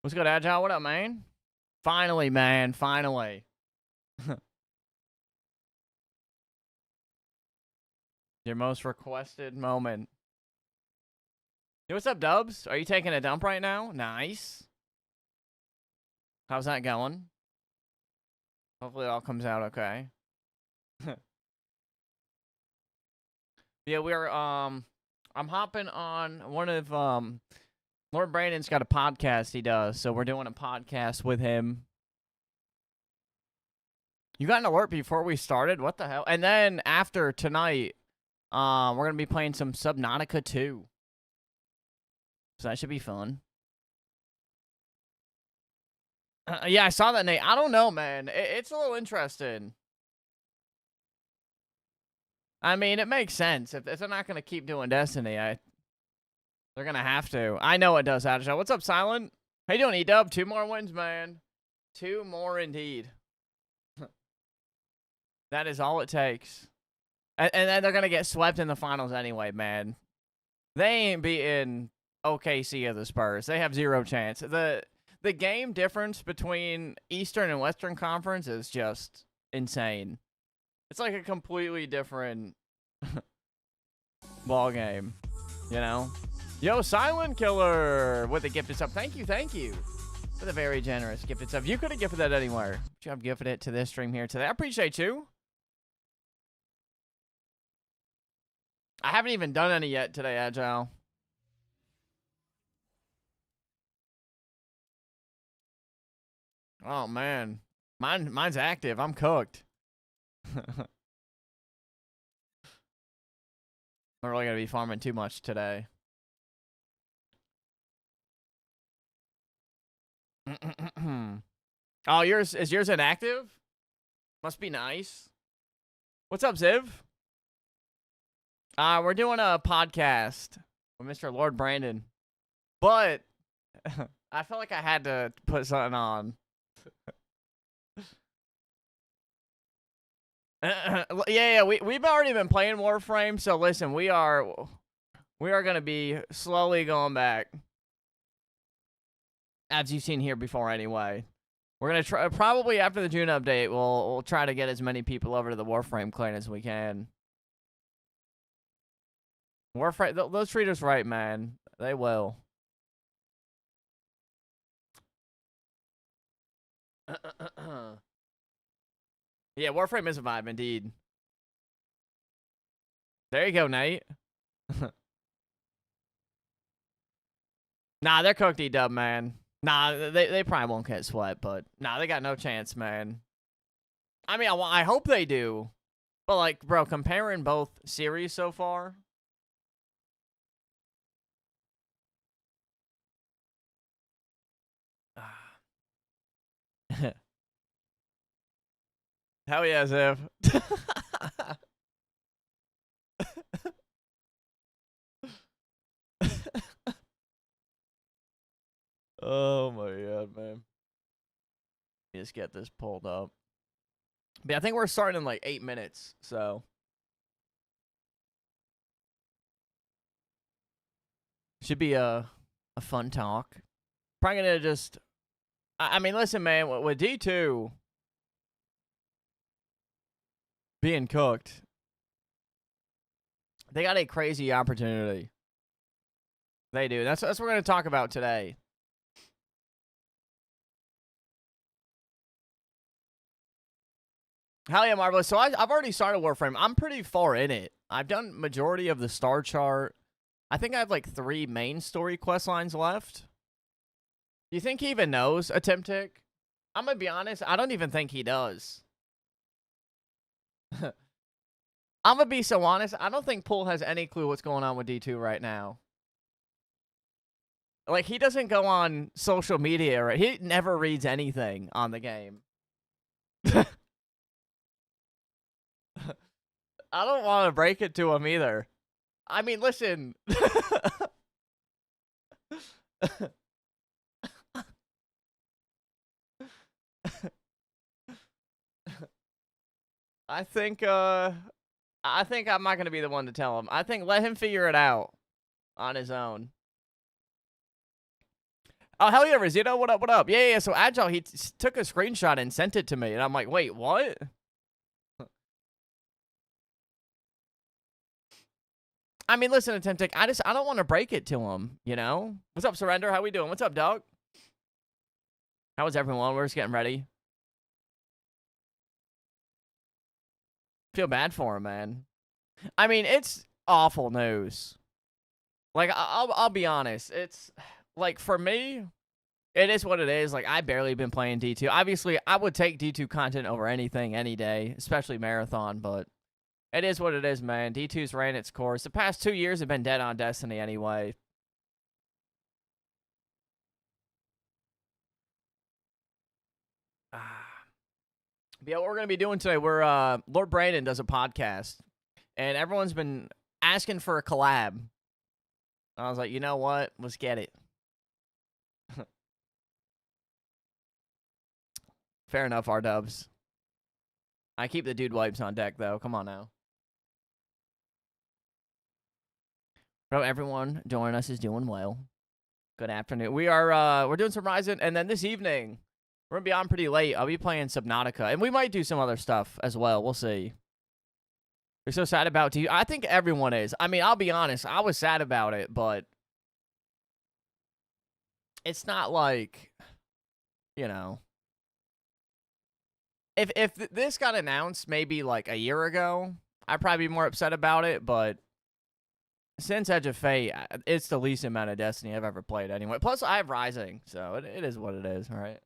What's good, Agile? What up, man? Finally, man. Finally. Your most requested moment. Hey, what's up, Dubs? Are you taking a dump right now? Nice. How's that going? Hopefully it all comes out okay. Yeah, I'm hopping on one of, Lord Brandon's got a podcast he does, so we're doing a podcast with him. You got an alert before we started? What the hell? And then after tonight, we're gonna be playing some Subnautica 2. So that should be fun. Yeah, I saw that, Nate. I don't know, man. It's a little interesting. I mean, it makes sense. If they're not going to keep doing Destiny, they're going to have to. I know it does, Agile. What's up, Silent? How you doing, E-Dub? 2 more wins, man. 2 more indeed. That is all it takes. And then they're going to get swept in the finals anyway, man. They ain't beating OKC or the Spurs. They have 0 chance. The game difference between Eastern and Western Conference is just insane. It's like a completely different ball game, you know? Yo, Silent Killer with the gifted sub. Thank you for the very generous gifted sub. You could have gifted that anywhere, but you have gifted it to this stream here today. I appreciate you. I haven't even done any yet today, Agile. Oh, man. Mine's active. I'm cooked. I'm really going to be farming too much today. Oh, is yours inactive? Must be nice. What's up, Ziv? We're doing a podcast with Mr. Lord Brandon. But I felt like I had to put something on. Yeah, we've already been playing Warframe, so listen, we are gonna be slowly going back, as you've seen here before. Anyway, we're gonna try probably after the June update. We'll try to get as many people over to the Warframe clan as we can. Warframe, those treat us right, man. They will. Yeah, Warframe is a vibe, indeed. There you go, Nate. Nah, they're cooked, E-Dub, man. Nah, they probably won't get swept, but nah, they got no chance, man. I mean, I hope they do. But, like, bro, comparing both series so far. Hell yeah, Ziv. Oh my god, man. Just get this pulled up. But I think we're starting in like 8 minutes, so. Should be a fun talk. Probably gonna just. I mean, listen, man, with D2 being cooked, they got a crazy opportunity. They do. That's what we're gonna talk about today. Hell yeah, Marvelous. So I've already started Warframe. I'm pretty far in it. I've done majority of the star chart. I think I have like 3 main story quest lines left. Do you think he even knows a Timtic? I'm gonna be honest, I don't even think he does. I'm gonna be so honest, I don't think Pool has any clue what's going on with D2 right now. Like, he doesn't go on social media, right? He never reads anything on the game. I don't want to break it to him either. I mean, listen. I think I'm not going to be the one to tell him. I think let him figure it out on his own. Oh, hell yeah, Rosito, what up, what up? Yeah, yeah, so Agile, he took a screenshot and sent it to me, and I'm like, wait, what? I mean, listen, Attemptic, I don't want to break it to him, you know? What's up, Surrender? How we doing? What's up, dog? How is everyone? We're just getting ready. Feel bad for him, man. I mean, it's awful news. Like, I'll be honest. It's, like, for me, it is what it is. Like, I barely been playing D2. Obviously, I would take D2 content over anything any day, especially Marathon, but it is what it is, man. D2's ran its course. The past 2 years have been dead on Destiny anyway. But yeah, what we're going to be doing today, Lord Brandon does a podcast, and everyone's been asking for a collab. I was like, you know what? Let's get it. Fair enough, R-dubs. I keep the dude wipes on deck, though. Come on now. Bro, everyone joining us is doing well. Good afternoon. We're doing some Ryzen, and then this evening, we're going to be on pretty late. I'll be playing Subnautica, and we might do some other stuff as well. We'll see. You're so sad about it. I think everyone is. I mean, I'll be honest. I was sad about it, but it's not like, you know. If this got announced maybe like a year ago, I'd probably be more upset about it, but since Edge of Fate, it's the least amount of Destiny I've ever played anyway. Plus, I have Rising, so it is what it is, right?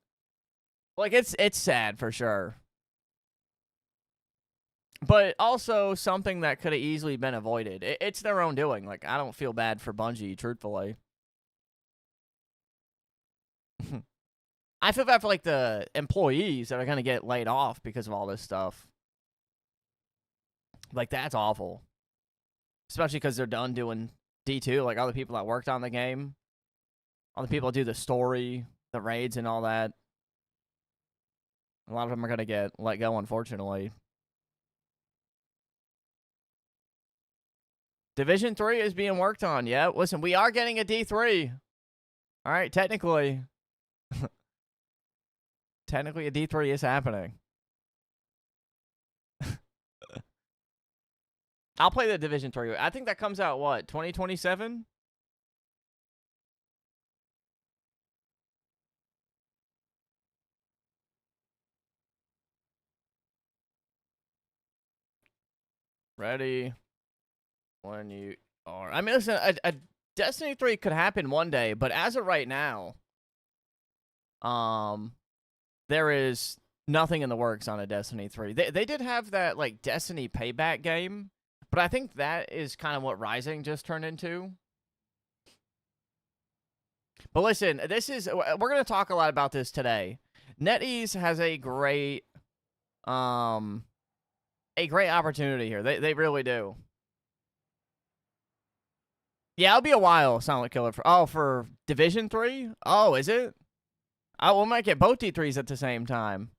Like, it's sad for sure. But also something that could have easily been avoided. It's their own doing. Like, I don't feel bad for Bungie, truthfully. I feel bad for, like, the employees that are going to get laid off because of all this stuff. Like, that's awful. Especially because they're done doing D2. Like, all the people that worked on the game. All the people that do the story, the raids, and all that. A lot of them are going to get let go, unfortunately. Division 3 is being worked on. Yeah, listen, we are getting a D3. All right, technically. Technically, a D3 is happening. I'll play the Division 3. I think that comes out, what, 2027? Ready when you are. I mean, listen, a Destiny 3 could happen one day, but as of right now, there is nothing in the works on a Destiny 3. They did have that, like, Destiny Payback game, but I think that is kind of what Rising just turned into. But listen, we're going to talk a lot about this today. NetEase has a great opportunity here. They really do. Yeah, it'll be a while, Silent Killer. For Division 3? Oh, is it? Oh, we might get both D3s at the same time.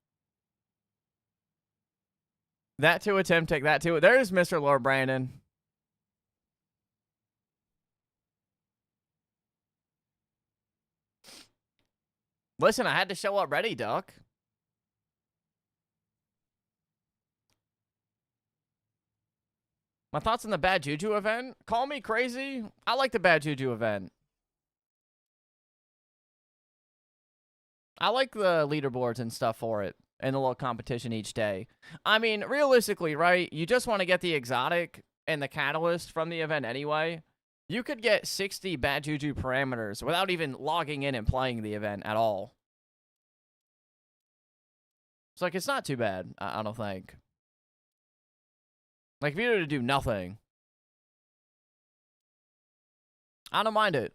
That too, attempt take that too. There's Mr. Lord Brandon. Listen, I had to show up ready, Duck. My thoughts on the Bad Juju event? Call me crazy. I like the Bad Juju event. I like the leaderboards and stuff for it, and the little competition each day. I mean, realistically, right? You just want to get the exotic and the catalyst from the event anyway. You could get 60 Bad Juju parameters without even logging in and playing the event at all. It's like, it's not too bad, I don't think. Like, if you were to do nothing, I don't mind it.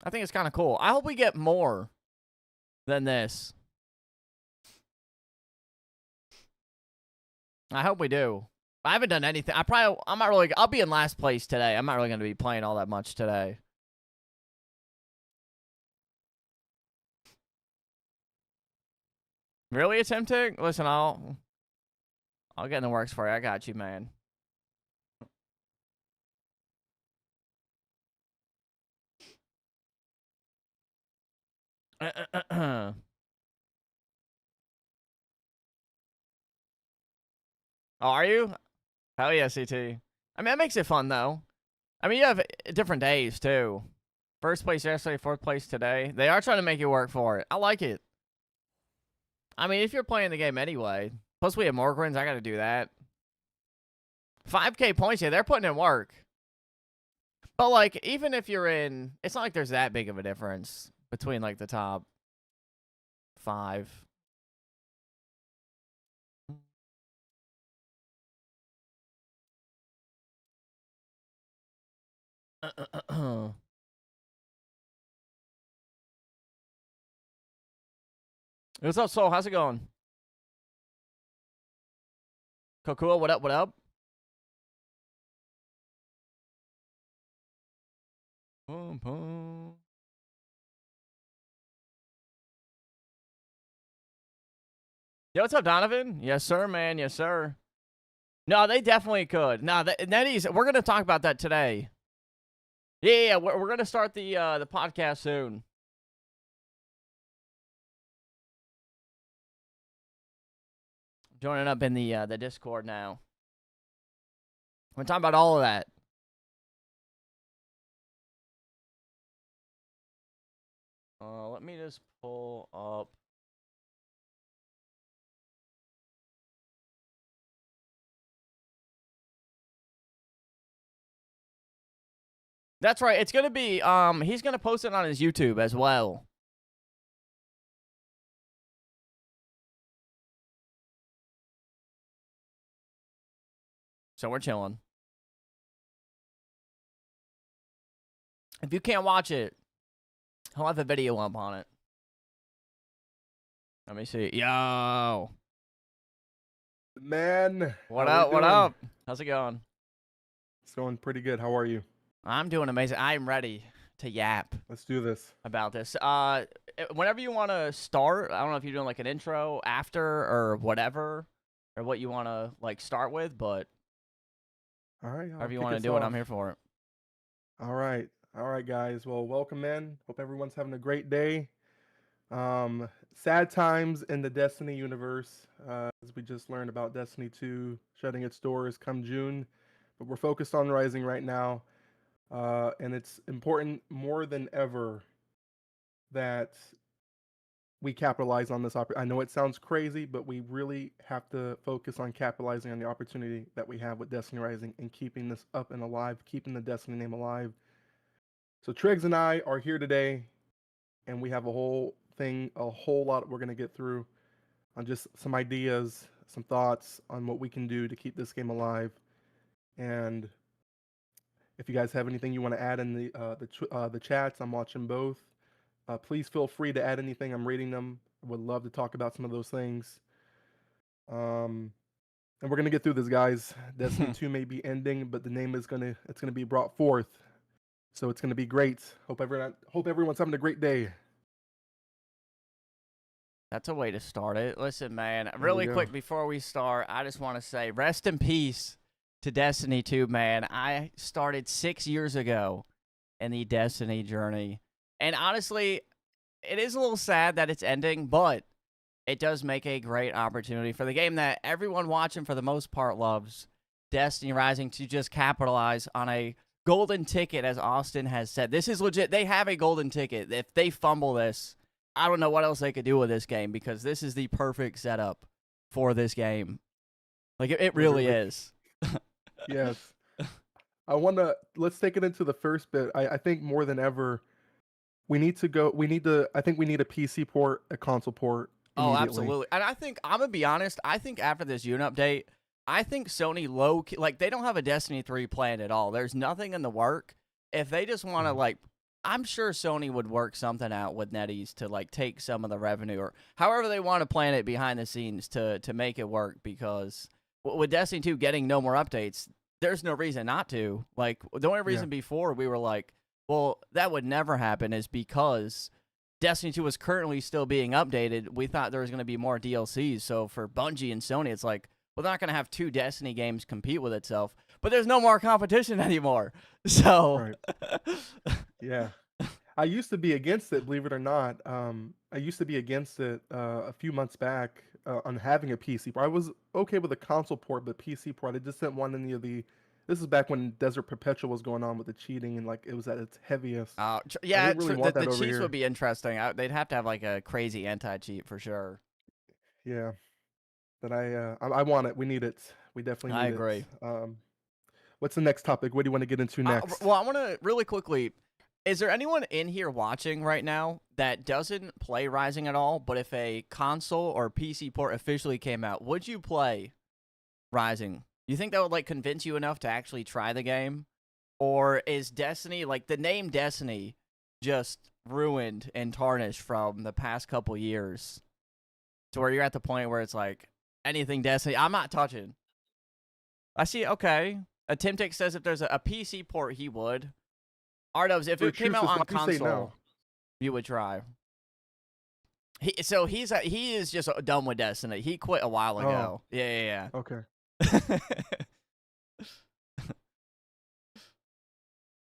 I think it's kind of cool. I hope we get more than this. I hope we do. I haven't done anything. I'll be in last place today. I'm not really going to be playing all that much today. Really attempting? Listen, I'll get in the works for you. I got you, man. Oh, are you? Hell yeah, CT. I mean, that makes it fun though. I mean, you have different days too. First place yesterday, fourth place today. They are trying to make you work for it. I like it. I mean, if you're playing the game anyway. Plus, we have more wins. I got to do that. 5K points, yeah, they're putting in work. But, like, even if you're in, it's not like there's that big of a difference between, like, the top 5. What's up, Soul? How's it going? Cool. What up? What up? Boom, boom. Yo, what's up, Donovan? Yes, sir, man. Yes, sir. No, they definitely could. No, Netease, we're gonna talk about that today. Yeah, we're gonna start the podcast soon. Joining up in the Discord now. We're talking about all of that. Let me just pull up. That's right. It's gonna be he's gonna post it on his YouTube as well. So we're chilling. If you can't watch it, he'll have a video up on it. Let me see. Yo. Man. What up? What up? How's it going? It's going pretty good. How are you? I'm doing amazing. I'm ready to yap. Let's do this. About this. Whenever you want to start, I don't know if you're doing like an intro after or whatever, or what you want to like start with, but all right. However you want to do it, I'm here for it. All right, guys. Well, welcome in. Hope everyone's having a great day. Sad times in the Destiny universe, as we just learned about Destiny 2 shutting its doors come June, but we're focused on Rising right now, and it's important more than ever that we capitalize on this opportunity. I know it sounds crazy, but we really have to focus on capitalizing on the opportunity that we have with Destiny Rising and keeping this up and alive, keeping the Destiny name alive. So Triggs and I are here today, and we have a whole lot we're going to get through on just some ideas, some thoughts on what we can do to keep this game alive. And if you guys have anything you want to add in the chats, I'm watching both. Please feel free to add anything. I'm reading them. I would love to talk about some of those things. And we're gonna get through this, guys. Destiny 2 may be ending, but the name is gonna be brought forth. So it's gonna be great. Hope everyone's having a great day. That's a way to start it. Listen, man, really quick before we start, I just want to say rest in peace to Destiny 2, man. I started 6 years ago in the Destiny journey. And honestly, it is a little sad that it's ending, but it does make a great opportunity for the game that everyone watching for the most part loves, Destiny Rising, to just capitalize on a golden ticket, as Austin has said. This is legit. They have a golden ticket. If they fumble this, I don't know what else they could do with this game, because this is the perfect setup for this game. Like, it really is. Yes. Let's take it into the first bit. I think more than ever, I think we need a PC port, a console port. Oh, absolutely. And I think, I'm going to be honest, I think after this unit update, I think Sony like, they don't have a Destiny 3 plan at all. There's nothing in the work. If they just want to, like, I'm sure Sony would work something out with Netease to, like, take some of the revenue, or however they want to plan it behind the scenes to make it work, because with Destiny 2 getting no more updates, there's no reason not to. Like, the only reason before we were like, well, that would never happen, is because Destiny 2 was currently still being updated. We thought there was going to be more DLCs. So for Bungie and Sony, it's like, well, they're not going to have 2 Destiny games compete with itself. But there's no more competition anymore. So, right. Yeah. I used to be against it, believe it or not. I used to be against it a few months back on having a PC port. I was okay with a console port, but PC port, I just didn't want any of the. This is back when Desert Perpetual was going on with the cheating and like it was at its heaviest. I Yeah, didn't really the want that over cheats would here. be interesting. They'd have to have like a crazy anti-cheat for sure. Yeah, but I want it. We need it. We definitely I need it. agree. What's the next topic? What do you want to get into next? Well, I want to really quickly. Is there anyone in here watching right now that doesn't play Rising at all? But if a console or PC port officially came out, would you play Rising? You think that would like convince you enough to actually try the game? Or is Destiny, like the name Destiny, just ruined and tarnished from the past couple years to where you're at the point where it's like anything Destiny, I'm not touching. I see, okay. Attemptix says if there's a PC port, he would. Ardovs, if For it came out truth, on why do you say console, no? you would try. He is just done with Destiny. He quit a while ago. Yeah. Okay.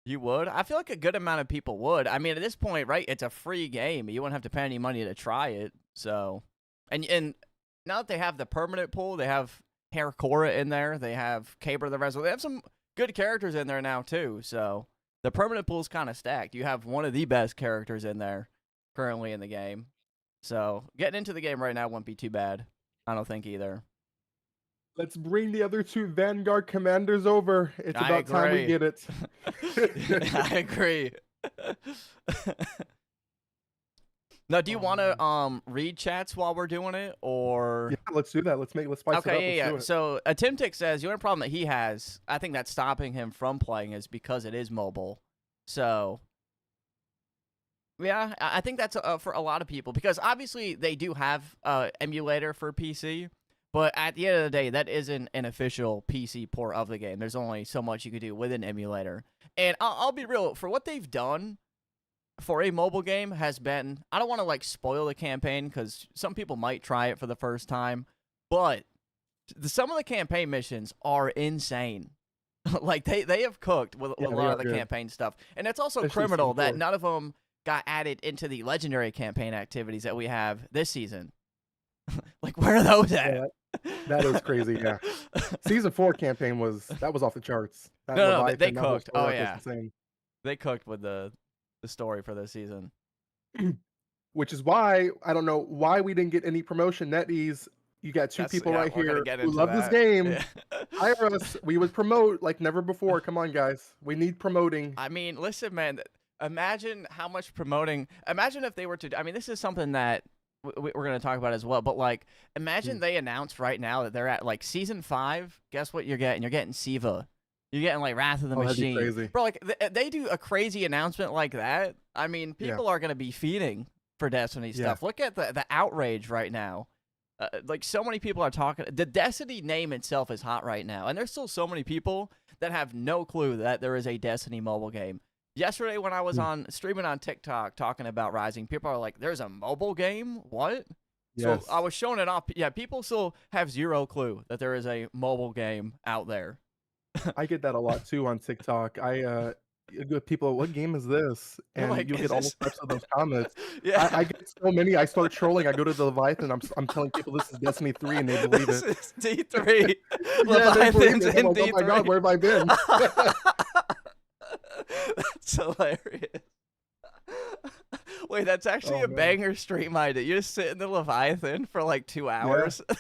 You would? I feel like a good amount of people would. I mean, at this point, right, it's a free game. You wouldn't have to pay any money to try it. So, and now that they have the permanent pool, they have Hair Cora in there. They have Caber the Resolute. They have some good characters in there now, too. So, the permanent pool's kind of stacked. You have one of the best characters in there currently in the game. So, getting into the game right now wouldn't be too bad. I don't think either. Let's bring the other two Vanguard commanders over. It's I about time we agree. get it. I agree. Now, do you want to read chats while we're doing it, or? Yeah, let's do that. Let's spice it up. Okay, yeah. Do it. So, Attemptix says the only problem that he has, I think that's stopping him from playing, is because it is mobile. So, yeah, I think that's for a lot of people, because obviously they do have emulator for PC. But at the end of the day, that isn't an official PC port of the game. There's only so much you could do with an emulator. And I'll be real, for what they've done for a mobile game has been, I don't want to like spoil the campaign because some people might try it for the first time, but some of the campaign missions are insane. Like they have cooked with a lot of the campaign stuff. And it's also Especially criminal that none of them got added into the legendary campaign activities that we have this season. Like, where are those at? Yeah, that is crazy. Yeah, season 4 campaign was off the charts. No, they cooked. Oh yeah, insane. They cooked with the story for this season. Which is why I don't know why we didn't get any promotion. Netease, you got two people right here who love this game. Yeah. Hire us. We would promote like never before. Come on, guys. We need promoting. I mean, listen, man. Imagine how much promoting. Imagine if they were to. I mean, this is something that we're going to talk about as well. But like, imagine they announced right now that they're at like season 5. Guess what you're getting? You're getting Siva. You're getting like Wrath of the Machine. That'd be crazy. Bro, like they do a crazy announcement like that. I mean, people are going to be feeding for Destiny stuff. Look at the outrage right now. Like, so many people are talking. The Destiny name itself is hot right now. And there's still so many people that have no clue that there is a Destiny mobile game. Yesterday when I was on streaming on TikTok talking about Rising, people are like, there's a mobile game? What? Yes. So I was showing it off. Yeah, people still have zero clue that there is a mobile game out there. I get that a lot too on TikTok. People, what game is this? And like, you get all types of those comments. Yeah, I get so many. I start trolling. I go to the Leviathan. I'm telling people this is Destiny 3, and they believe this it. This is D3. Leviathan's in D3. Oh my god, where have I been? That's hilarious. Wait, that's actually a banger stream idea. You just sit in the Leviathan for like 2 hours. Yeah.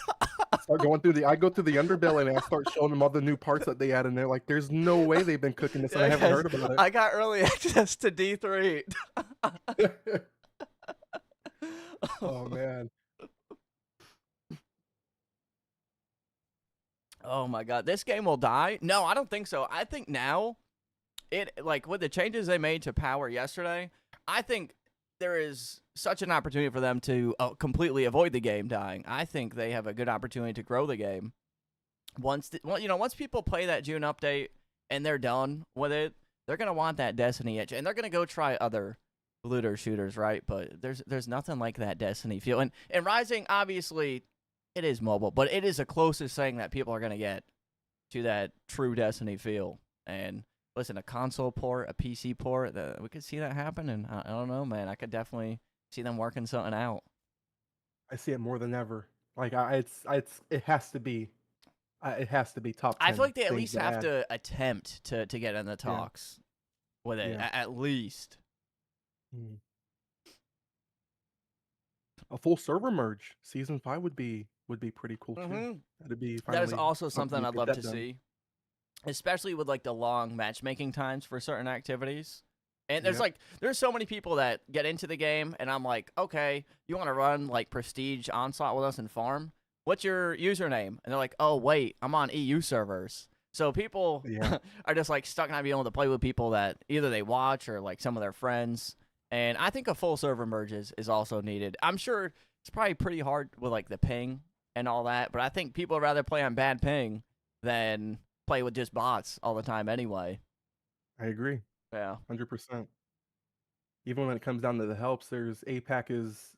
I go through the underbelly and I start showing them all the new parts that they add in there. Like, there's no way they've been cooking this and I haven't heard about it. I got early access to D3. Oh man. Oh my god, this game will die? No, I don't think so. I think now, like with the changes they made to power yesterday, I think there is such an opportunity for them to completely avoid the game dying. I think they have a good opportunity to grow the game. Once people play that June update and they're done with it, they're gonna want that Destiny itch, and they're gonna go try other looter shooters, right? But there's nothing like that Destiny feel. And Rising, obviously, it is mobile, but it is the closest thing that people are gonna get to that true Destiny feel. And listen, a console port, a PC port, we could see that happen. And I don't know, man. I could definitely see them working something out. I see it more than ever. Like it has to be. It has to be top I feel 10 like they at things least to have add. to attempt to get in the Yeah. talks with it, Yeah. at least. Mm. A full server merge season 5 would be pretty cool too. Mm-hmm. That'd be That is finally also something something to I'd get love that to done. see, especially with like the long matchmaking times for certain activities. And Yep. there's so many people that get into the game, and I'm like, okay, you want to run like Prestige Onslaught with us and farm? What's your username? And they're like, oh wait, I'm on EU servers. So people Yeah. are just like stuck not being able to play with people that either they watch or like some of their friends. And I think a full server merge is also needed. I'm sure it's probably pretty hard with like the ping and all that, but I think people would rather play on bad ping than play with just bots all the time anyway. I agree. Yeah. 100%. Even when it comes down to the helps, there's APAC is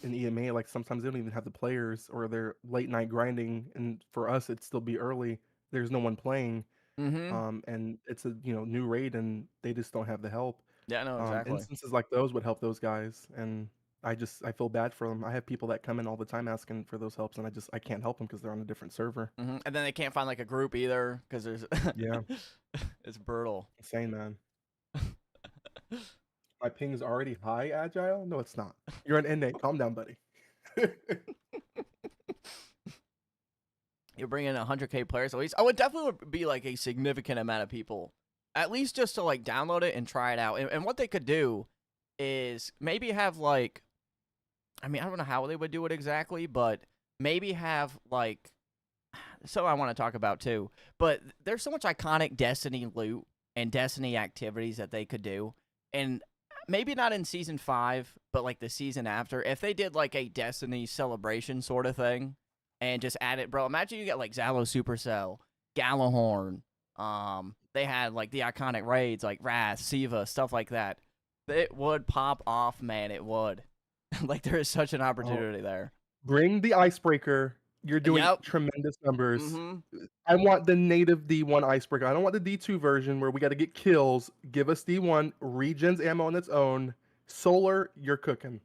in EMA, like sometimes they don't even have the players or they're late night grinding, and for us it'd still be early. There's no one playing. Mm-hmm. And it's a new raid and they just don't have the help. Yeah, no, exactly. Instances like those would help those guys, and I feel bad for them. I have people that come in all the time asking for those helps, and I can't help them because they're on a different server. Mm-hmm. And then they can't find like a group either because there's Yeah, it's brutal. insane, man. My ping is already high, Agile. No, it's not. You're an innate. Calm down, buddy. You're bringing 100K players at least. I would definitely be like a significant amount of people, at least just to like download it and try it out. And what they could do is maybe have like, I mean, I don't know how they would do it exactly, but maybe have like, so I want to talk about too. But there's so much iconic Destiny loot and Destiny activities that they could do, and maybe not in season 5, but like the season after, if they did like a Destiny celebration sort of thing and just add it, bro. Imagine you get like Zalo Supercell, Gallahorn. They had like the iconic raids like Wrath, Siva, stuff like that. It would pop off, man. It would. Like there is such an opportunity there. Bring the icebreaker. You're doing Yep. tremendous numbers. Mm-hmm. I want the native D1 icebreaker. I don't want the D2 version where we got to get kills. Give us D1, regens ammo on its own. Solar, you're cooking.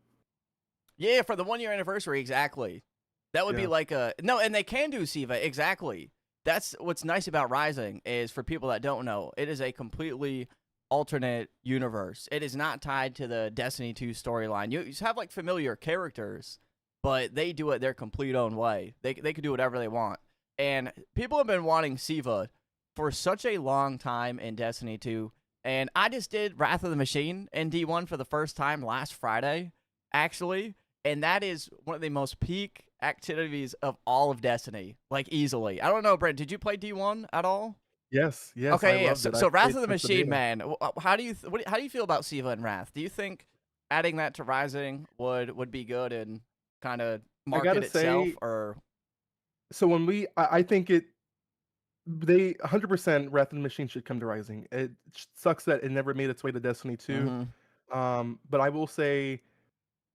Yeah, for the 1-year anniversary, exactly. That would be Yeah. like a no, and they can do Siva, exactly. That's what's nice about Rising is for people that don't know, it is a completely alternate universe. It is not tied to the Destiny 2 storyline. You have like familiar characters, but they do it their complete own way. They can do whatever they want. And people have been wanting Siva for such a long time in Destiny 2. And I just did Wrath of the Machine in D1 for the first time last Friday, actually. And that is one of the most peak activities of all of Destiny, like easily. I don't know, Brent, did you play D1 at all? Yes, I Okay, yeah. loved it. I So Wrath played of the since Machine, beta. man. How do you feel about Siva and Wrath? Do you think adding that to Rising would be good and kind of market gotta itself, say- or So when I think they 100% Wrath of the Machine should come to Rising. It sucks that it never made its way to Destiny 2. Mhm. But I will say,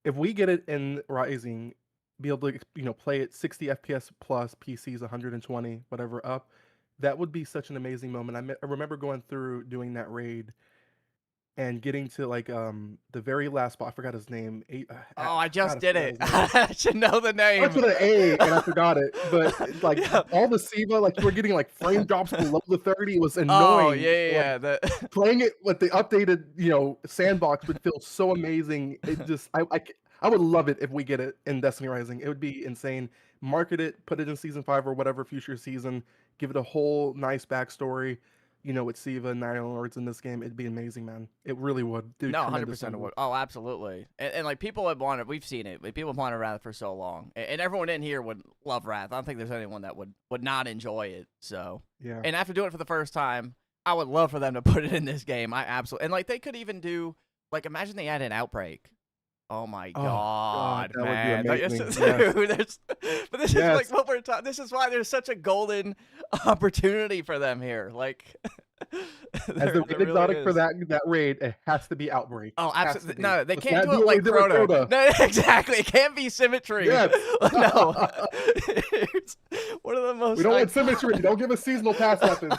if we get it in Rising, be able to play it 60 FPS plus, PCs 120, whatever up, that would be such an amazing moment. I remember going through doing that raid and getting to like the very last spot. I forgot his name. Oh, I just God, did forgot it. his name. I should know the name. Starts with an A, and I forgot it. But like Yeah. all the Siva, like you were getting like frame drops below the 30. It was annoying. Oh, yeah, Like, yeah. The playing it with the updated, sandbox would feel so amazing. It just, I would love it if we get it in Destiny Rising. It would be insane. Market it, put it in season 5 or whatever future season. Give it a whole nice backstory. With Siva and Nine Lords in this game, it'd be amazing, man. It really would. Do no, tremendous 100% numbers. would. Oh, absolutely. And like people have wanted, we've seen it. People have wanted Wrath for so long, and everyone in here would love Wrath. I don't think there's anyone that would not enjoy it. So, Yeah. and after doing it for the first time, I would love for them to put it in this game. I absolutely, and like they could even do, like imagine they had an Outbreak. Oh my God, that would be man! amazing. Dude, but this is Yes. like what we're talking. This is why there's such a golden opportunity for them here. Like, As the there main really exotic for is. that raid, it has to be Outbreak. Oh, Has to absolutely. be. No, they Let's can't not do it what we like did with Crota. Crota. No, exactly. It can't be symmetry. Yes. No. It's one of the most. We don't want symmetry. Don't give us seasonal pass weapons.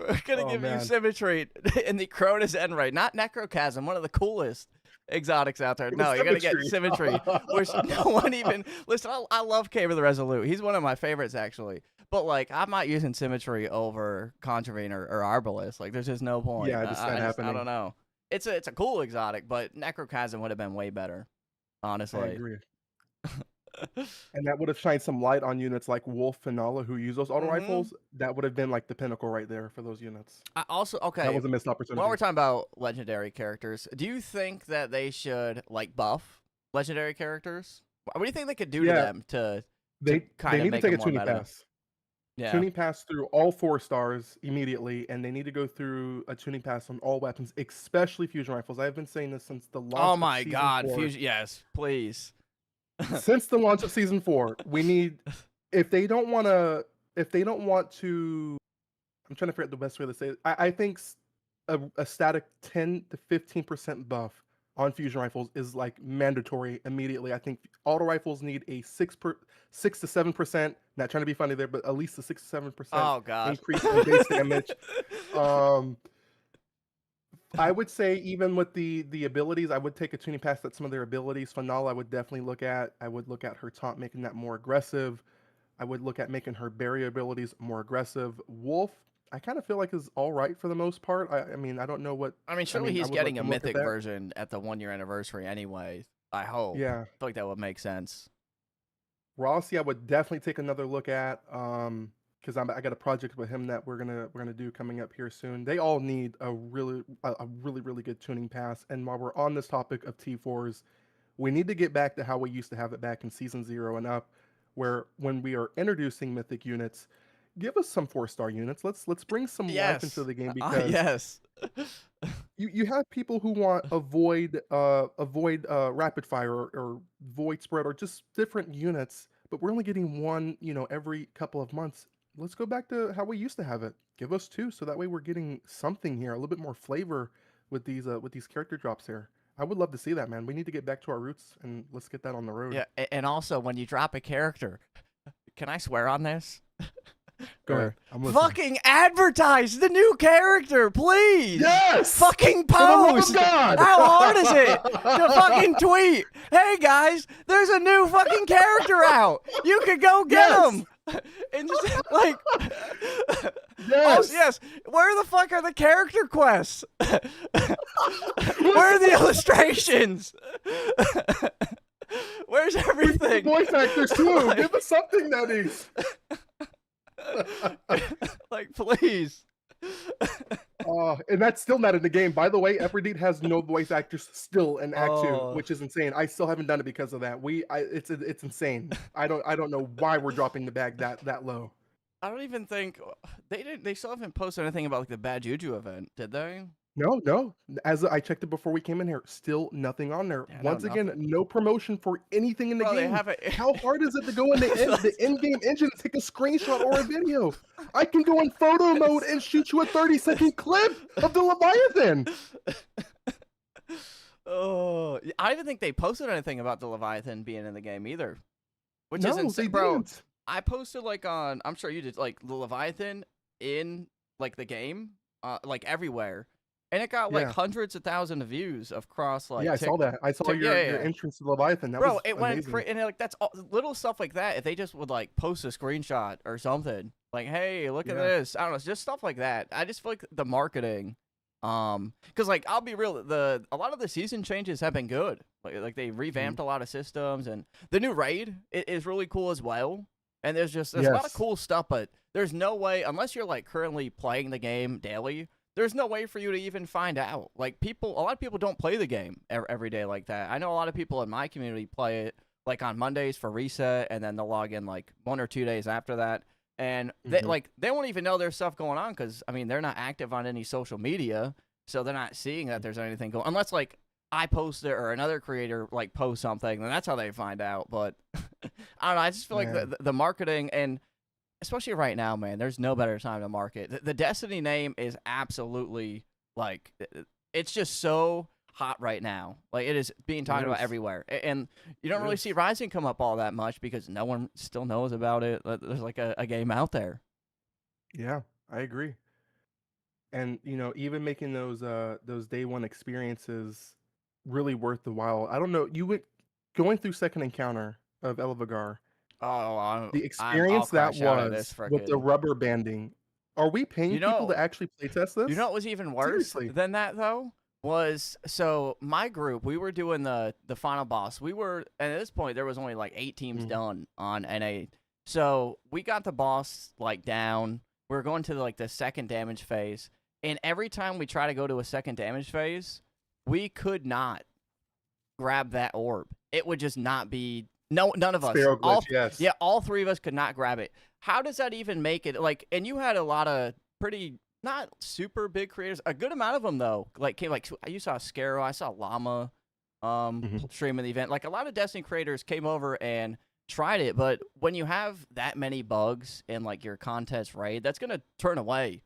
We're gonna Oh give you man, symmetry in the Cronus End Ray, not Necrochasm, one of the coolest exotics out there. it was No, you're gonna get symmetry. symmetry, which no one even listen. I love Caver the Resolute. He's one of my favorites actually. But like, I'm not using symmetry over Contravene or Arbalest. Like, there's just no point. Yeah, just not I happening. don't know. It's a cool exotic, but Necrochasm would have been way better, I honestly. agree. And that would have shined some light on units like Wolf and Nala who use those auto hmm rifles. That would have been like the pinnacle right there for those units. I also That okay. was a missed While we're opportunity. talking about legendary characters, do you think that they should like buff legendary characters? What do you think they could do to Yeah, them to they kind of need to make take them a more tuning meta? pass. Yeah. Tuning pass through all 4 stars immediately, and they need to go through a tuning pass on all weapons, especially fusion rifles. I've been saying this since the Oh launch of my season God, 4. fusion. Yes, please. Since the launch of season 4, we need if they don't want to I'm trying to figure out the best way to say it. I think a static 10 to 15% buff on fusion rifles is like mandatory immediately. I think auto rifles need a 6 to 7%. Not trying to be funny there, but at least a 6 to 7% Oh God. increase in base damage. Um, I would say even with the abilities, I would take a tuning pass at some of their abilities. Fanal, I would definitely look at. I would look at her taunt, making that more aggressive. I would look at making her barrier abilities more aggressive. Wolf, I kind of feel like is all right for the most part. I mean, I don't know what. I mean, I surely mean, I he's would let getting a them look at mythic that. version at the 1 year anniversary anyway. I hope. I Yeah, feel like that would make sense. Rossi, I would definitely take another look at. Because I got a project with him that we're gonna do coming up here soon. They all need a really good tuning pass. And while we're on this topic of T4s, we need to get back to how we used to have it back in season 0 and up, where when we are introducing mythic units, give us some 4-star units. Let's bring some life into Yes. the game because Yes. you have people who want avoid rapid fire or void spread or just different units, but we're only getting one, every couple of months. Let's go back to how we used to have it. Give us 2, so that way we're getting something here, a little bit more flavor with these character drops here. I would love to see that, man. We need to get back to our roots and let's get that on the road. Yeah, and also when you drop a character, can I swear on this? Go ahead. Or I'm listening. fucking advertise the new character, please. Yes! Fucking For the love of post. God! How hard is it to fucking tweet? Hey guys, there's a new fucking character out. You could go get Yes! him. And just like, Yes! yes. Where the fuck are the character quests? Where are the illustrations? Where's everything? Voice actors too. Give us something, Netease. Like, please. And that's still not in the game. By the way, Everdeed has no voice actors still in Act 2, Oh. which is insane. I still haven't done it because of that. It's insane. I don't know why we're dropping the bag that low. I don't even think they still haven't posted anything about like the Bad Juju event, did they? No. As I checked it before we came in here, still nothing on there. Yeah, no, Once again, nothing. no promotion for anything in the Bro, they game. haven't. How hard is it to go in the in-game engine and take a screenshot or a video? I can go in photo mode and shoot you a 30-second clip of the Leviathan. Oh, I didn't think they posted anything about the Leviathan being in the game either. Which No, is insane, they bro. didn't. I posted like on, I'm sure you did, like the Leviathan in like the game, like everywhere, and it got like Yeah. hundreds of thousands of views across like. Yeah, I saw that. I saw your entrance to Leviathan. That Bro, was it amazing. went and like that's all, little stuff like that. If they just would like post a screenshot or something, like, hey, look at Yeah. this. I don't know, it's just stuff like that. I just feel like the marketing, because like I'll be real, a lot of the season changes have been good. Like they revamped a lot of systems, and the new raid is really cool as well. And there's a lot of Yes. cool stuff, but there's no way unless you're like currently playing the game daily. There's no way for you to even find out. Like a lot of people don't play the game every day like that. I know a lot of people in my community play it like on Mondays for reset, and then they'll log in like 1 or 2 days after that. And they won't even know there's stuff going on because I mean they're not active on any social media, so they're not seeing that there's anything going. Unless like I post it or another creator like posts something, then that's how they find out. But I don't know. I just feel like the marketing, and especially right now, man, there's no better time to market. The Destiny name is absolutely like it's just so hot right now. Like it is being talked about everywhere, and you don't really see Rising come up all that much because no one still knows about it. There's like a game out there. Yeah, I agree. and even making those day one experiences really worth the while. I don't know, you went going through second encounter of Elvagar, Oh, the I'll experience that crash out at this was with the freaking. rubber banding. Are we paying You people to know, actually playtest You know this? what was even worse Seriously. than that though? Was so my group, we were doing the final boss. We were, and at this point there was only like 8 teams Mm, done on NA. So we got the boss like down. We were going to like the second damage phase. And every time we try to go to a second damage phase, we could not grab that orb. It would just not be none of us. Sparrow glitch, yes. Yeah, all three of us could not grab it. How does that even make it like, and you had a lot of pretty not super big creators. A good amount of them though. Like came like you saw Scaro, I saw Llama Mhm. streaming the event. Like a lot of Destiny creators came over and tried it, but when you have that many bugs in like your contest raid, that's going to turn away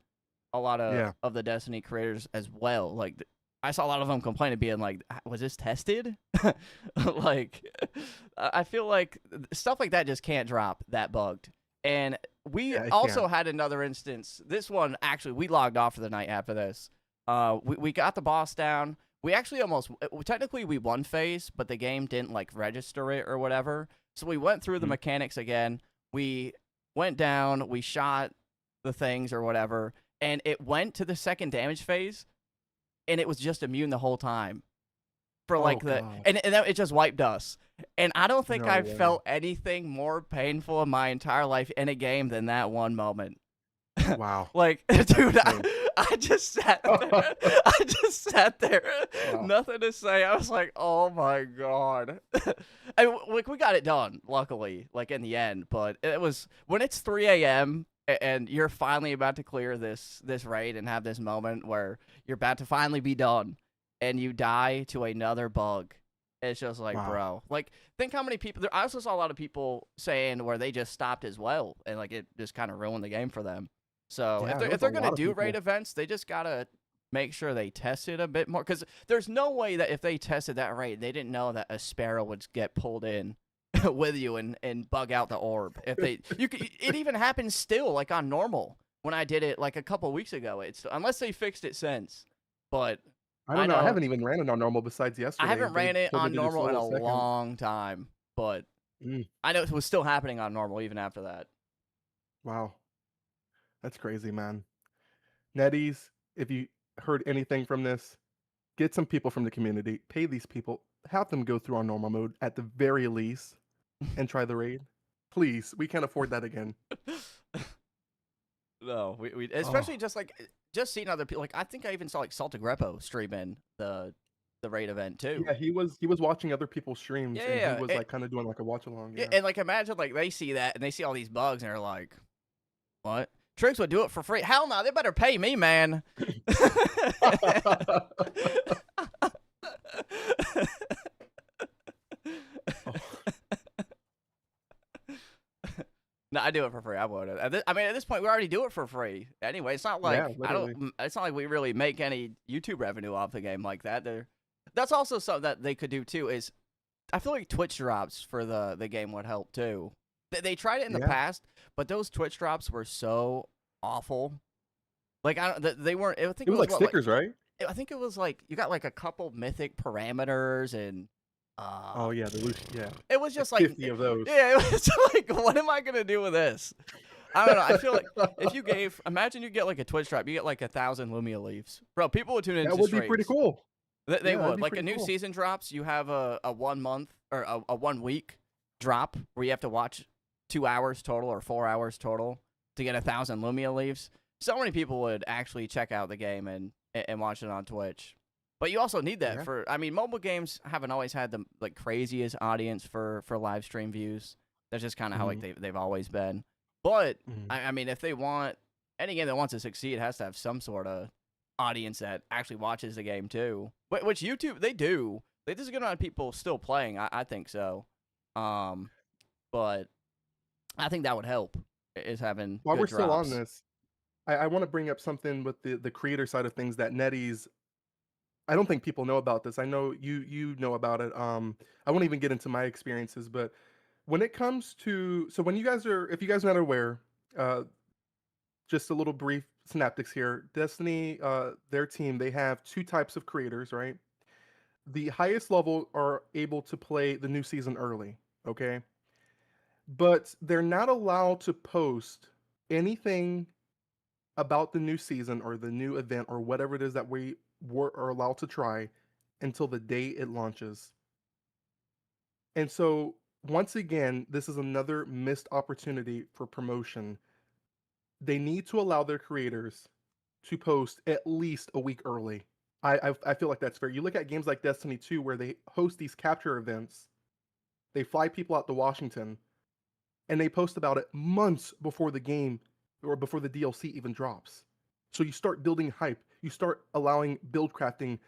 a lot Yeah. of the Destiny creators as well. Like I saw a lot of them complaining, being like, "Was this tested?" Like, I feel like stuff like that just can't drop that bugged. And we Yeah, it also can. had another instance. This one actually, we logged off for the night after this. We got the boss down. We actually almost technically we won phase, but the game didn't like register it or whatever. So we went through the Mhm. mechanics again. We went down. We shot the things or whatever, and it went to the second damage phase, and it was just immune the whole time for Oh like god. and it just wiped us. And I don't think No I've way. felt anything more painful in my entire life in a game than that one moment. Wow. Like, That's dude, insane. I just sat there. I just sat there, Wow. nothing to say. I was like, oh my god. And like we got it done, luckily, like in the end. But it was when it's 3 a.m. and you're finally about to clear this raid and have this moment where you're about to finally be done, and you die to another bug. It's just like, Wow. bro, like think how many people. I also saw a lot of people saying where they just stopped as well, and like it just kind of ruined the game for them. So Yeah, there if was a they're gonna lot of do raid people. events, they just gotta make sure they test it a bit more. Because there's no way that if they tested that raid, they didn't know that a sparrow would get pulled in with you and bug out the orb. If they, it even happens still like on normal when I did it like a couple weeks ago. It's unless they fixed it since, but I I don't know, I know haven't even ran it on normal besides I yesterday. haven't They ran it told me on to normal in disable a a second. long time, but Mm, I know it was still happening on normal even after that. wow. That's crazy, man. Netease, if you heard anything from this, get some people from the community, pay these people, have them go through our normal mode at the very least and try the raid. Please, we can't afford that again. No, we Oh, especially just like just seeing other people. Like I think I even saw like Salta Grepo streaming the raid event too. yeah, he was watching other people's Yeah, streams yeah, and he yeah. was like kind of doing like a watch along. Yeah, Yeah. and like imagine like they see that and they see all these bugs and they're like, "What? Tricks would do it for free? Hell no! They better pay me, man." Oh, No, I do it for free. I would. I mean, at this point, we already do it for free. Anyway, it's not yeah, like I don't. literally. It's not like we really make any YouTube revenue off the game like that. That's also something that they could do too. Is I feel like Twitch drops for the game would help too. They tried it in the Yeah. past, but those Twitch drops were so awful. Like I don't, they weren't. I think It it was was like what like stickers, right? I think it was like you got like a couple mythic parameters and Oh yeah, the loose, yeah. it was Like just like 50 of those. yeah, it was like what am I gonna do with this? I don't know. I feel like if you gave, imagine you get like a Twitch drop, you get like 1,000 Lumia leaves, bro. People would tune That into would be pretty streams. cool. They Yeah, that'd would be like a pretty new cool. season drops. You have a 1 month or a 1 week drop where you have to watch 2 hours total or 4 hours total to get 1,000 Lumia leaves. So many people would actually check out the game and watch it on Twitch. But you also need that Yeah. for. I mean, mobile games haven't always had the like craziest audience for live stream views. That's just kind of how like Mhm, they've always been. But mhm. I mean, if they want any game that wants to succeed, has to have some sort of audience that actually watches the game too. Which YouTube they do. There's a good amount of people still playing. I think so. Um, but I think that would help is having While good we're still on drops. this, I want to bring up something with the creator side of things that Netease. I don't think people know about this. I know you know about it. I won't even get into my experiences, but when it comes to, so when you guys are, if you guys are not aware, uh, just a little brief Synaptics here. Destiny, their team, they have two types of creators, right? The highest level are able to play the new season early, okay? But they're not allowed to post anything about the new season or the new event or whatever it is that are allowed to try until the day it launches. And so, once again, this is another missed opportunity for promotion. They need to allow their creators to post at least a week early. I feel like that's fair. You look at games like Destiny 2 where they host these capture events. They fly people out to Washington and they post about it months before the game or before the DLC even drops. So you start building hype. You start allowing build crafting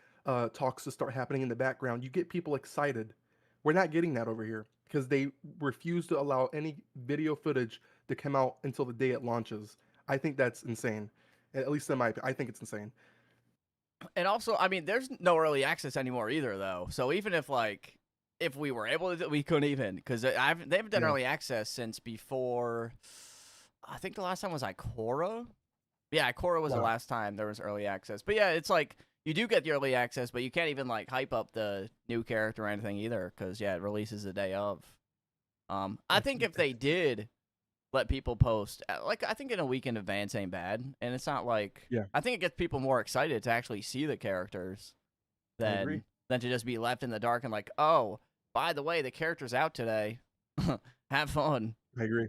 talks to start happening in the background. You get people excited. We're not getting that over here because they refuse to allow any video footage to come out until the day it launches. I think that's insane. At least in my opinion, I think it's insane. And also, I mean, there's no early access anymore either, though. So even if we were able to, we couldn't even because they haven't done Yeah. early access since before. I think the last time was Ikora. Yeah, Ikora was the Wow. last time there was early access. But yeah, it's like you do get the early access, but you can't even like hype up the new character or anything either because yeah, it releases the day of. I think if they did let people post, like I think in a week in advance ain't bad, and it's not like Yeah. I think it gets people more excited to actually see the characters I agree. than to just be left in the dark and like, oh, by the way, the character's out today. Have fun. I agree.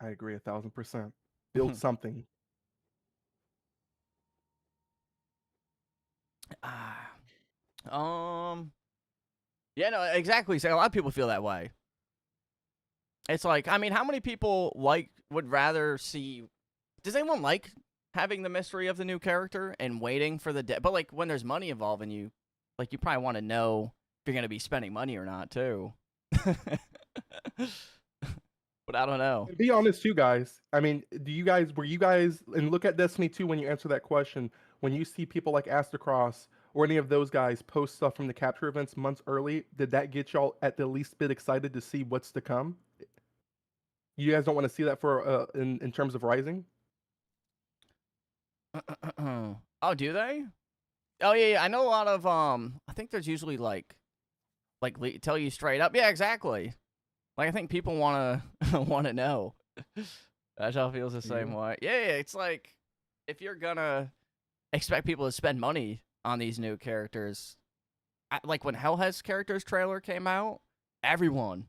I agree 1,000%. Build something. Ah, yeah, no, exactly. So a lot of people feel that way. It's like, I mean, how many people would rather see? Does anyone like having the mystery of the new character and waiting for the day? But like when there's money involved, and you probably want to know if you're gonna be spending money or not too. But I don't know. Be honest, you guys. I mean, were you guys, and look at Destiny 2 when you answer that question, when you see people like Astacross or any of those guys post stuff from the capture events months early, did that get y'all at the least bit excited to see what's to come? You guys don't want to see that for in terms of Rising? Oh, do they? Oh yeah, I know a lot of I think there's usually tell you straight up. Yeah, exactly. Like I think people want to want to know. Agile feels the same way. Yeah, it's like if you're gonna expect people to spend money on these new characters, like when Hellhead's characters trailer came out, everyone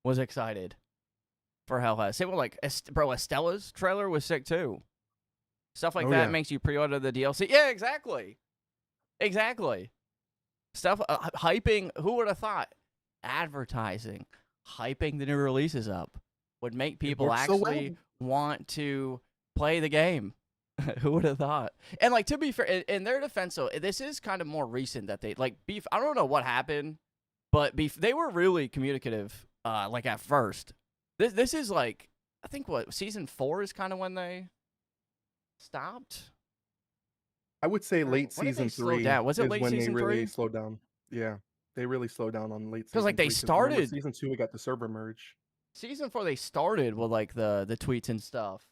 was excited for Hellhead. Same with like bro, Estella's trailer was sick too. Stuff like Oh that yeah. makes you pre-order the DLC. Yeah, exactly. Exactly. Stuff hyping. Who would have thought? Advertising, hyping the new releases up would make It people works so actually well. want to play the game. Who would have thought? And like to be fair, in their defense, though, this is kind of more recent that they like Beef. I don't know what happened, but Beef they were really communicative. Like at first, this is like I think what season 4 is kind of when they stopped. I would say Or late when did they season slow 3 down? Was it is late when they season really 3? slowed down. Yeah. They really slowed down on late Because like season they 3 because remember started season 2 we got the server merge. season 4, they started with like the tweets and stuff.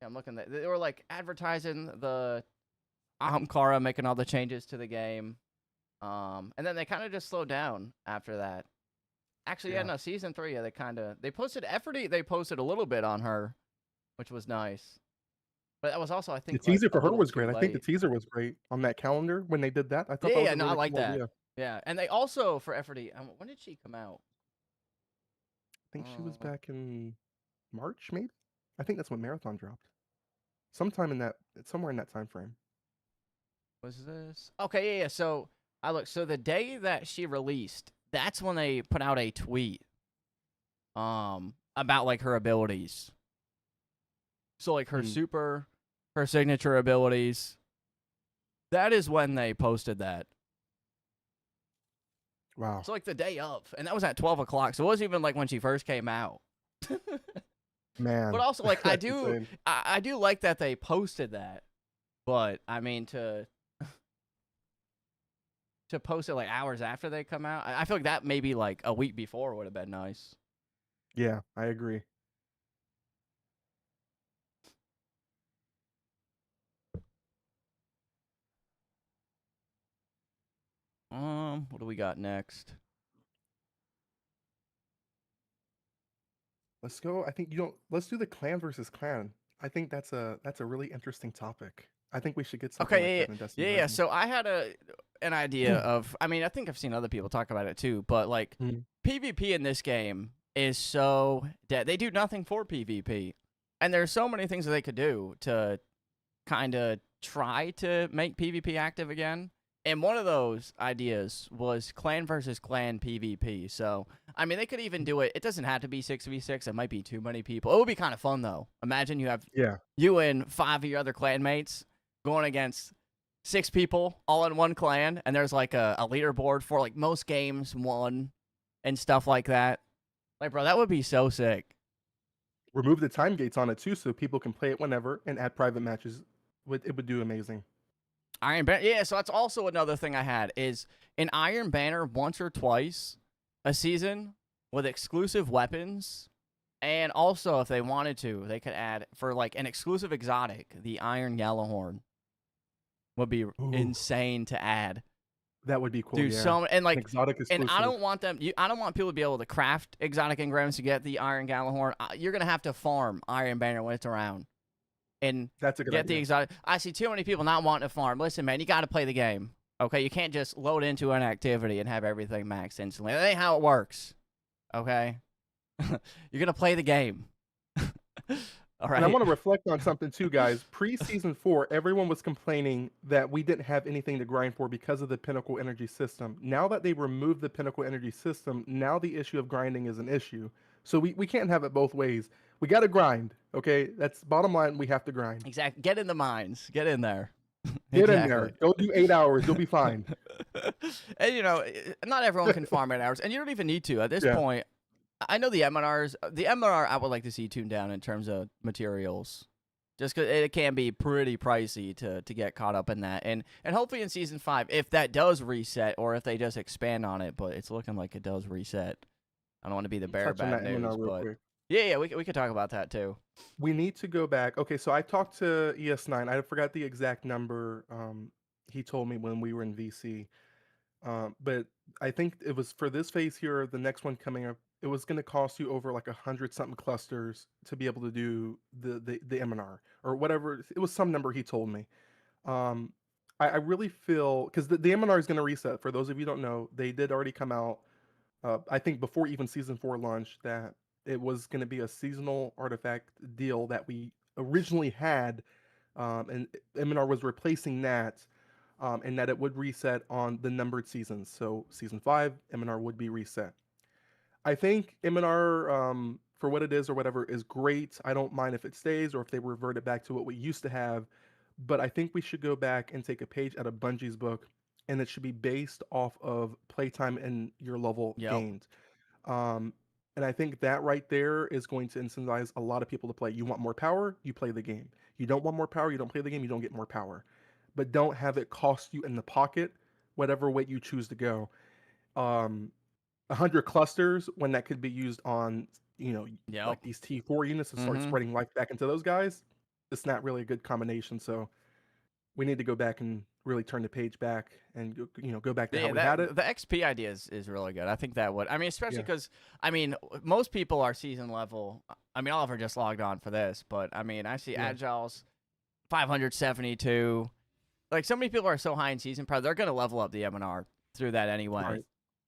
Yeah, I'm looking at they were like advertising the Kara making all the changes to the game. And then they kind of just slowed down after that. Actually, yeah, Yeah. no, season 3, yeah, they posted Efforty, they posted a little bit on her, which was nice. But that was also, I The think, like teaser a for her little was too great. I think the late. teaser was great on that calendar when they did that. I thought Yeah, that was yeah, a no, I really like cool that. idea. Yeah, and they also for Efforty, when did she come out? I think she was Uh, back in March, maybe. I think that's when Marathon dropped. Sometime in that, somewhere in that time frame. was this? Okay, yeah, yeah. So I look. So the day that she released, that's when they put out a tweet, about like her abilities. So like Hmm. her signature abilities. That is when they posted that. Wow. So like the day of, and that was at 12 o'clock. So it wasn't even like when she first came out. But Man, also like that's insane. I do like that they posted that. But I mean to post it like hours after they come out, I feel like that maybe like a week before would have been nice. Yeah, I agree. What do we got next? Let's go. I think you don't. Let's do the clan versus clan. I think that's a really interesting topic. I think we should get something like Okay, that in Destiny yeah. Rising. So I had an idea of. I mean, I think I've seen other people talk about it too. But like, Mm. PvP in this game is so dead. They do nothing for PvP, and there's so many things that they could do to kind of try to make PvP active again. And one of those ideas was clan versus clan PvP. So, I mean, they could even do it. It doesn't have to be 6v6. It might be too many people. It would be kind of fun, though. Imagine you have Yeah. you and 5 of your other clanmates going against 6 people all in one clan. And there's like a leaderboard for like most games won and stuff like that. Like, bro, that would be so sick. Remove the time gates on it too, so people can play it whenever and add private matches. It would do amazing. Iron Banner. Yeah, so that's also another thing I had is an Iron Banner once or twice a season with exclusive weapons. And also, if they wanted to, they could add for like an exclusive exotic, the Iron Yellowhorn would be Ooh, insane to add. that would be cool. Dude, Yeah, and an like, exotic and I exclusive. don't want them. I don't want people to be able to craft exotic engrams to get the Iron Gallahorn. You're gonna have to farm Iron Banner when it's around and That's a good get the idea. exotic. I see too many people not wanting to farm. Listen, man, you got to play the game. Okay, you can't just load into an activity and have everything maxed instantly. That ain't how it works. Okay, you're gonna play the game. All And I right. want to reflect on something too, guys. Pre-season 4, everyone was complaining that we didn't have anything to grind for because of the Pinnacle Energy system. Now that they removed the Pinnacle Energy system, now the issue of grinding is an issue. So we can't have it both ways. We got to grind, okay? That's bottom line. We have to grind. Exactly. Get in the mines. Get in there. Get in Exactly. there. Go do 8 hours. You'll be fine. And not everyone can farm 8 hours, and you don't even need to at this Yeah. point. I know the M&Rs. The M&R I would like to see tuned down in terms of materials, just because it can be pretty pricey to get caught up in that. And hopefully in season 5, if that does reset or if they just expand on it, but it's looking like it does reset. I don't want to be the bearer of Touch on bad that news, MNR real but quick. yeah, we could talk about that too. We need to go back. Okay, so I talked to ES9. I forgot the exact number he told me when we were in VC. But I think it was for this phase here, the next one coming up, it was going to cost you over like 100 something clusters to be able to do the MNR or whatever. It was some number he told me. Um, I really feel because the MNR is going to reset. For those of you who don't know, they did already come out. I think before even season 4 launched, that it was going to be a seasonal artifact deal that we originally had, and MNR was replacing that, and that it would reset on the numbered seasons. So season 5, MNR would be reset. I think MNR, for what it is or whatever, is great. I don't mind if it stays or if they revert it back to what we used to have, but I think we should go back and take a page out of Bungie's book, and it should be based off of playtime and your level Yep. gained. Um, and I think that right there is going to incentivize a lot of people to play. You want more power, you play the game. You don't want more power, you don't play the game, you don't get more power. But don't have it cost you in the pocket, whatever way you choose to go. 100 clusters when that could be used on, Yep. like these T4 units and start Mm-hmm. spreading life back into those guys. It's not really a good combination. So we need to go back and really turn the page back and go back to how Yeah, we had that it. the XP idea is really good. I think that would. I mean, especially Yeah. because most people are season level. I mean, Oliver just logged on for this, but I mean, I see Yeah. Agile's 572. Like, so many people are so high in season pride, they're gonna level up the MNR through that anyway.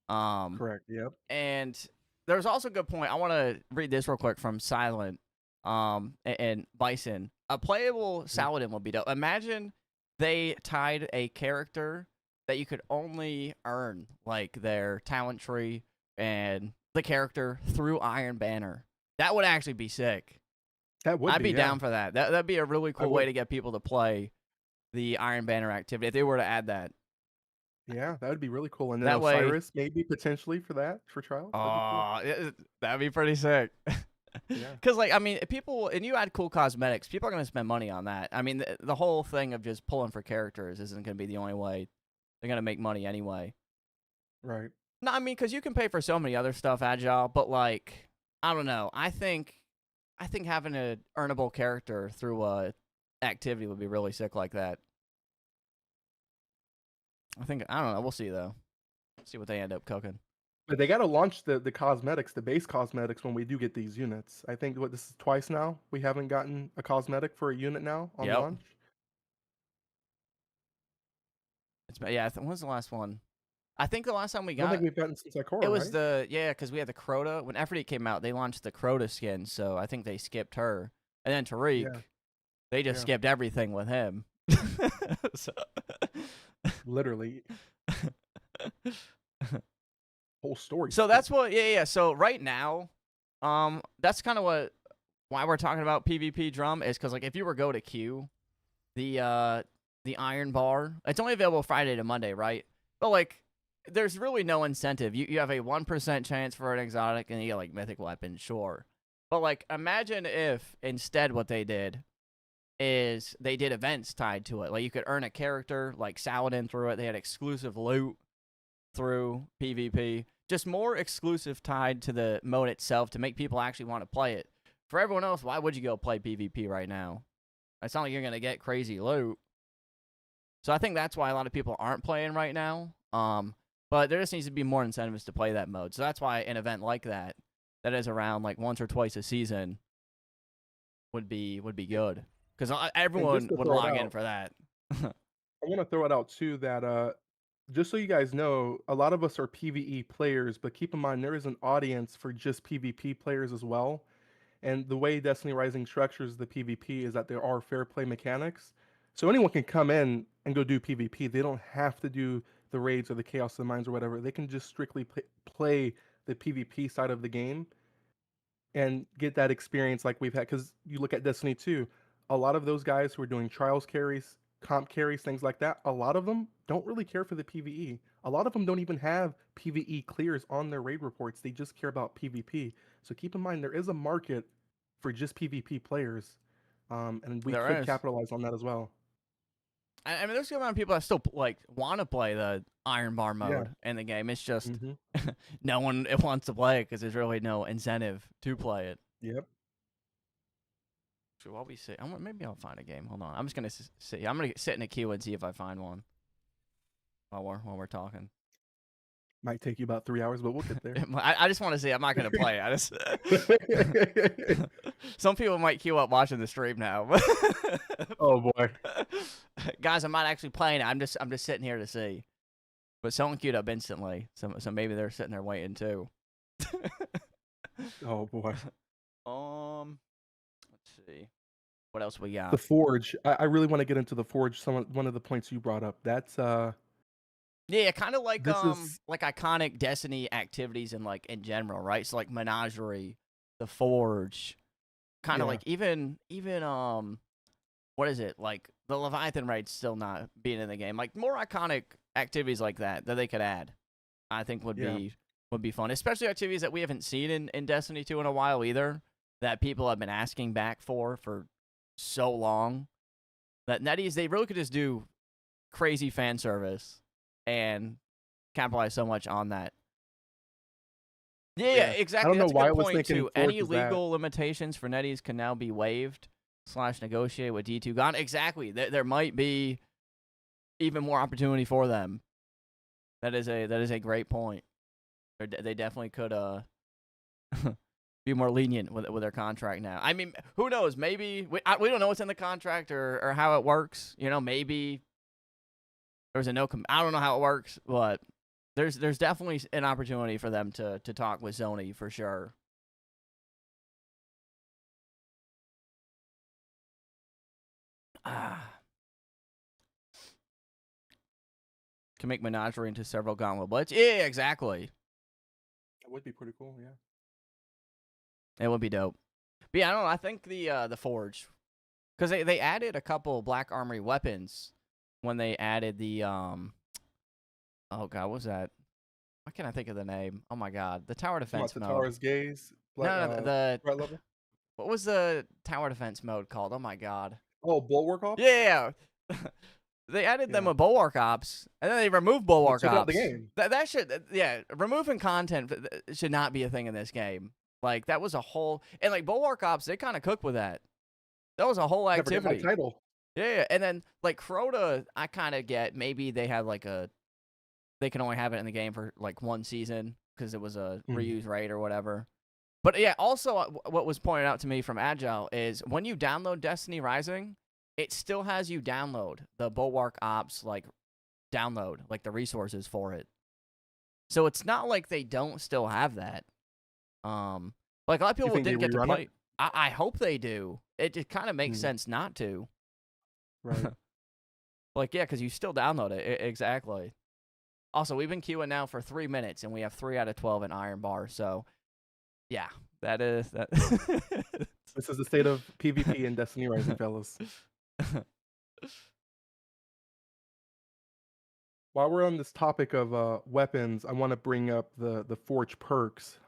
Right. Um, Correct. Yep. and there's also a good point. I want to read this real quick from Silent, and Bison. A playable Mhm. Saladin would be dope. Imagine they tied a character that you could only earn like their talent tree and the character through Iron Banner. That would actually be sick. That would I'd be, be yeah. down for that. That'd be a really I cool way would. to get people to play the Iron Banner activity if they were to add that. Yeah, that would be really cool. And then That way, Osiris, maybe potentially for that, for trials. That'd be cool. oh, that'd be pretty sick. Yeah. Because, like, I mean, people, and you add cool cosmetics, people are going to spend money on that. I mean, the whole thing of just pulling for characters isn't going to be the only way they're going to make money anyway. Right. No, I mean, because you can pay for so many other stuff, Agile, but, like, I don't know. I think having an earnable character through a activity would be really sick like that. I don't know. We'll see, though. See what they end up cooking. But they gotta launch the cosmetics, the base cosmetics when we do get these units. I think this is twice now we haven't gotten a cosmetic for a unit now on Yep. launch. Yeah. When was the last one? I think the last time we I don't think got we've gotten since it Ikora, was right? because we had the Crota. When Efforty came out, they launched the Crota skin, so I think they skipped her. And then Tariq, Yeah, they just yeah. skipped everything with him. So, Literally, whole story so skipped. that's what. Yeah. So right now, that's kind of why we're talking about PvP drum is because like if you were go to Q, the Iron Bar, it's only available Friday to Monday, right? But like, there's really no incentive. You have a 1% chance for an exotic, and you get like mythic weapons, sure. But like, imagine if instead what they did is they did events tied to it. Like you could earn a character like Saladin through it. They had exclusive loot through PvP. Just more exclusive tied to the mode itself to make people actually want to play it. For everyone else, why would you go play PvP right now? It's not like you're going to get crazy loot. So I think that's why a lot of people aren't playing right now. But there just needs to be more incentives to play that mode. So that's why an event like that is around like once or twice a season would be good. Because And just everyone to would throw it log in out, for that. I want to throw it out too that just so you guys know, a lot of us are PvE players, but keep in mind there is an audience for just PvP players as well. And the way Destiny Rising structures the PvP is that there are fair play mechanics. So anyone can come in and go do PvP. They don't have to do the raids or the chaos of the mines or whatever. They can just strictly play the PvP side of the game and get that experience like we've had. Because you look at Destiny 2, a lot of those guys who are doing trials carries, comp carries, things like that, a lot of them don't really care for the PvE. A lot of them don't even have PvE clears on their raid reports. They just care about PvP. So keep in mind there is a market for just PvP players, and we could There is. capitalize on that as well. I mean, there's a amount of people that still like want to play the Iron Bar Yeah. mode in the game. It's just Mm-hmm. no one wants to play it because there's really no incentive to play it. Yep. So while we sit, maybe I'll find a game. Hold on, I'm just gonna sit. I'm gonna sit in a queue and see if I find one while we're talking. Might take you about 3 hours, but we'll get there. I just want to see. I'm not gonna play. I just some people might queue up watching the stream now. Oh boy. Guys, I'm not actually playing it. I'm just sitting here to see. But someone queued up instantly, so maybe they're sitting there waiting too. Oh boy. Let's see. What else we got? The Forge. I really want to get into the Forge. One of the points you brought up. That's Yeah, kind of this is like iconic Destiny activities and like in general, right? So like Menagerie, the Forge, kind of yeah. like even what is it? Like the Leviathan raid still not being in the game. Like more iconic activities like that they could add. I think would be fun, especially activities that we haven't seen in Destiny 2 in a while either, that people have been asking back for so long. That Netease, they really could just do crazy fan service and capitalize so much on that. Yeah, I exactly. don't know That's a why I good was point thinking too. Forge Any was that. legal limitations for Netease can now be waived / negotiate with D2 gone. Exactly. There might be even more opportunity for them. That is a great point. They definitely could be more lenient with their contract now. I mean, who knows? Maybe we don't know what's in the contract or how it works. You know, maybe there's a no. I don't know how it works, but there's definitely an opportunity for them to talk with Sony for sure. Can make Menagerie into several Gauntlet Blitz. Yeah, exactly. That would be pretty cool. Yeah. It would be dope. But yeah, I don't know. I think the Forge, because they added a couple Black Armory weapons when they added the oh god, what was that? Why can't I think of the name? Oh my god, the tower defense The mode. Tower's Gaze. No, the Threat level. what was the tower defense mode called? Oh my god. Oh, Bulwark Ops. Yeah. They added them with Bulwark Ops, and then they removed Bulwark Took it out Ops. the game. That should, removing content should not be a thing in this game. Like, that was a whole, and like Bulwark Ops, they kind of cooked with that. That was a whole I forget my activity. title. Yeah, and then like Crota, I kind of get maybe they had like they can only have it in the game for like 1 season because it was a Mhm. reuse rate or whatever. But yeah, also what was pointed out to me from Agile is when you download Destiny Rising, it still has you download the Bulwark Ops like download, like the resources for it. So it's not like they don't still have that. Like a lot of You people think they didn't get to rerun play. it? I hope they do. It just kind of makes Mm, sense not to. right. Like yeah, because you still download it. Exactly. Also, we've been queuing now for 3 minutes, and we have 3 out of 12 in Iron Bar. So yeah, that is that. This is the state of PvP in Destiny Rising, fellas. While we're on this topic of weapons, I want to bring up the Forge perks.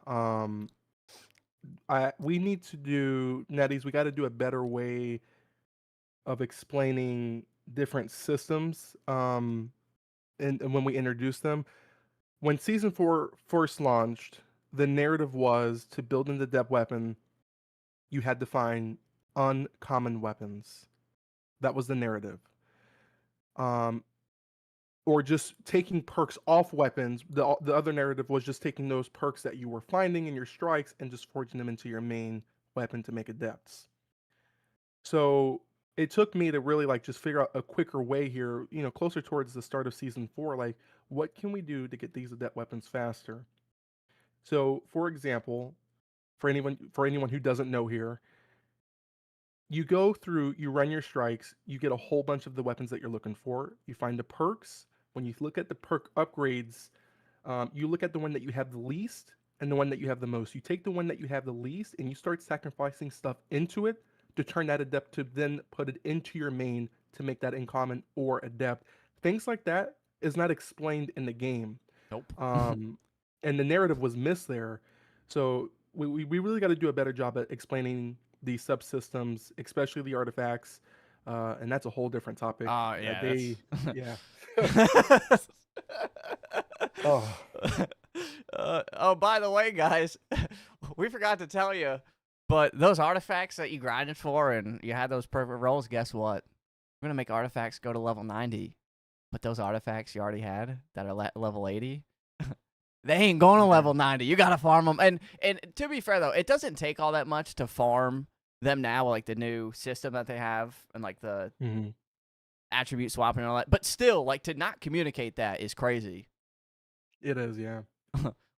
We need to do Netease. We got to do a better way of explaining different systems. And when we introduce them, when season 4 first launched, the narrative was to build an adept weapon, you had to find uncommon weapons. That was the narrative. Um, or just taking perks off weapons. The other narrative was just taking those perks that you were finding in your strikes and just forging them into your main weapon to make adepts. So it took me to really like just figure out a quicker way here, closer towards the start of season 4, like what can we do to get these adept weapons faster? So, for example, for anyone who doesn't know here, you go through, you run your strikes, you get a whole bunch of the weapons that you're looking for. You find the perks. When you look at the perk upgrades, you look at the one that you have the least and the one that you have the most. You take the one that you have the least and you start sacrificing stuff into it to turn that adept to then put it into your main to make that uncommon or adept. Things like that is not explained in the game. Nope. Um, and the narrative was missed there. So we really got to do a better job at explaining the subsystems, especially the artifacts. And that's a whole different topic. Oh yeah, Yeah. that's. Oh, Oh, by the way, guys, we forgot to tell you, but those artifacts that you grinded for and you had those perfect rolls, guess what? We're gonna make artifacts go to level 90, but those artifacts you already had that are level 80, they ain't going to yeah. level 90. You gotta farm them. And to be fair though, it doesn't take all that much to farm them now, like the new system that they have and like the Mhm. attribute swapping and all that. But still, like to not communicate that is crazy. It is, yeah.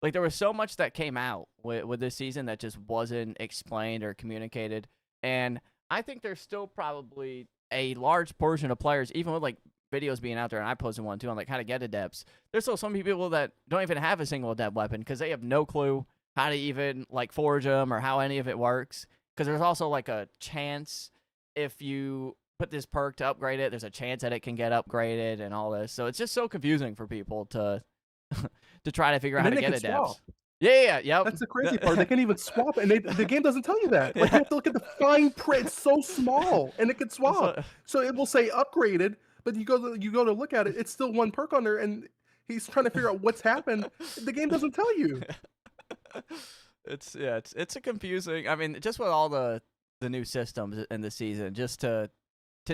Like there was so much that came out with this season that just wasn't explained or communicated, and I think there's still probably a large portion of players, even with like videos being out there, and I posted one too on like how to get adepts. There's still some people that don't even have a single adept weapon because they have no clue how to even like forge them or how any of it works. Because there's also like a chance if you put this perk to upgrade it, there's a chance that it can get upgraded and all this. So it's just so confusing for people to to try to figure out And how then to they get can swap. adepts. Yeah, yep. That's the crazy part. They can't even swap, and the game doesn't tell you that. Like you Yeah. have to look at the fine print. It's so small, and it can That's swap. So it will say upgraded, but you go to look at it. It's still one perk on there, and he's trying to figure out what's happened. The game doesn't tell you. It's a confusing. I mean, just with all the new systems in the season, just to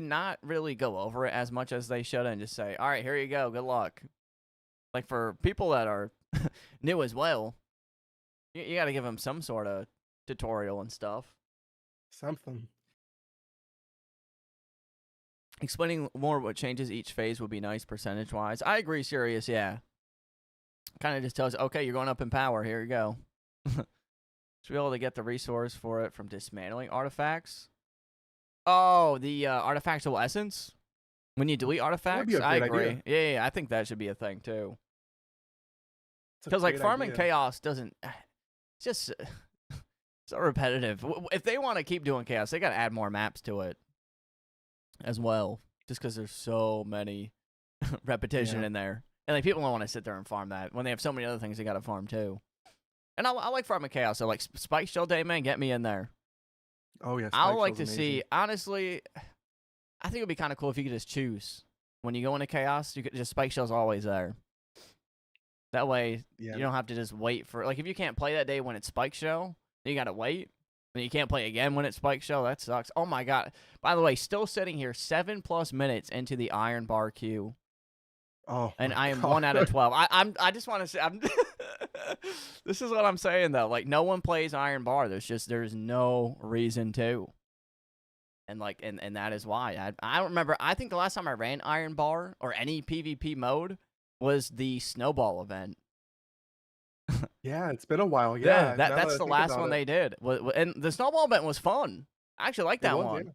not really go over it as much as they should, and just say, all right, here you go, good luck. Like for people that are new as well, you got to give them some sort of tutorial and stuff. Something. Explaining more what changes each phase would be nice percentage-wise. I agree, Sirius, yeah. Kind of just tells you, okay, you're going up in power, here you go. Should be able to get the resource for it from dismantling artifacts. Oh, the artifactual essence? When you delete That would artifacts? be a I great agree. idea. Yeah, I think that should be a thing, too. It's a Because, like, great farming idea. chaos doesn't... It's just so repetitive. If they want to keep doing chaos, they got to add more maps to it as well. Just because there's so many repetition Yeah. in there. And, like, people don't want to sit there and farm that when they have so many other things they got to farm, too. And I like farming chaos. So, like, Spike Shell Day, man, get me in there. Oh yeah. I would Spike like Shell's to amazing. see, honestly, I think it would be kind of cool if you could just choose. When you go into chaos, you could just Spike Shell's always there. That way, Yeah. you don't have to just wait for, like, if you can't play that day when it's Spike Shell, then you got to wait. Then you can't play again when it's Spike Shell. That sucks. Oh my God. By the way, still sitting here 7+ minutes into the Iron Bar queue. Oh and my I am god. 1 out of 12. I just want to say this is what I'm saying though. Like no one plays Iron Bar. There's no reason to. And and that is why. I don't remember. I think the last time I ran Iron Bar or any PvP mode was the Snowball event. Yeah, it's been a while. Yeah, Yeah, that now that that's I the think last about one it. they did. And the Snowball event was fun. I actually like It that was, yeah. one.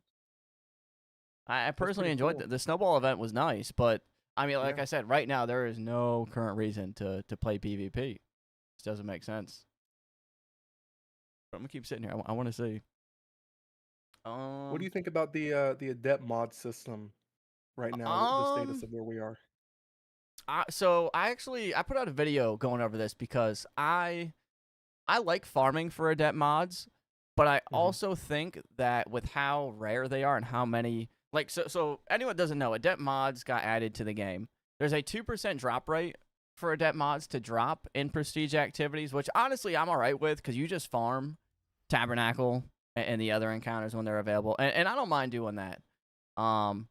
I That's personally pretty enjoyed cool. the Snowball event was nice, but I mean, like Yeah. I said, right now there is no current reason to play PvP. This doesn't make sense. But I'm gonna keep sitting here. I want to see. What do Um, you think about the adept mod system right now, the status um, of where we are? so I put out a video going over this because I like farming for adept mods, but I Hmm. also think that with how rare they are and how many so anyone that doesn't know, adept mods got added to the game. There's a 2% drop rate for adept mods to drop in prestige activities, which honestly I'm alright with because you just farm Tabernacle and the other encounters when they're available. And I don't mind doing that. Um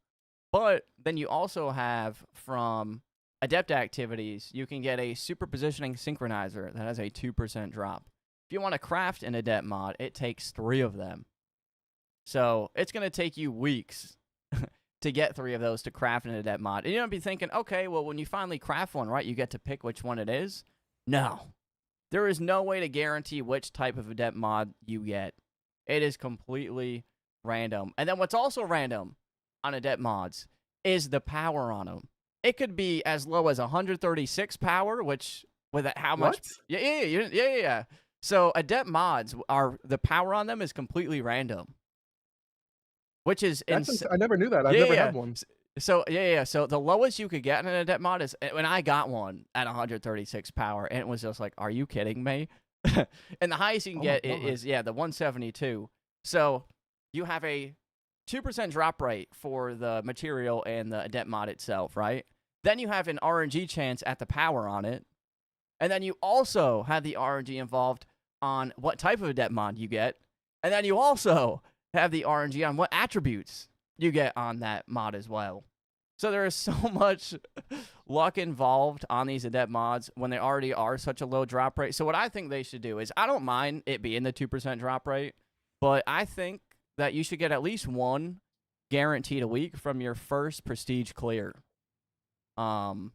but then you also have from adept activities, you can get a super positioning synchronizer that has a 2% drop. If you want to craft an adept mod, it takes 3 of them. So it's going to take you weeks to get 3 of those to craft an adept mod. And you're going to be thinking, okay, well, when you finally craft one, right, you get to pick which one it is. No. There is no way to guarantee which type of adept mod you get. It is completely random. And then what's also random on adept mods is the power on them. It could be as low as 136 power, which with how much? What? Yeah. So adept mods are the power on them is completely random, which is insane. I never knew that. I've Yeah, never yeah. had one. So So the lowest you could get in an adept mod is when I got one at 136 power, and it was just like, are you kidding me? And the highest you can Oh my get god. is the 172. So you have a 2% drop rate for the material and the adept mod itself, right? Then you have an RNG chance at the power on it, and then you also have the RNG involved on what type of adept mod you get, and then you also have the RNG on what attributes you get on that mod as well. So there is so much luck involved on these adept mods when they already are such a low drop rate. So what I think they should do is, I don't mind it being the 2% drop rate, but I think that you should get at least one guaranteed a week from your first prestige clear. Um,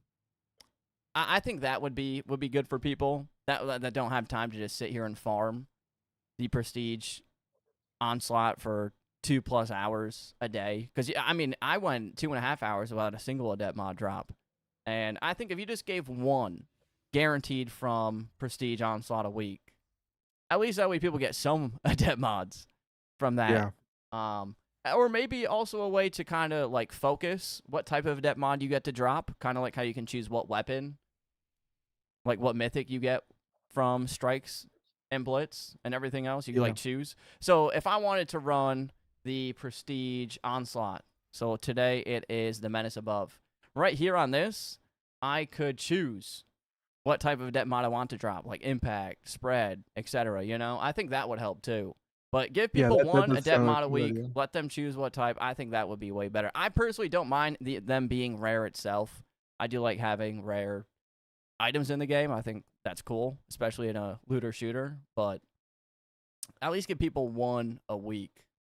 I think that would be good for people that don't have time to just sit here and farm the prestige onslaught for 2+ hours a day. Because I mean, I went 2.5 hours without a single adept mod drop, and I think if you just gave one guaranteed from prestige onslaught a week, at least that way people get some adept mods from that. Yeah. Um, or maybe also a way to kind of like focus what type of adept mod you get to drop, kind of like how you can choose what weapon, like what mythic you get from strikes and blitz and everything else. You can Yeah. like choose. So if I wanted to run the prestige onslaught, so today it is the menace above. Right here on this, I could choose what type of adept mod I want to drop, like impact, spread, etc. You know, I think that would help too. But give Yeah, people that one does adept sound like mod a a good week, idea. let them choose what type. I think that would be way better. I personally don't mind them being rare itself. I do like having rare items in the game. I think that's cool, especially in a looter shooter. But at least give people one a week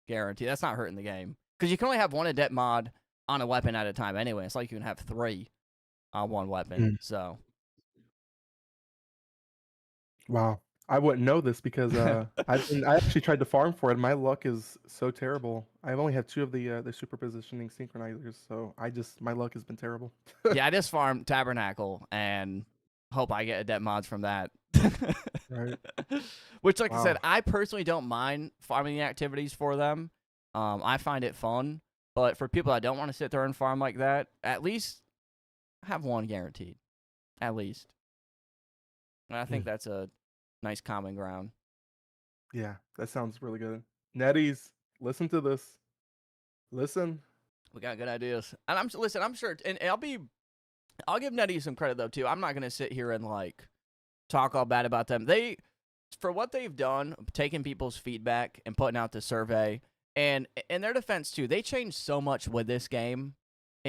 guarantee. That's not hurting the game because you can only have one adept mod on a weapon at a time anyway. It's like you can have 3 on one weapon. Mm. So Wow. I wouldn't know this because I actually tried to farm for it. My luck is so terrible. I only have 2 of the super positioning synchronizers, so my luck has been terrible. yeah, I just farm Tabernacle and hope I get adept mods from that. Right. Which, like I said, Wow. I personally don't mind farming the activities for them. I find it fun. But for people that don't want to sit there and farm like that, at least have one guaranteed. At least. And I think Mm. that's a nice common ground. Yeah, that sounds really good. Netease, listen to this. Listen. We got good ideas. And listen, I'm sure, and I'll give Nettie some credit though too. I'm not gonna sit here and like talk all bad about them. For what they've done, taking people's feedback and putting out the survey, and in their defense too, they changed so much with this game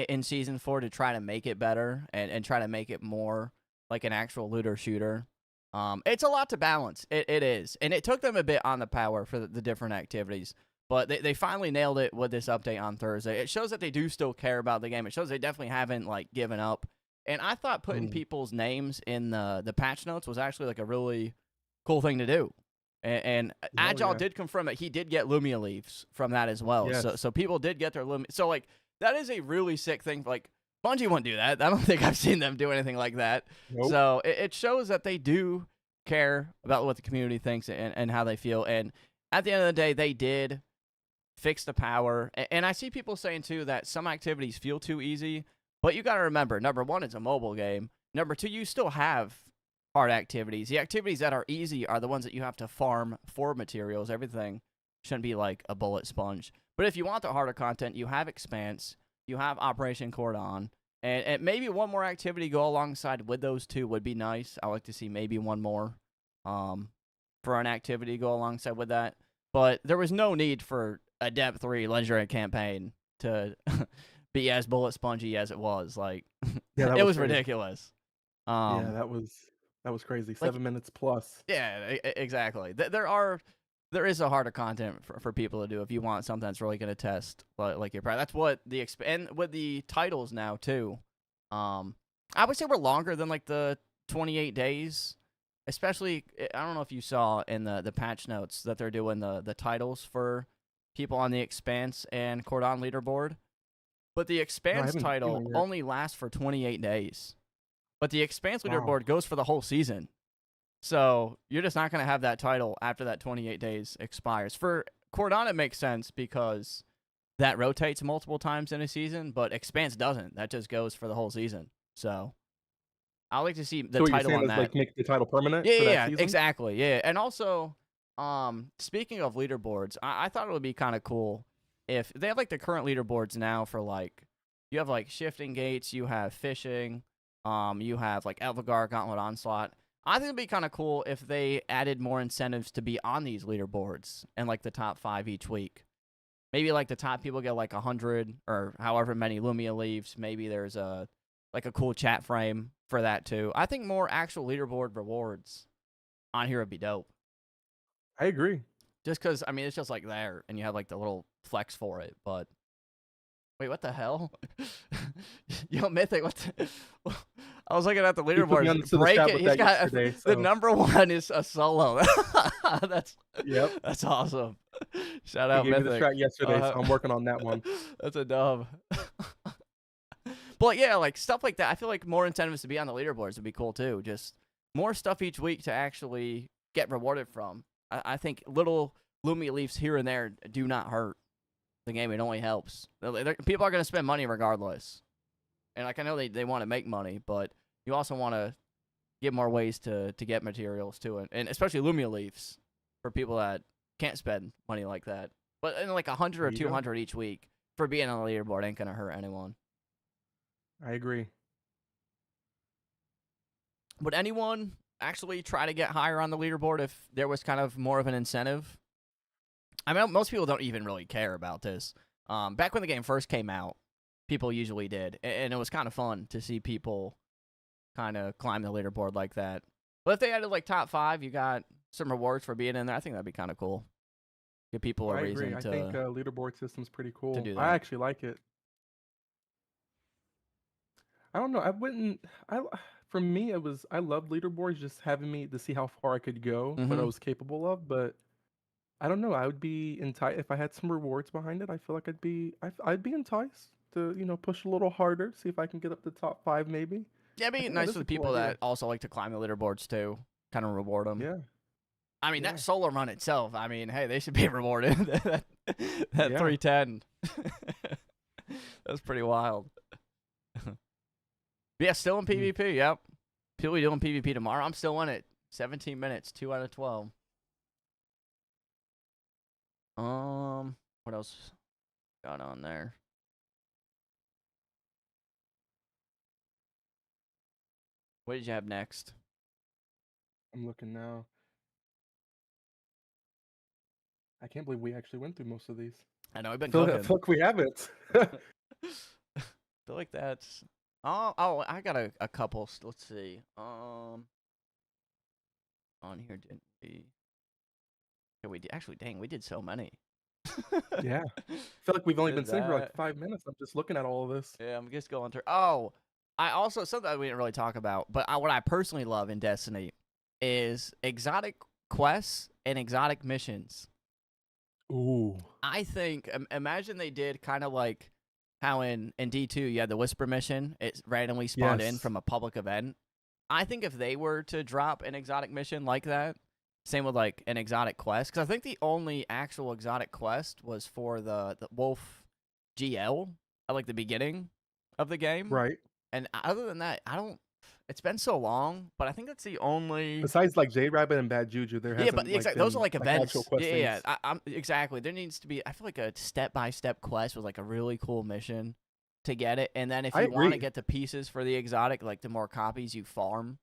in season 4 to try to make it better and try to make it more like an actual looter shooter. It's a lot to balance. It is. And it took them a bit on the power for the different activities. But they finally nailed it with this update on Thursday. It shows that they do still care about the game. It shows they definitely haven't like given up. And I thought putting people's names in the patch notes was actually like a really cool thing to do. And Agile did confirm that he did get Lumia leaves from that as well. Yes. So people did get their Lumia. So like that is a really sick thing. Like Bungie wouldn't do that. I don't think I've seen them do anything like that. Nope. So it shows that they do care about what the community thinks and how they feel. And at the end of the day, they did fix the power. And I see people saying too that some activities feel too easy. But you got to remember, number one, it's a mobile game. Number two, you still have hard activities. The activities that are easy are the ones that you have to farm for materials. Everything shouldn't be like a bullet sponge. But if you want the harder content, you have Expanse, you have Operation Cordon, and maybe one more activity go alongside with those two would be nice. I like to see maybe one more for an activity go alongside with that. But there was no need for a Depth 3 Legendary campaign to be as bullet spongy as it was. Like, Yeah, it was crazy. Ridiculous. Yeah, that was crazy. 7 minutes plus. Yeah, exactly. There is a harder content for people to do if you want something that's really going to test like your pride. That's what and with the titles now too. I would say we're longer than like the 28 days. Especially, I don't know if you saw in the patch notes that they're doing the titles for people on the Expanse and Cordon leaderboard. But the Expanse title only lasts for 28 days. But the Expanse leaderboard goes for the whole season. So you're just not going to have that title after that 28 days expires. For Cordon, it makes sense because that rotates multiple times in a season, but Expanse doesn't. That just goes for the whole season. So I like to see the title on that. Like make the title permanent. Yeah, exactly. Yeah, and also, speaking of leaderboards, I thought it would be kind of cool if they have like the current leaderboards now for like you have like shifting gates, you have fishing, you have like Elvigar, Gauntlet, Onslaught. I think it'd be kind of cool if they added more incentives to be on these leaderboards and like the top 5 each week. Maybe like the top people get like 100 or however many Lumia leaves. Maybe there's a cool chat frame for that too. I think more actual leaderboard rewards on here would be dope. I agree. Just because, I mean, it's just like there, and you have like the little flex for it, but... Wait, what the hell? Yo, Mythic, what the... I was looking at the leaderboard. Break it. He's got... The number 1 is a solo. That's awesome. Shout out, Mythic. Gave me the strat yesterday, so I'm working on that one. That's a dub. But yeah, like stuff like that. I feel like more incentives to be on the leaderboards would be cool too. Just more stuff each week to actually get rewarded from. I think little Lumia leaves here and there do not hurt the game. It only helps. People are going to spend money regardless. And like I know they want to make money, but you also want to give more ways to get materials to it. And especially Lumia leaves for people that can't spend money like that. But in like 100 or 200 each week for being on the leaderboard ain't going to hurt anyone. I agree. Would anyone actually try to get higher on the leaderboard if there was kind of more of an incentive? I mean, most people don't even really care about this. Back when the game first came out, people usually did, and it was kind of fun to see people kind of climb the leaderboard like that. But if they added like top 5, you got some rewards for being in there. I think that'd be kind of cool. Give people a reason to. I think leaderboard system's pretty cool. To do that. I actually like it. I don't know. I wouldn't. For me, I loved leaderboards, just having me to see how far I could go, what I was capable of. But I don't know. I would be enticed if I had some rewards behind it. I feel like I'd be enticed to push a little harder, see if I can get up to top 5 maybe. Yeah, it'd be nice for the people that also like to climb the leaderboards too. Kind of reward them. Yeah. I mean, that solo run itself, I mean, hey, they should be rewarded. that 310. That's pretty wild. Yeah, still in PvP, yep. People be doing PvP tomorrow. I'm still in it. 17 minutes, 2 out of 12. What else got on there? What did you have next? I'm looking now. I can't believe we actually went through most of these. I know, we've been cooking. Look, we haven't. feel like that's. Oh, I got a couple. Let's see. On here didn't we? Yeah, we did, actually. Dang, we did so many. Yeah. I feel like we've only Did been sitting for like that. 5 minutes. I'm just looking at all of this. Yeah, I'm just going through. Oh, I also something that we didn't really talk about, but what I personally love in Destiny is exotic quests and exotic missions. Ooh. I think imagine they did kind of like how in D2 you had the Whisper mission. It randomly spawned in Yes. from a public event. I think if they were to drop an exotic mission like that, same with like an exotic quest, because I think the only actual exotic quest was for the Wolf GL at like the beginning of the game, Right. and other than that, I don't. It's been so long, but I think that's the only. Besides like J Rabbit and Bad Juju, there Yeah, but hasn't like exactly those are been like like actual events. Yeah, yeah. questings. I'm exactly. There needs to be. I feel like a step-by-step quest with like a really cool mission to get it, and then if I you want to agree. get the pieces for the exotic, like the more copies you farm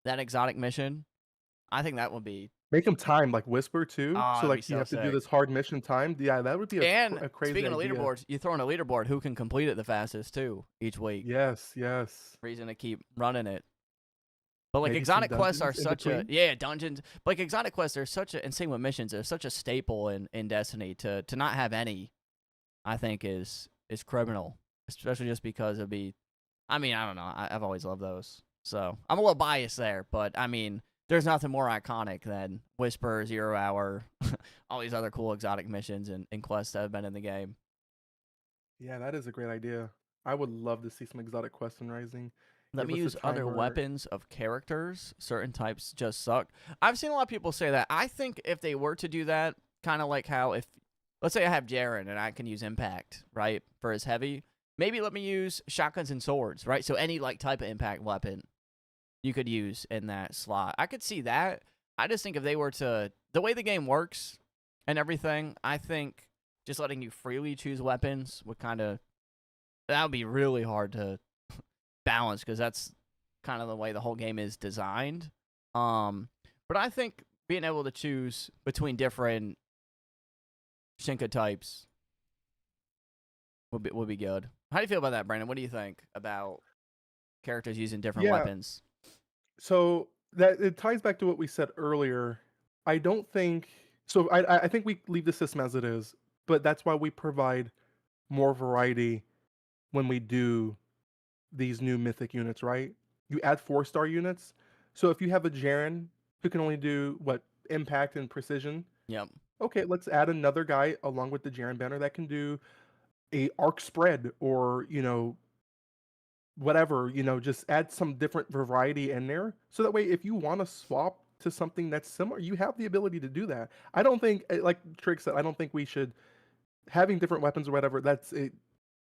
that exotic mission, I think that would be. Make them time like Whisper too. Oh, So that'd be like you so have to do sick. this hard mission timed. Yeah, that would be And a crazy speaking of idea. leaderboards, you throw in a leaderboard who can complete it the fastest too each week. Yes, yes. Reason to keep running it. But like Maybe some exotic quests are dungeons in such a between. dungeons. But like exotic quests are such a and same with missions. They're such a staple in Destiny. To not have any, I think is criminal. Especially just because it'd be. I mean, I don't know. I've always loved those. So I'm a little biased there, but I mean, there's nothing more iconic than Whisper, Zero Hour, all these other cool exotic missions and quests that have been in the game. Yeah, that is a great idea. I would love to see some exotic quests in Rising. Let Give me us a use time other where weapons of characters. Certain types just suck. I've seen a lot of people say that. I think if they were to do that, kind of like how if, let's say I have Jaren and I can use Impact, right, for his heavy, maybe let me use shotguns and swords, right? So any like type of impact weapon you could use in that slot. I could see that. I just think if they were to, the way the game works and everything, I think just letting you freely choose weapons would kind of, that would be really hard to balance because that's kind of the way the whole game is designed. But I think being able to choose between different Shinka types would be good. How do you feel about that, Brandon? What do you think about characters using different yeah. weapons? So that it ties back to what we said earlier. I don't think so. I think we leave the system as it is, but that's why we provide more variety when we do these new mythic units, right? You add 4-star units. So if you have a Jaren who can only do what impact and precision, Yep. okay, let's add another guy along with the Jaren banner that can do a arc spread or whatever, just add some different variety in there. So that way, if you want to swap to something that's similar, you have the ability to do that. I don't think, like Trig said, I don't think we should having different weapons or whatever. That's it.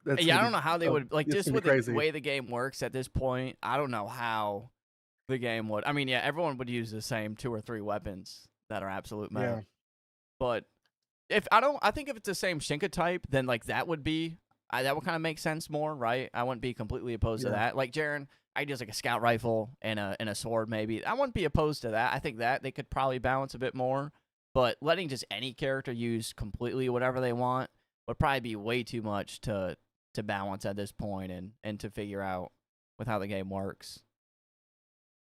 That's Yeah, gonna I be don't know how they would like it's just gonna be with the crazy. way the game works at this point. I don't know how the game would. I mean, yeah, everyone would use the same 2 or 3 weapons that are absolute meta. Yeah, But if I don't, I think if it's the same Shinka type, then like that would be that would kind of make sense more, right? I wouldn't be completely opposed to yeah, that. Like Jaren, I just like a scout rifle and a sword maybe. I wouldn't be opposed to that. I think that they could probably balance a bit more. But letting just any character use completely whatever they want would probably be way too much to balance at this point and to figure out with how the game works.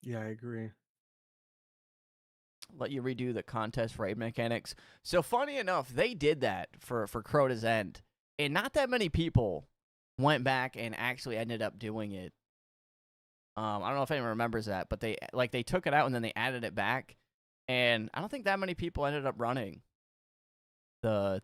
yeah. I agree. Let you redo the contest raid mechanics. So funny enough, they did that for Crota's End, and not that many people went back and actually ended up doing it. I don't know if anyone remembers that, but they took it out and then they added it back, and I don't think that many people ended up running the.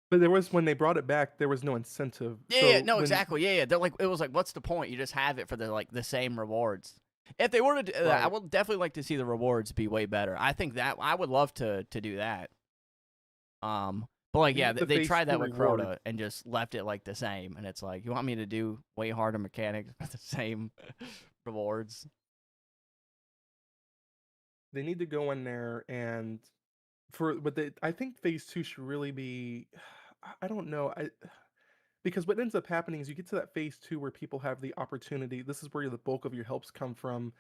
But there was when they brought it back, there was no incentive. Yeah, So no, when exactly, yeah. They're like, it was like, what's the point? You just have it for the same rewards. If they were to do that, I right, would definitely like to see the rewards be way better. I think that I would love to do that. But like, we yeah, need the they phase tried two that with reward. Crota and just left it like the same, and it's like, you want me to do way harder mechanics for the same rewards? They need to go in there and but I think phase two should really be. I don't know. Because what ends up happening is you get to that phase two where people have the opportunity. This is where the bulk of your helps come from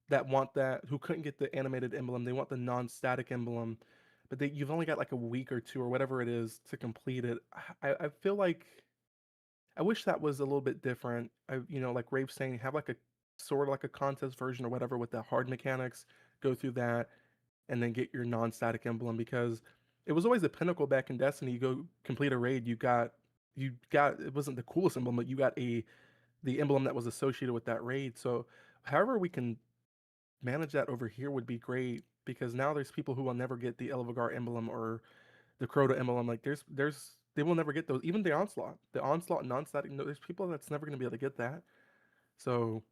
that want that who couldn't get the animated emblem. They want the non-static emblem, but you've only got like a week or two or whatever it is to complete it. I feel like I wish that was a little bit different. Like Rafe saying, have like a sort of like a contest version or whatever with the hard mechanics. Go through that, and then get your non-static emblem, because it was always the pinnacle back in Destiny. You go complete a raid, you got it wasn't the coolest emblem, but you got the emblem that was associated with that raid. So however we can manage that over here would be great, because now there's people who will never get the Elvigar emblem or the Crota emblem. Like there's they will never get those. Even the onslaught non-static. No, there's people that's never going to be able to get that. So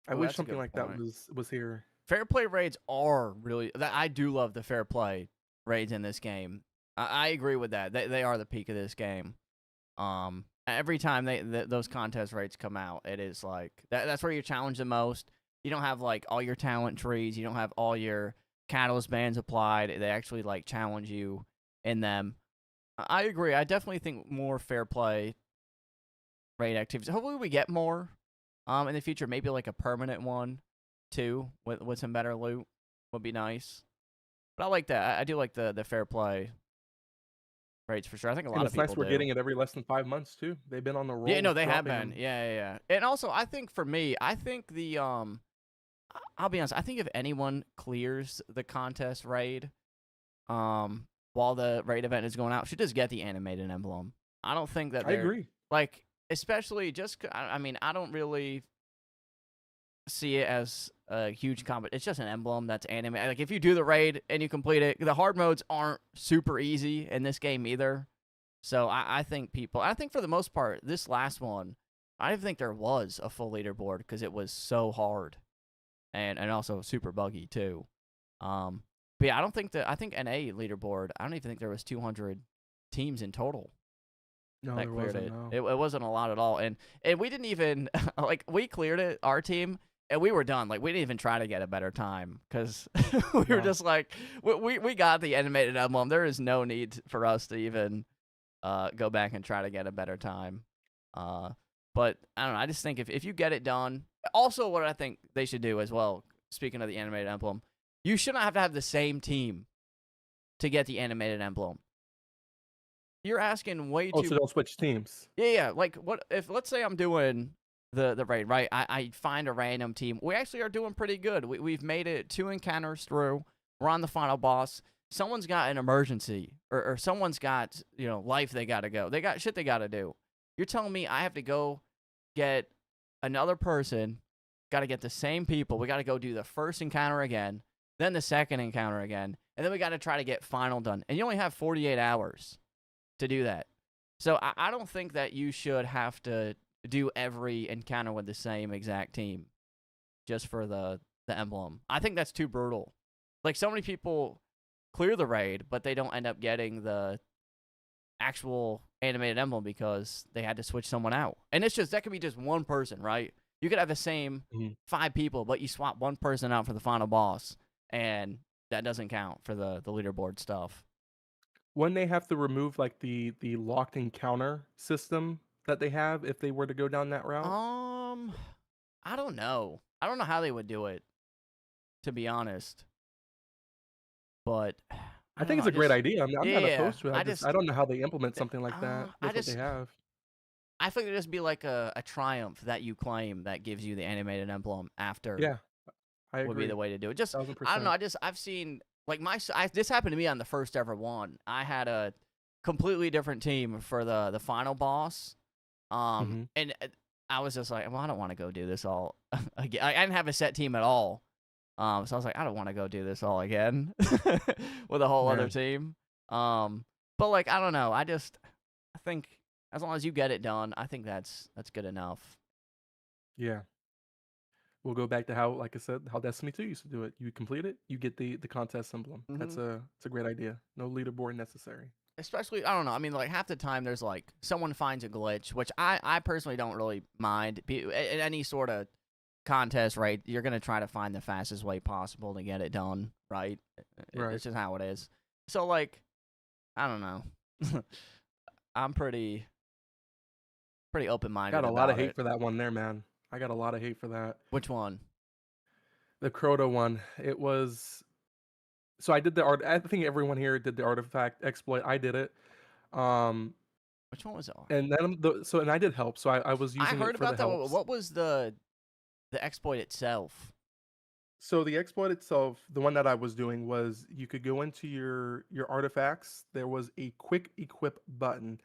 I Oh, wish that's a something good like that point. was here. Fair play raids are really. I do love the fair play raids in this game. I agree with that. They are the peak of this game. Every time those contest rates come out, it is like that's where you challenge the most. You don't have like all your talent trees. You don't have all your catalyst bands applied. They actually like challenge you in them. I agree. I definitely think more fair play raid activities. Hopefully, we get more in the future. Maybe like a permanent one too, with some better loot would be nice. But I like that. I do like the fair play raids for sure. I think a And lot of it's nice people we're do. getting it every less than 5 months too. They've been on the Yeah, roll no, with they have dropping been. them. Yeah. And also, I think for me, I think I'll be honest. I think if anyone clears the contest raid, while the raid event is going out, should just get the animated emblem. I don't think that I they're agree. like, especially just. I mean, I don't really see it as a huge combat. It's just an emblem that's animated. Like if you do the raid and you complete it, the hard modes aren't super easy in this game either. So I think I think for the most part, this last one, I didn't think there was a full leaderboard because it was so hard and also super buggy too. But yeah, I think NA leaderboard, I don't even think there was 200 teams in total No, that there cleared wasn't. it. No. It wasn't a lot at all, and we didn't even like we cleared it, our team, and we were done. Like we didn't even try to get a better time because we were No. just like we got the animated emblem. There is no need for us to even go back and try to get a better time. Uh, but I don't know. I just think if you get it done, also what I think they should do as well. Speaking of the animated emblem, you should not have to have the same team to get the animated emblem. You're asking way Oh, too. so they'll switch teams. Yeah. Like what if let's say I'm doing the raid, right? I find a random team. We actually are doing pretty good. We've made it 2 encounters through. We're on the final boss. Someone's got an emergency or someone's got, life they gotta go. They got shit they gotta do. You're telling me I have to go get another person, gotta get the same people. We gotta go do the first encounter again, then the second encounter again, and then we gotta try to get final done. And you only have 48 hours to do that. So I don't think that you should have to do every encounter with the same exact team just for the emblem. I think that's too brutal. Like so many people clear the raid, but they don't end up getting the actual animated emblem because they had to switch someone out. And it's just that could be just one person, right? You could have the same Mhm. 5 people, but you swap one person out for the final boss, and that doesn't count for the leaderboard stuff. When they have to remove like the locked encounter system that they have if they were to go down that route. Um, I don't know. I don't know how they would do it, to be honest. But I I don't think know. it's a great idea. I'm not Yeah. opposed to it. I don't know how they implement something like that I with what they just, have. I think it'd just be like a triumph that you claim that gives you the animated emblem after Yeah, I would be agree. the way to do it. Just, Thousand I don't know. percent. I've seen like this happened to me on the first ever one. I had a completely different team for the final boss. Mm-hmm. And I was just like, well, I don't want to go do this all again. I didn't have a set team at all. So I was like, I don't want to go do this all again with a whole other Man, team. But like, I don't know. I think as long as you get it done, I think that's good enough. yeah. We'll go back to how, like I said, how Destiny 2 used to do it. You complete it, you get the contest emblem. Hmm. It's a great idea. No leaderboard necessary. Especially, I don't know. I mean, like half the time there's like someone finds a glitch, which I personally don't really mind. In any sort of contest, right? You're gonna try to find the fastest way possible to get it done, right? Right. It's just how it is. So like, I don't know. I'm pretty open Got minded a lot of about hate it. for that one there, man. I got a lot of hate for that. Which one? The Crota one. It was so I did the art. I think everyone here did the artifact exploit. I did it. Um, Which one was it? And then and I did help, so I was I using it heard for the about that. helps. What was the exploit itself? So the exploit itself, the one that I was doing was you could go into your artifacts. There was a quick equip button.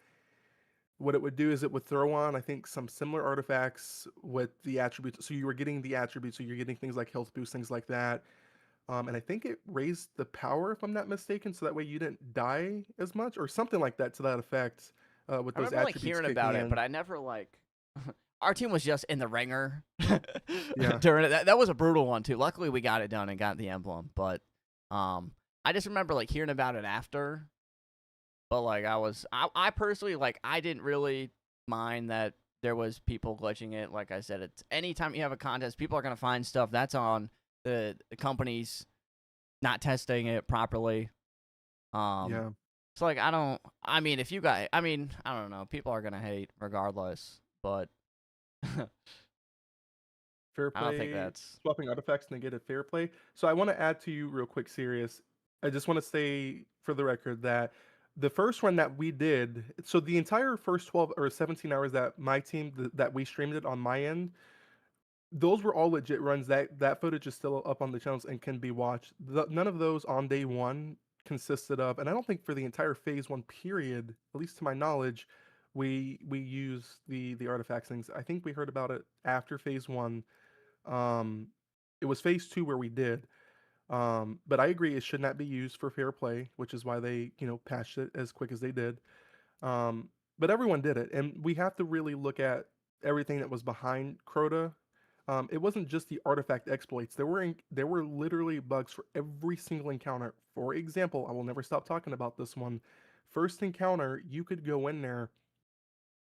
What it would do is it would throw on, I think, some similar artifacts with the attributes. So you were getting the attributes, so you're getting things like health boost, things like that. And I think it raised the power, if I'm not mistaken, so that way you didn't die as much, or something like that to that effect, with I those remember like attributes hearing kicking about it, but in. I never like. Our team was just in the ringer Yeah. during it. That was a brutal one too. Luckily, we got it done and got the emblem. But I just remember like hearing about it after. But like I personally like I didn't really mind that there was people glitching it. Like I said, it's anytime you have a contest, people are gonna find stuff that's on the companies not testing it properly. Um, Yeah. so like I don't. I mean, if you guys, I mean, I don't know. People are gonna hate regardless, but Fair I don't think play, that's. swapping artifacts, negative fair play. So I want to add to you real quick, serious. I just want to say for the record that the first run that we did, so the entire first 12 or 17 hours that my team that we streamed it on my end, those were all legit runs. That footage is still up on the channels and can be watched. None of those on day one consisted of, and I don't think for the entire phase one period, at least to my knowledge, we use the artifacts things. I think we heard about it after phase one. um, it was phase two where we did. But I agree it should not be used for fair play, which is why they, patched it as quick as they did. Um, but everyone did it, and we have to really look at everything that was behind Crota. It wasn't just the artifact exploits. There were literally bugs for every single encounter. For example, I will never stop talking about this one. First encounter, you could go in there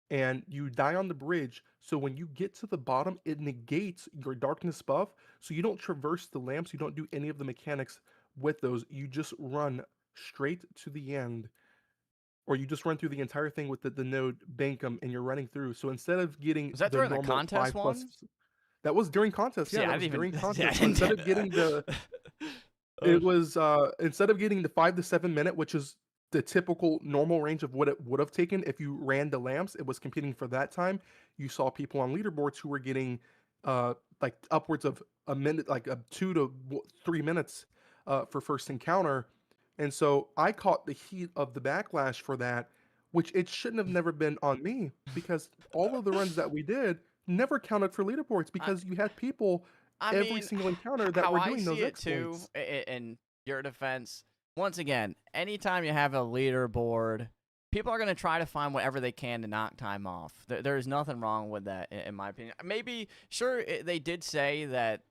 and you die on the bridge. So when you get to the bottom, it negates your darkness buff. So you don't traverse the lamps, you don't do any of the mechanics with those. You just run straight to the end, or you just run through the entire thing with the node Bankum and you're running through. So instead of getting Was that the during the normal contest 5 plus, one? that was during contest. See, Yeah, I that was didn't even. during Yeah, I contest. So didn't. it Oh, was instead of getting the 5 to 7 minute, which is the typical normal range of what it would have taken if you ran the lamps, it was competing for that time. You saw people on leaderboards who were getting like upwards of a minute, like 2 to 3 minutes for first encounter. And so I caught the heat of the backlash for that, which it shouldn't have never been on me, because all of the runs that we did never counted for leaderboards I, because you had people I every mean, single encounter that how were I doing those see it too, exploits. in your defense, once again, anytime you have a leaderboard, people are going to try to find whatever they can to knock time off. There's nothing wrong with that, in my opinion. Maybe, sure, they did say that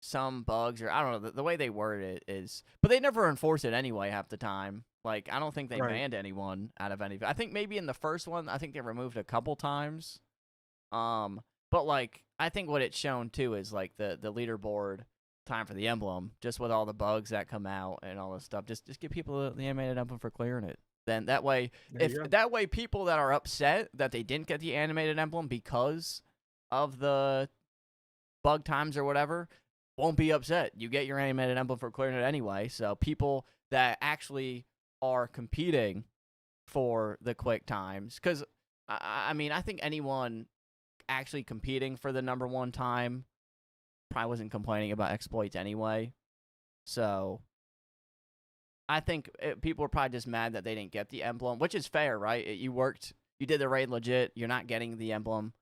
some bugs, or I don't know, the way they word it is, but they never enforce it anyway half the time. Like, I don't think they Right. banned anyone out of any. I think maybe in the first one, I think they removed a couple times. Um, but like I think what it's shown too is like the leaderboard time for the emblem, just with all the bugs that come out and all this stuff. Just give people the animated emblem for clearing it. Then that way, There if you go. that way, people that are upset that they didn't get the animated emblem because of the bug times or whatever, won't be upset. You get your animated emblem for clearing it anyway. So people that actually are competing for the quick times, because I mean, I think anyone actually competing for the number one time probably wasn't complaining about exploits anyway. So I think people were probably just mad that they didn't get the emblem, which is fair, right? You worked, you did the raid legit. You're not getting the emblem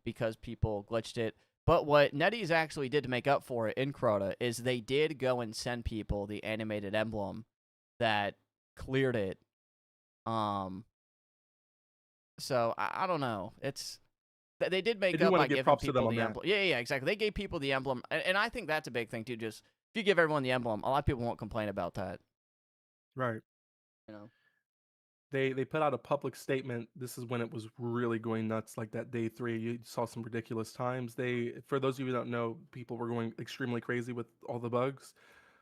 because people glitched it. But what Netease actually did to make up for it in Crota is they did go and send people the animated emblem that cleared it. Um, so I don't know. They did I make do up want by to give giving props to them people on the that. emblem. Yeah, exactly. They gave people the emblem, and I think that's a big thing too. Just if you give everyone the emblem, a lot of people won't complain about that. Right. You know. They put out a public statement. This is when it was really going nuts, like that day three. You saw some ridiculous times. For those of you who don't know, people were going extremely crazy with all the bugs.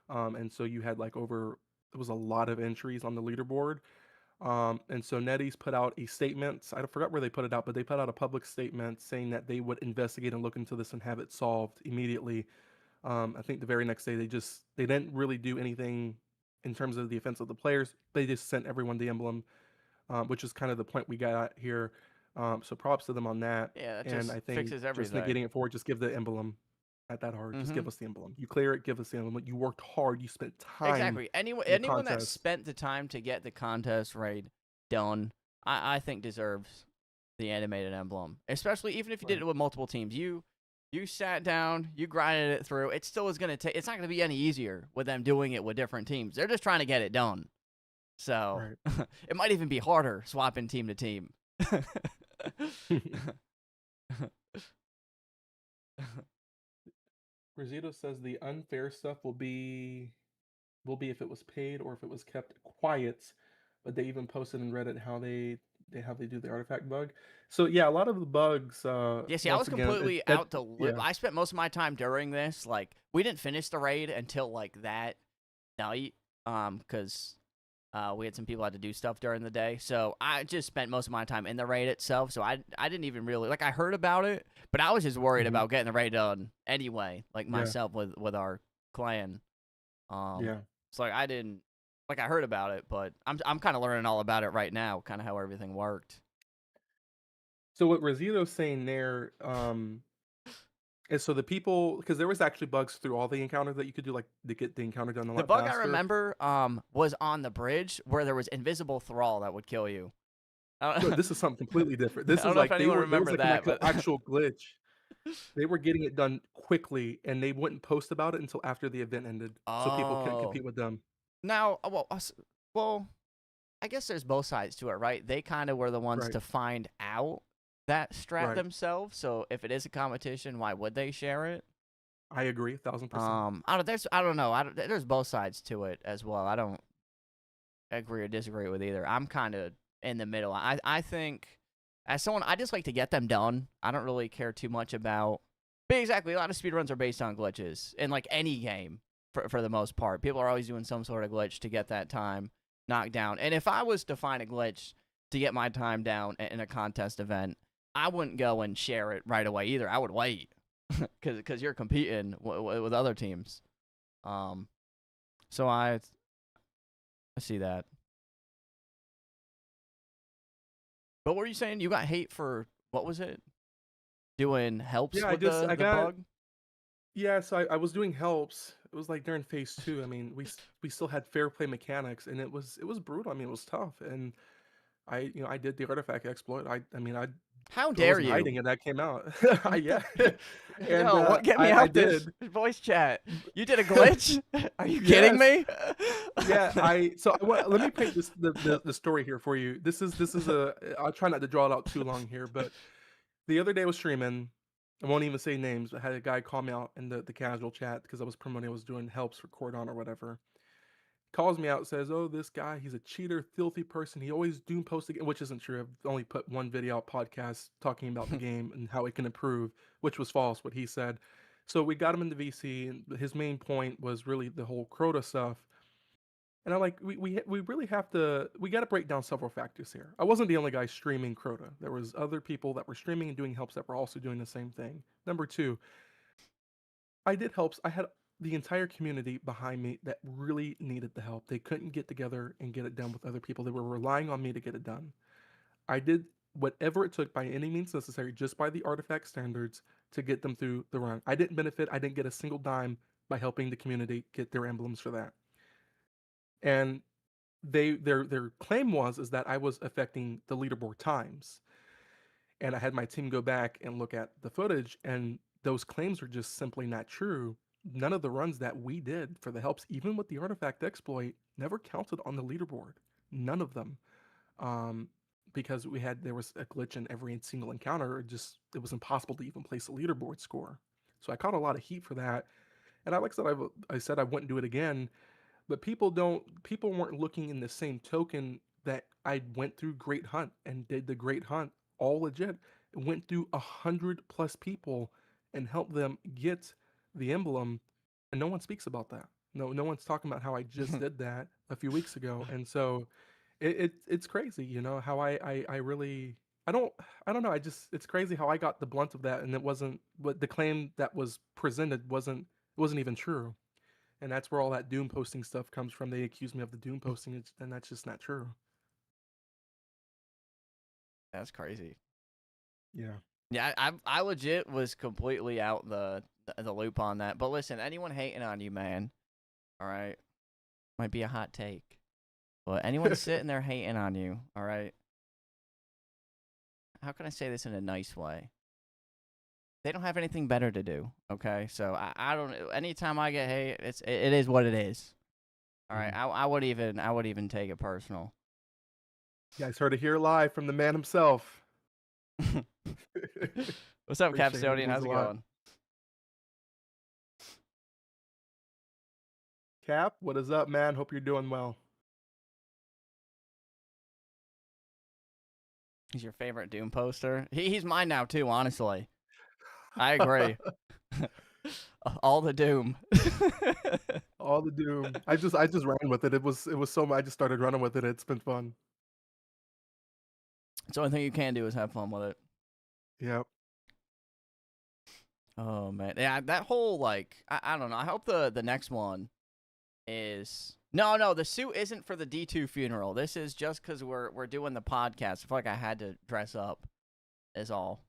And so you had like it was a lot of entries on the leaderboard. And so NetEase put out a statement. I forgot where they put it out, but they put out a public statement saying that they would investigate and look into this and have it solved immediately. I think the very next day they didn't really do anything in terms of the offense of the players. They just sent everyone the emblem. which is kind of the point we got at here. So props to them on that. Yeah, that And just I think fixes just everything. negating it forward, just give the emblem at that hard. Just Mm-hmm. give us the emblem. You clear it, give us the emblem. You worked hard. You spent time Exactly. Anyone in the anyone that contest. spent the time to get the contest raid done, I think deserves the animated emblem. Especially even if you did Right. it with multiple teams. You sat down, you grinded it through. It still is gonna take. It's not gonna be any easier with them doing it with different teams. They're just trying to get it done. So Right. it might even be harder swapping team to team. Rosito says the unfair stuff will be if it was paid or if it was kept quiet. But they even posted in Reddit how they do the artifact bug. So yeah, a lot of the bugs. Yeah, see, I Once was again, completely that out to loot. yeah. I spent most of my time during this. Like, we didn't finish the raid until like that night, because we had some people had to do stuff during the day. So I just spent most of my time in the raid itself. So I didn't even really like. I heard about it, but I was just worried Hmm. about getting the raid done anyway. Like Yeah. myself with our clan. Um, Yeah. so like I didn't like I heard about it, but I'm kind of learning all about it right now. Kind of how everything worked. So what Rosito's saying there, is so the people, because there was actually bugs through all the encounters that you could do, like to get the encounter done a The lot bug I faster. remember was on the bridge where there was invisible thrall that would kill you. I No, don't, this is something completely different. I This is don't know if like anyone there was remembered like an that, but actual glitch. They were getting it done quickly, and they wouldn't post about it until after the event ended, so people couldn't oh, compete with them. now well, I guess there's both sides to it, right? They kind of were the ones Right. to find out that strat Right. themselves. So if it is a competition, why would they share it? I agree, 1,000%. I don't know. There's both sides to it as well. I don't agree or disagree with either. I'm kind of in the middle. I think as someone, I just like to get them done. I don't really care too much about. But exactly, a lot of speedruns are based on glitches in like any game for the most part. People are always doing some sort of glitch to get that time knocked down. And if I was to find a glitch to get my time down in a contest event, I wouldn't go and share it right away either. I would wait because you're competing with other teams. Um, so I see that. But what were you saying? You got hate for what was it? Doing helps Yeah, with I the got bug? yeah. So I was doing helps. It was like during phase 2. I mean, we still had fair play mechanics, and it was brutal. I mean, it was tough, and I did the artifact exploit. I mean, How I dare wasn't you? hiding it. That came out. Yeah, and Yo, what get me I off this did. voice chat? You did a glitch? Are you kidding Yes. me? Yeah, let me paint the story here for you. This is a I'll try not to draw it out too long here, but the other day I was streaming. I won't even say names. I had a guy call me out in the casual chat because I was promoting. I was doing helps for Cordon or whatever. Calls me out, says, "Oh, this guy, he's a cheater, filthy person. He always doom posts again," which isn't true. I've only put one video out podcast talking about the game and how it can improve, which was false. What he said. So we got him in the VC, and his main point was really the whole Crota stuff. And I'm like, we really have to we got to break down several factors here. I wasn't the only guy streaming Crota. There was other people that were streaming and doing helps that were also doing the same thing. Number two, I did helps. I had the entire community behind me that really needed the help. They couldn't get together and get it done with other people. They were relying on me to get it done. I did whatever it took by any means necessary, just by the artifact standards, to get them through the run. I didn't benefit. I didn't get a single dime by helping the community get their emblems for that. And their claim was is that I was affecting the leaderboard times, and I had my team go back and look at the footage, and those claims are just simply not true. None of the runs that we did for the helps, even with the artifact exploit, never counted on the leaderboard. None of them, um, because there was a glitch in every single encounter. It was impossible to even place a leaderboard score. So I caught a lot of heat for that, and like I said I wouldn't do it again, but people weren't looking in the same token that I went through Great Hunt and did the Great Hunt all legit. Went through 100 plus people and helped them get the emblem, and no one speaks about that. No one's talking about how I just did that a few weeks ago. And so it's crazy, how I really I don't know. It's crazy how I got the blunt of that, and it wasn't what the claim that was presented wasn't even true. And that's where all that doom posting stuff comes from. They accuse me of the doom posting, and that's just not true. That's crazy. Yeah. Yeah, I legit was completely out the loop on that. But listen, anyone hating on you, man, all right, might be a hot take. But anyone sitting there hating on you, all right, how can I say this in a nice way? They don't have anything better to do, okay? So I don't. Anytime I get hate, it is what it is. All right, Mhm. I would even take it personal. You guys heard it here live from the man himself. What's up, Appreciate it. It Capstodian? means How's a it lot. going? Cap, what is up, man? Hope you're doing well. He's your favorite Doom poster. He's mine now too. Honestly, I agree. All the Doom. All the doom. I just ran with it. It was so much. I just started running with it. It's been fun. It's the only thing you can do is have fun with it. Yep. Oh man, yeah. That whole like, I don't know. I hope the next one is no. The suit isn't for the D2 funeral. This is just because we're doing the podcast. I feel like I had to dress up. Is all.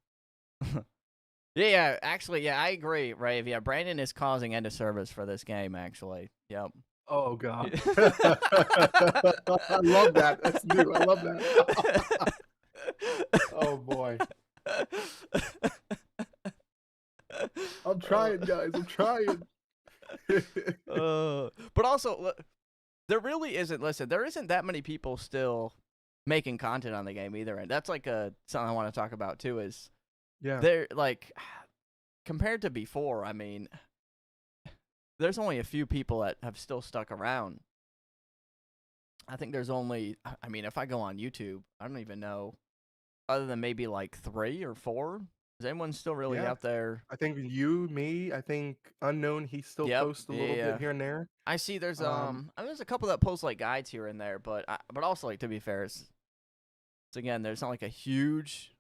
Yeah, actually, yeah, I agree, Rave. Yeah, Brandon is causing end of service for this game. Actually, yep. Oh God. I love that. That's new. I love that. Oh boy. I'm trying, guys. I'm trying. But also, there really isn't. Listen, there isn't that many people still making content on the game either, and that's like something I want to talk about too. Is Yeah. there like compared to before? I mean, there's only a few people that have still stuck around. I think there's only. I mean, if I go on YouTube, I don't even know, other than maybe like 3 or 4. Is anyone still really Yeah. out there? I think you, me, I think Unknown, he still Yep. posts a little bit Yeah. here and there. I see. There's Um, I mean, there's a couple that post like guides here and there, but also like to be fair, it's again, there's not like a huge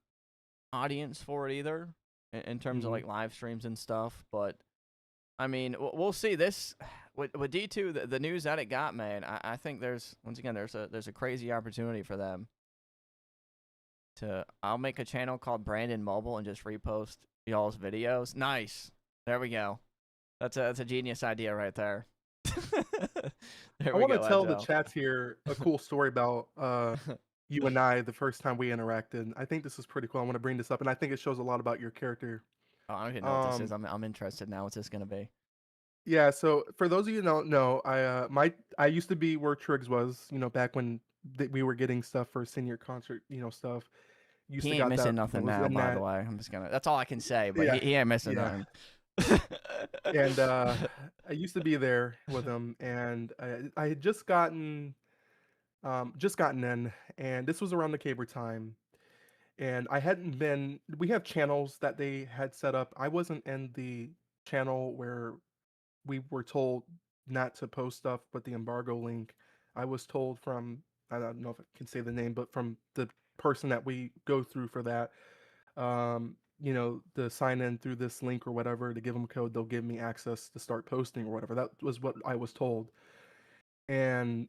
audience for it either in terms of mhm. like live streams and stuff. But I mean, we'll see. This with D2, the news that it got, man. I think there's once again there's a crazy opportunity for them to. I'll make a channel called Brandon Mobile and just repost y'all's videos. Nice. There we go. That's a genius idea right there. There I we want to go, tell the Agile. chats here a cool story about you and I the first time we interacted. I think this is pretty cool. I want to bring this up, and I think it shows a lot about your character. Oh, I don't even know what this is. Um, I'm interested now. What's this gonna be? yeah. So for those of you who don't know, I used to be where Triggs was. Back when we were getting stuff for senior concert. Stuff. Used He to ain't got that. missing nothing Was now, in by the that. way. I'm just gonna. That's all I can say. But Yeah. he ain't missing Yeah. nothing. And I used to be there with him, and I had just gotten in, and this was around the Caber time, and I hadn't been. We have channels that they had set up. I wasn't in the channel where we were told not to post stuff, but the embargo link. I was told from, I don't know if I can say the name, but from the person that we go through for that, to sign in through this link or whatever, to give them a code, they'll give me access to start posting or whatever. That was what I was told. And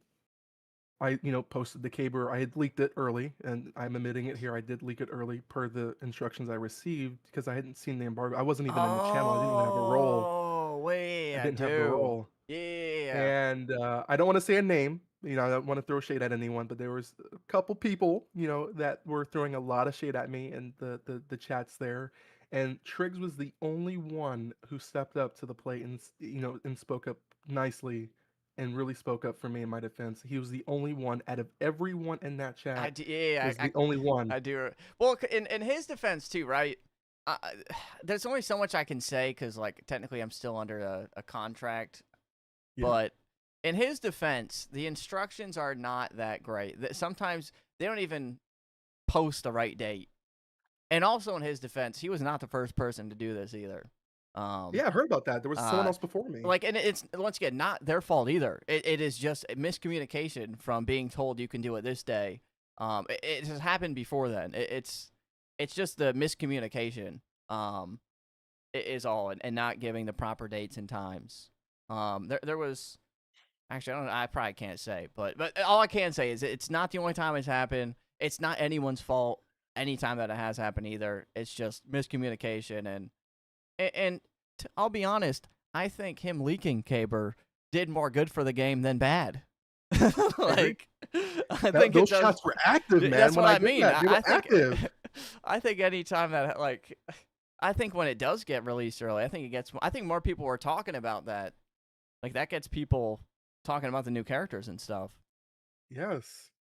I posted the caber. I had leaked it early, and I'm admitting it here. I did leak it early per the instructions I received because I hadn't seen the embargo. I wasn't even in the channel. I didn't even have a role. Oh wait, I I didn't have the do. role. Yeah. And I don't want to say a name. I don't want to throw shade at anyone, but there was a couple people, that were throwing a lot of shade at me and the chats there. And Triggs was the only one who stepped up to the plate and spoke up nicely and really spoke up for me in my defense. He was the only one out of everyone in that I chat do. Yeah, was the only one. I do. Well, in his defense too, right? Uh, there's only so much I can say because like technically I'm still under a contract. Yeah. But in his defense, the instructions are not that great. Sometimes they don't even post the right date. And also in his defense, he was not the first person to do this either. Um, Yeah, I heard about that. There was someone uh, else before me. and it's once again not their fault either. It is just a miscommunication from being told you can do it this day. It has happened before then. It's just the miscommunication. Is all and not giving the proper dates and times. There was actually I don't know, I probably can't say, but all I can say is it's not the only time it's happened. It's not anyone's fault anytime that it has happened either, it's just miscommunication and I'll be honest, I think him leaking Caber did more good for the game than bad. I agree. Like, I think it Those does. shots were active, man. That's When what I I did mean. that, they were I think, active. I think anytime that like, I think when it does get released early, I think more people were talking about that. Like that gets people talking about the new characters and stuff. Yes.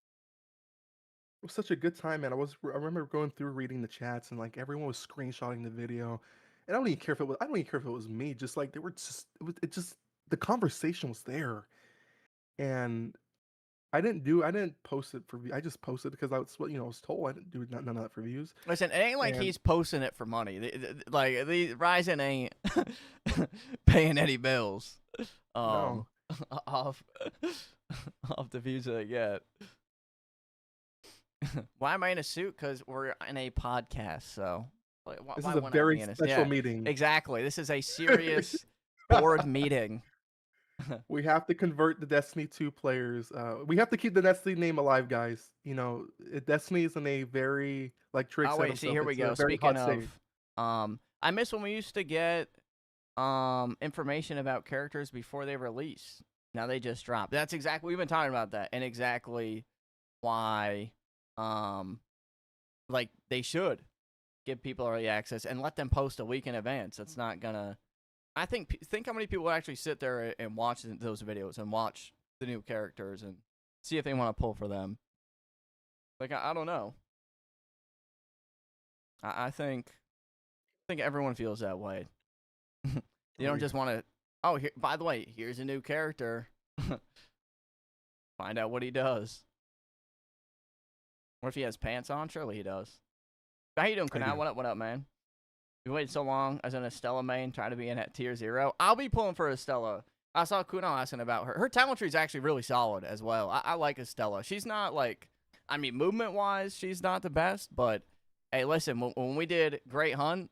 It was such a good time, man. I remember going through reading the chats and like everyone was screenshotting the video. And I don't even care if it was me. Just like they were just it just the conversation was there. And I didn't post it for I just posted because I was I was told I didn't do none of that for views. Listen, it ain't like And he's posting it for money. Like the Ryzen ain't paying any bills. no. Off off the views that they get. Why am I in a suit? Because we're in a podcast, so This why is a wouldn't I very be in a special yeah, meeting. exactly. This is a serious board meeting. We have to convert the Destiny 2 players. We have to keep the Destiny name alive, guys. Destiny is in a very, like Trig Oh said wait, see himself, here we it's a go. very Speaking hot stage. of, I miss when we used to get information about characters before they release. Now they just drop. That's exactly we've been talking about that, and exactly why, like they should give people early access and let them post a week in advance. That's not gonna. I think how many people actually sit there and watch those videos and watch the new characters and see if they want to pull for them. Like I don't know. I think everyone feels that way. You Oh don't yeah. just want to. Oh, here, by the way, here's a new character. Find out what he does. What if he has pants on? Surely he does. How you doing, I Kunal? do. What up, man? You waited so long as an Estella main, trying to be in at tier 0. I'll be pulling for Estella. I saw Kunal asking about her. Her talent tree is actually really solid as well. I like Estella. She's not like, I mean, movement-wise, she's not the best, but hey, listen, when we did Great Hunt,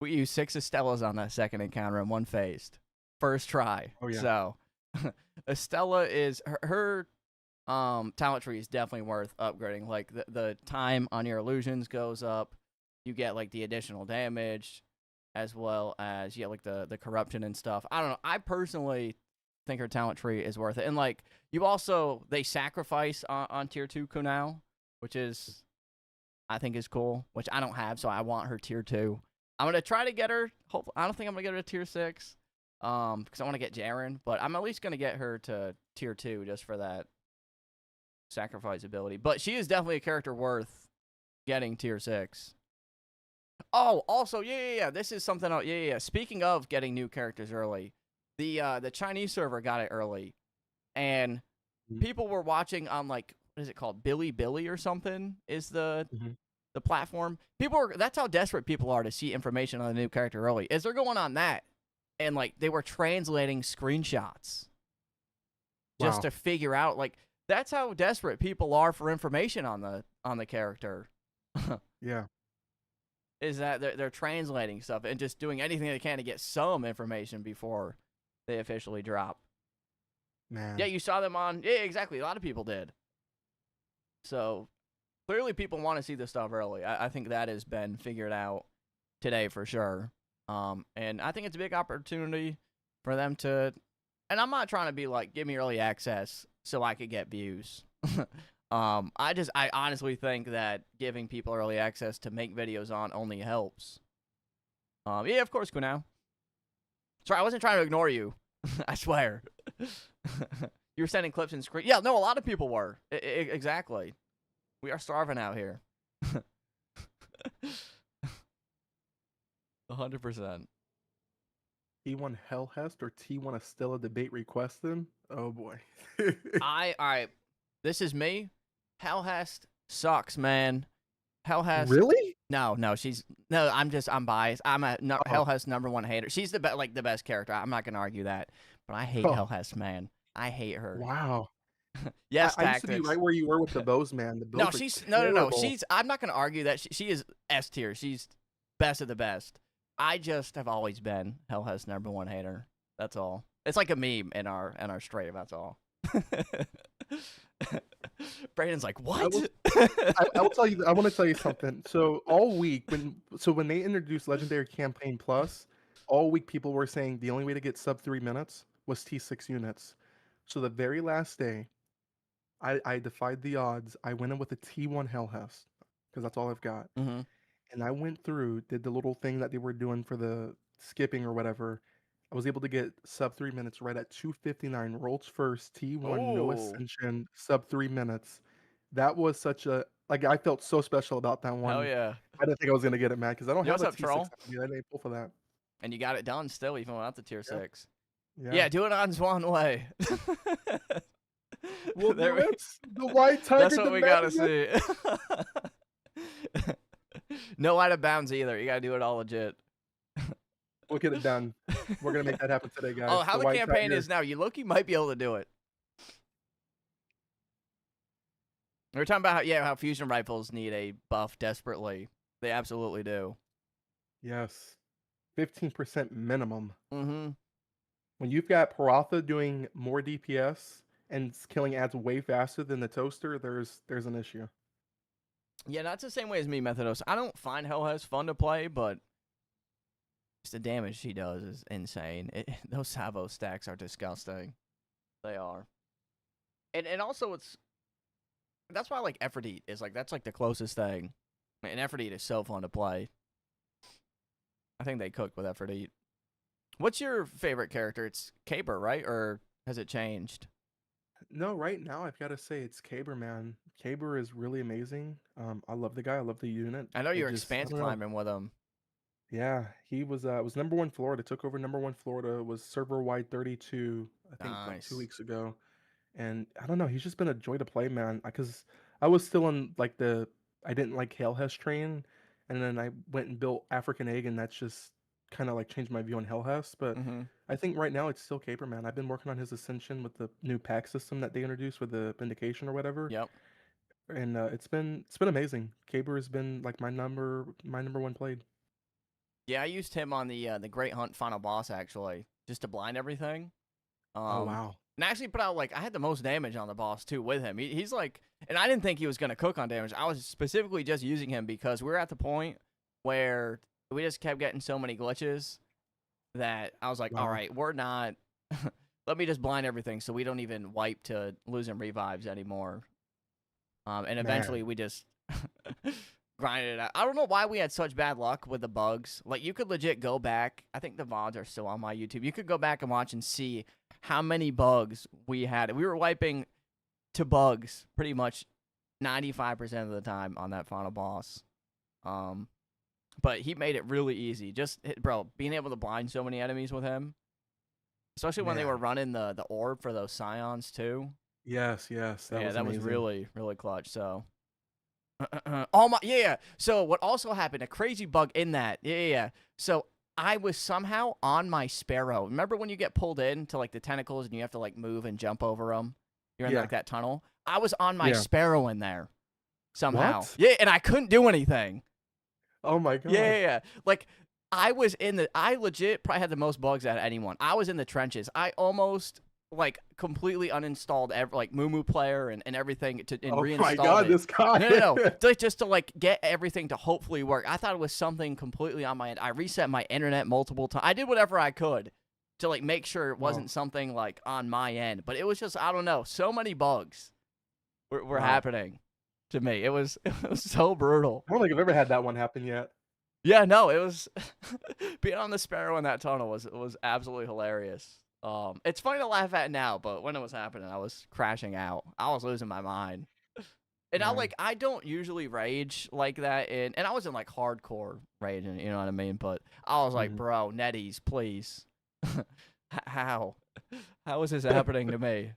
we used 6 Estellas on that second encounter and 1 phased. First try. Oh yeah. So, Estella is, her talent tree is definitely worth upgrading. Like, the time on your illusions goes up. You get, like, the additional damage, as well as, you get, like, the corruption and stuff. I don't know. I personally think her talent tree is worth it. And, like, you also, they sacrifice on tier 2 Kunal, which is, I think is cool, which I don't have, so I want her tier 2. I'm going to try to get her. Hopefully, I don't think I'm going to get her to tier 6, because I want to get Jaren, but I'm at least going to get her to tier 2 just for that sacrifice ability. But she is definitely a character worth getting tier 6. Oh, also, yeah. This is something else. Yeah. Speaking of getting new characters early, the Chinese server got it early, and Mhm. people were watching on, like, what is it called? Billy or something is the platform. That's how desperate people are to see information on a new character early. Is they're going on that, and like they were translating screenshots just Wow. to figure out, like, that's how desperate people are for information on the character. Yeah. Is that they're translating stuff and just doing anything they can to get some information before they officially drop. Man. Yeah, you saw them on. Yeah, exactly. A lot of people did. So clearly, people want to see this stuff early. I think that has been figured out today for sure. And I think it's a big opportunity for them to. And I'm not trying to be like, give me early access so I could get views. I honestly think that giving people early access to make videos on only helps. Yeah, of course, Kunal. Sorry, I wasn't trying to ignore you. I swear. You were sending clips and screen. Yeah, no, a lot of people were. Exactly. We are starving out here. 100%. T1 Hellhest or T1 Estella debate requested? Oh boy. All right. This is me. Hellhest sucks, man. Hellhest. Really? No, I'm biased. I'm a Hellhest #1 hater. She's the best character. I'm not gonna argue that, but I hate Oh, Hellhest, man. I hate her. wow. Yes, I used to be tactics. right where you were with the bows, man. The No, bows were she's no. terrible. I'm not gonna argue that she is S tier. She's best of the best. I just have always been Hellhest #1 hater. That's all. It's like a meme in our stream. That's all. Brayden's like, what? I will tell you. I want to tell you something. So all week when they introduced Legendary Campaign Plus, all week people were saying the only way to get sub 3 minutes was T6 units. So the very last day, I defied the odds. I went in with a T1 Hellhest because that's all I've got. Hmm. And I went through, did the little thing that they were doing for the skipping or whatever. I was able to get sub 3 minutes right at 2:59. World's first T1 no Oh, ascension sub 3 minutes. That was such a like I felt so special about that hell one. yeah. I didn't think I was gonna get it, man, because I don't You know have what's a up, T6 troll? active. I didn't pull for that. And you got it done still, even without the tier Yeah, 6. yeah. Yeah, do it on Swan Way. We'll There do we, it. The white that's tiger what we gotta demanding it. see. No out of bounds either. You gotta do it all legit. We'll get it done. We're gonna make that happen today, Oh, guys. how The the white campaign tiger. is now, you look, you might be able to do it. We were talking about how fusion rifles need a buff desperately. They absolutely do. Yes. 15% minimum. Mm-hmm. When you've got Paratha doing more DPS and killing ads way faster than the toaster, there's an issue. Yeah, that's the same way as me, Methodos. I don't find Hellhouse fun to play, but just the damage she does is insane. Those Savo stacks are disgusting. They are. And also that's why I like Effort Eat is like that's like the closest thing. And Effort Eat is so fun to play. I think they cooked with Effort Eat. What's your favorite character? It's Caber, right? Or has it changed? No, right now I've got to say it's Caber, man. Caber is really amazing. I love the guy. I love the unit. I know It you're just I expanse don't know. climbing with him. Yeah, he was number one Florida. Took over number one Florida. Was server wide 32. I think like two Nice. weeks ago. And I don't know, he's just been a joy to play, man. Because I was still in like I didn't like Hellhest train, and then I went and built African Egg, and that's just kind of like changed my view on Hellhest. But Mm-hmm. I think right now it's still Caper, man. I've been working on his ascension with the new pack system that they introduced with the Vindication or whatever, Yep. and it's been amazing. Caper has been like my number one played. Yeah, I used him on the Great Hunt final boss actually, just to blind everything. Oh Um, wow, and I actually put out like I had the most damage on the boss too with him. He's like, and I didn't think he was gonna cook on damage. I was specifically just using him because we were at the point where we just kept getting so many glitches that I was like, all wow, right, we're not. Let me just blind everything so we don't even wipe to losing revives anymore. And man. eventually we just grinded it out. I don't know why we had such bad luck with the bugs. Like you could legit go back. I think the VODs are still on my YouTube. You could go back and watch and see how many bugs we had. We were wiping to bugs pretty much 95% of the time on that final boss. Um, but he made it really easy. Bro, being able to blind so many enemies with him, especially when they were Man. running the orb for those scions too. Yes, yes, that Yeah, was that was amazing. really really clutch. So oh my, yeah. So what also happened? A crazy bug in that. Yeah. So I was somehow on my sparrow. Remember when you get pulled in to like the tentacles and you have to like move and jump over them? You're in Yeah, like that tunnel. I was on my yeah. sparrow in there somehow. What? Yeah, and I couldn't do anything. Oh my Yeah, god. Like I legit probably had the most bugs out of anyone. I was in the trenches. I almost like completely uninstalled like Moo Player and everything and Oh my reinstalled god, it. this guy. No. Just to like get everything to hopefully work. I thought it was something completely on my end. I reset my internet multiple times. I did whatever I could to like make sure it Oh, wasn't something like on my end. But it was just I don't know. So many bugs were wow. happening to me. It was so brutal. I don't think I've ever had that one happen yet. Yeah, no, it was being on the Sparrow in that tunnel was absolutely hilarious. It's funny to laugh at now, but when it was happening, I was crashing out. I was losing my mind. And Man. I don't usually rage like that and I wasn't like hardcore raging, you know what I mean? But I was like, Mhm. bro, Netease, please. How? How is this happening to me?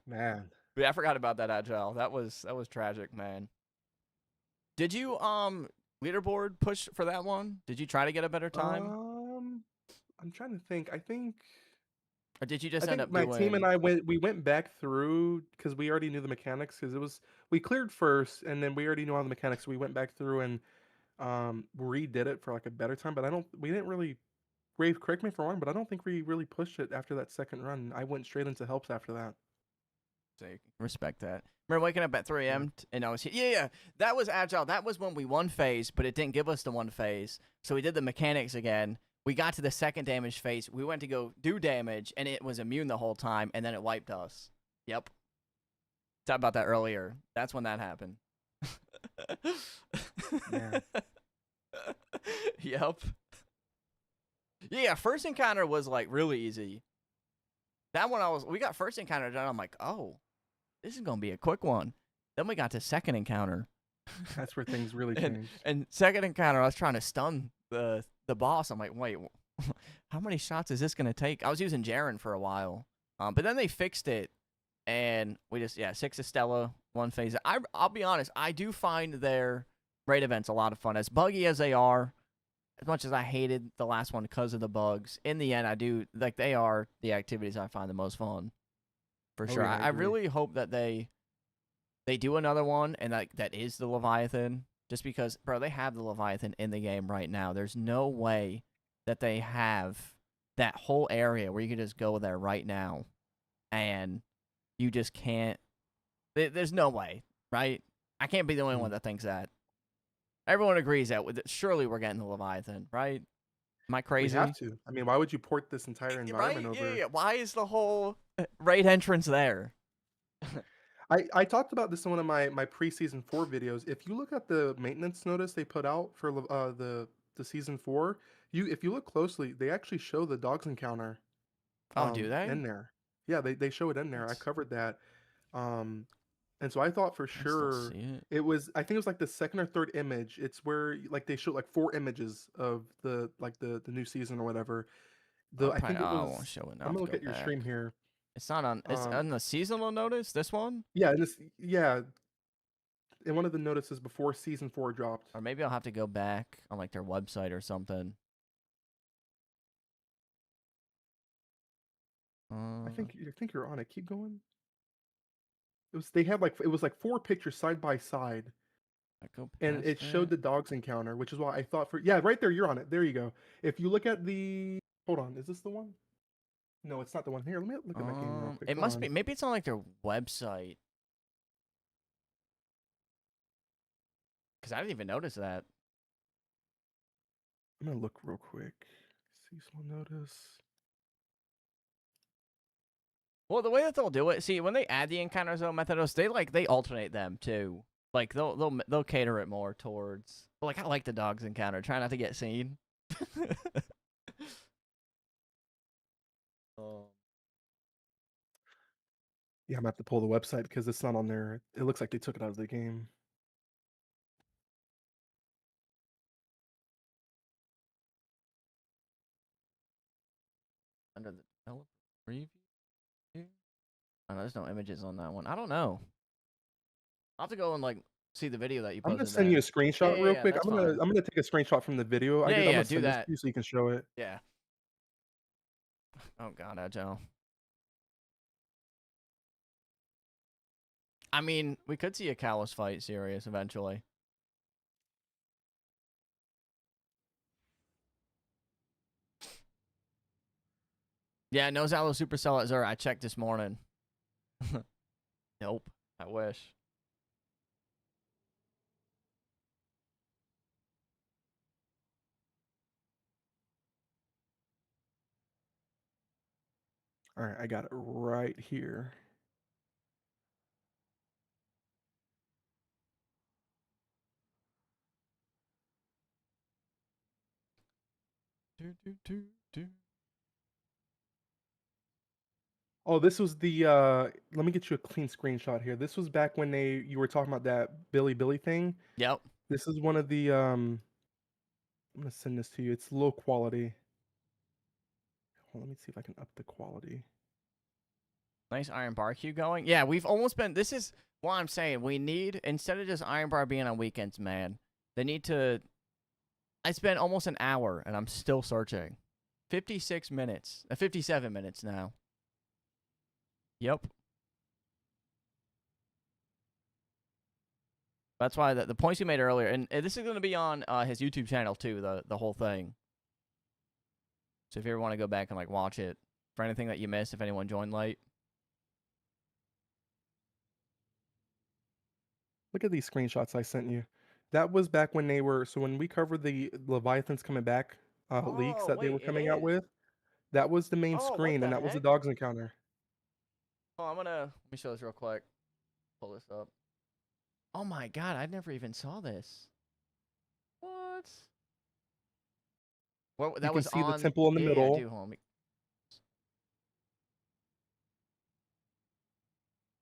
Man. Yeah, I forgot about that agile. That was tragic, man. Did you leaderboard push for that one? Did you try to get a better time? Um, I'm trying to think. I think Or did you I just end think up my team and doing I went back through because we already knew the mechanics because it was we cleared first and then we already knew all the mechanics. So we went back through and redid it for like a better time. But we didn't really Rave, correct me if I'm wrong, but I don't think we really pushed it after that second run. I went straight into helps after that. sake. Respect that. Remember waking up at 3 a.m. And I was yeah. That was agile. That was when we won phase, but it didn't give us the one phase. So we did the mechanics again. We got to the second damage phase. We went to go do damage, and it was immune the whole time, and then it wiped us. Yep. Talked about that earlier. That's when that happened. Man. Yep. Yeah, first encounter was like really easy. That one we got first encounter done. I'm like, oh, this is gonna be a quick one. Then we got to second encounter. That's where things really changed. And second encounter, I was trying to stun the boss. I'm like, wait, how many shots is this gonna take? I was using Jaren for a while, but then they fixed it, and we just 6 Estella, 1 phase. I'll be honest, I do find their raid events a lot of fun. As buggy as they are, as much as I hated the last one because of the bugs, in the end, I do like they are the activities I find the most fun, for sure. Yeah, I really hope that they do another one, and that is the Leviathan. Just because, bro, they have the Leviathan in the game right now. There's no way that they have that whole area where you can just go there right now, and you just can't. There's no way, right? I can't be the only one that thinks that. Everyone agrees that surely we're getting the Leviathan, right? Am I crazy? We have to. I mean, why would you port this entire environment right? over? Yeah. Why is the whole raid entrance there? I talked about this in one of my preseason 4 videos. If you look at the maintenance notice they put out for the season 4, if you look closely, they actually show the dogs encounter Oh, do they? in there. Yeah, they show it in there. I covered that. And so I thought for I still sure see it. it was, I think it was like the second or third image. It's where like they showed like 4 images of the new season or whatever. I think it I was, won't show it now. I'm gonna To look go at your back. stream here. It's not on. It's on the seasonal notice. This one. Yeah, in one of the notices before season 4 dropped. Or maybe I'll have to go back on like their website or something. I think you're on it. Keep going. It was like 4 pictures side by side, I go and it past showed it. the dogs encounter, which is why I thought right there you're on it. There you go. If you look at the, hold on, is this the one? No, it's not the one. Here, let me look at my game real quick. It must be. Maybe it's on like their website. Because I didn't even notice that. I'm gonna look real quick. Seasonal notice. Well, the way that they'll do it, see, when they add the Encounter Zone Methodos, they alternate them too. Like they'll cater it more towards. Like I like the dogs encounter. Try not to get seen. Yeah, I'm gonna have to pull the website because it's not on there. It looks like they took it out of the game. Under the developer preview. Oh, no, there's no images on that one. I don't know. I'll have to go and like see the video that you I'm posted. gonna send you a screenshot real quick. That's I'm fine. gonna take a screenshot from the video I did. I'm gonna do send this that. to you so you can show it. Yeah. Oh God, Agile. I mean, we could see a Callus fight serious eventually. Yeah, no Zalo Supercell at Zer. I checked this morning. Nope. I wish. All right, I got it right here. Oh, this was the let me get you a clean screenshot here. This was back when you were talking about that Billy thing. Yep. This is one of the I'm gonna send this to you. It's low quality. Hold on, let me see if I can up the quality. Nice Iron Bar queue going. Yeah, we've almost been. This is what I'm saying. We need, instead of just Iron Bar being on weekends, man, they need to. I spent almost an hour and I'm still searching. 56 minutes. 57 minutes now. Yep. That's why the points you made earlier, and this is going to be on his YouTube channel too, the whole thing. So if you ever want to go back and like watch it, for anything that you missed, if anyone joined late. Look at these screenshots I sent you. That was back when they were. So when we covered the Leviathans coming back leaks Oh, that they wait, were it coming out is. with, that was the main Oh, what screen, the and that was the heck? dogs encounter. Oh, let me show this real quick. Pull this up. Oh my god, I never even saw this. What? What You that can was see the on? temple in the Yeah, I middle. do, homie.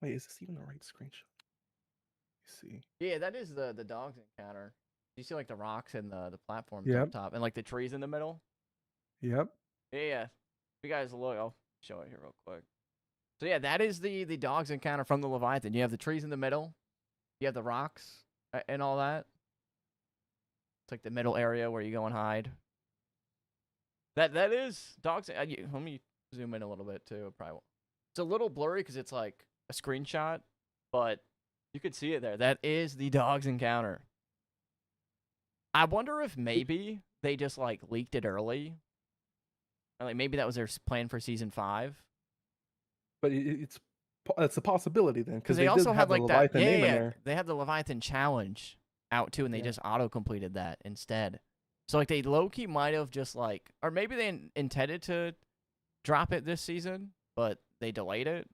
Wait, is this even the right screenshot? Let me see. Yeah, that is the dogs encounter. You see like the rocks and the platforms up Yep. top, and like the trees in the middle. Yep. Yeah. If you guys look, I'll show it here real quick. So yeah, that is the dogs encounter from the Leviathan. You have the trees in the middle. You have the rocks and all that. It's like the middle area where you go and hide. That is dogs. Let me zoom in a little bit too. Probably won't. It's a little blurry because it's like a screenshot, but you could see it there. That is the dogs encounter. I wonder if maybe they just like leaked it early, or like maybe that was their plan for season 5. But it's a possibility then, Because because they they did also have had the like that. Leviathan Yeah, yeah, name in yeah. there. They had the Leviathan challenge out too, and they Yeah. just auto completed that instead. So like they low key might have just like, or maybe they intended to drop it this season, but they delayed it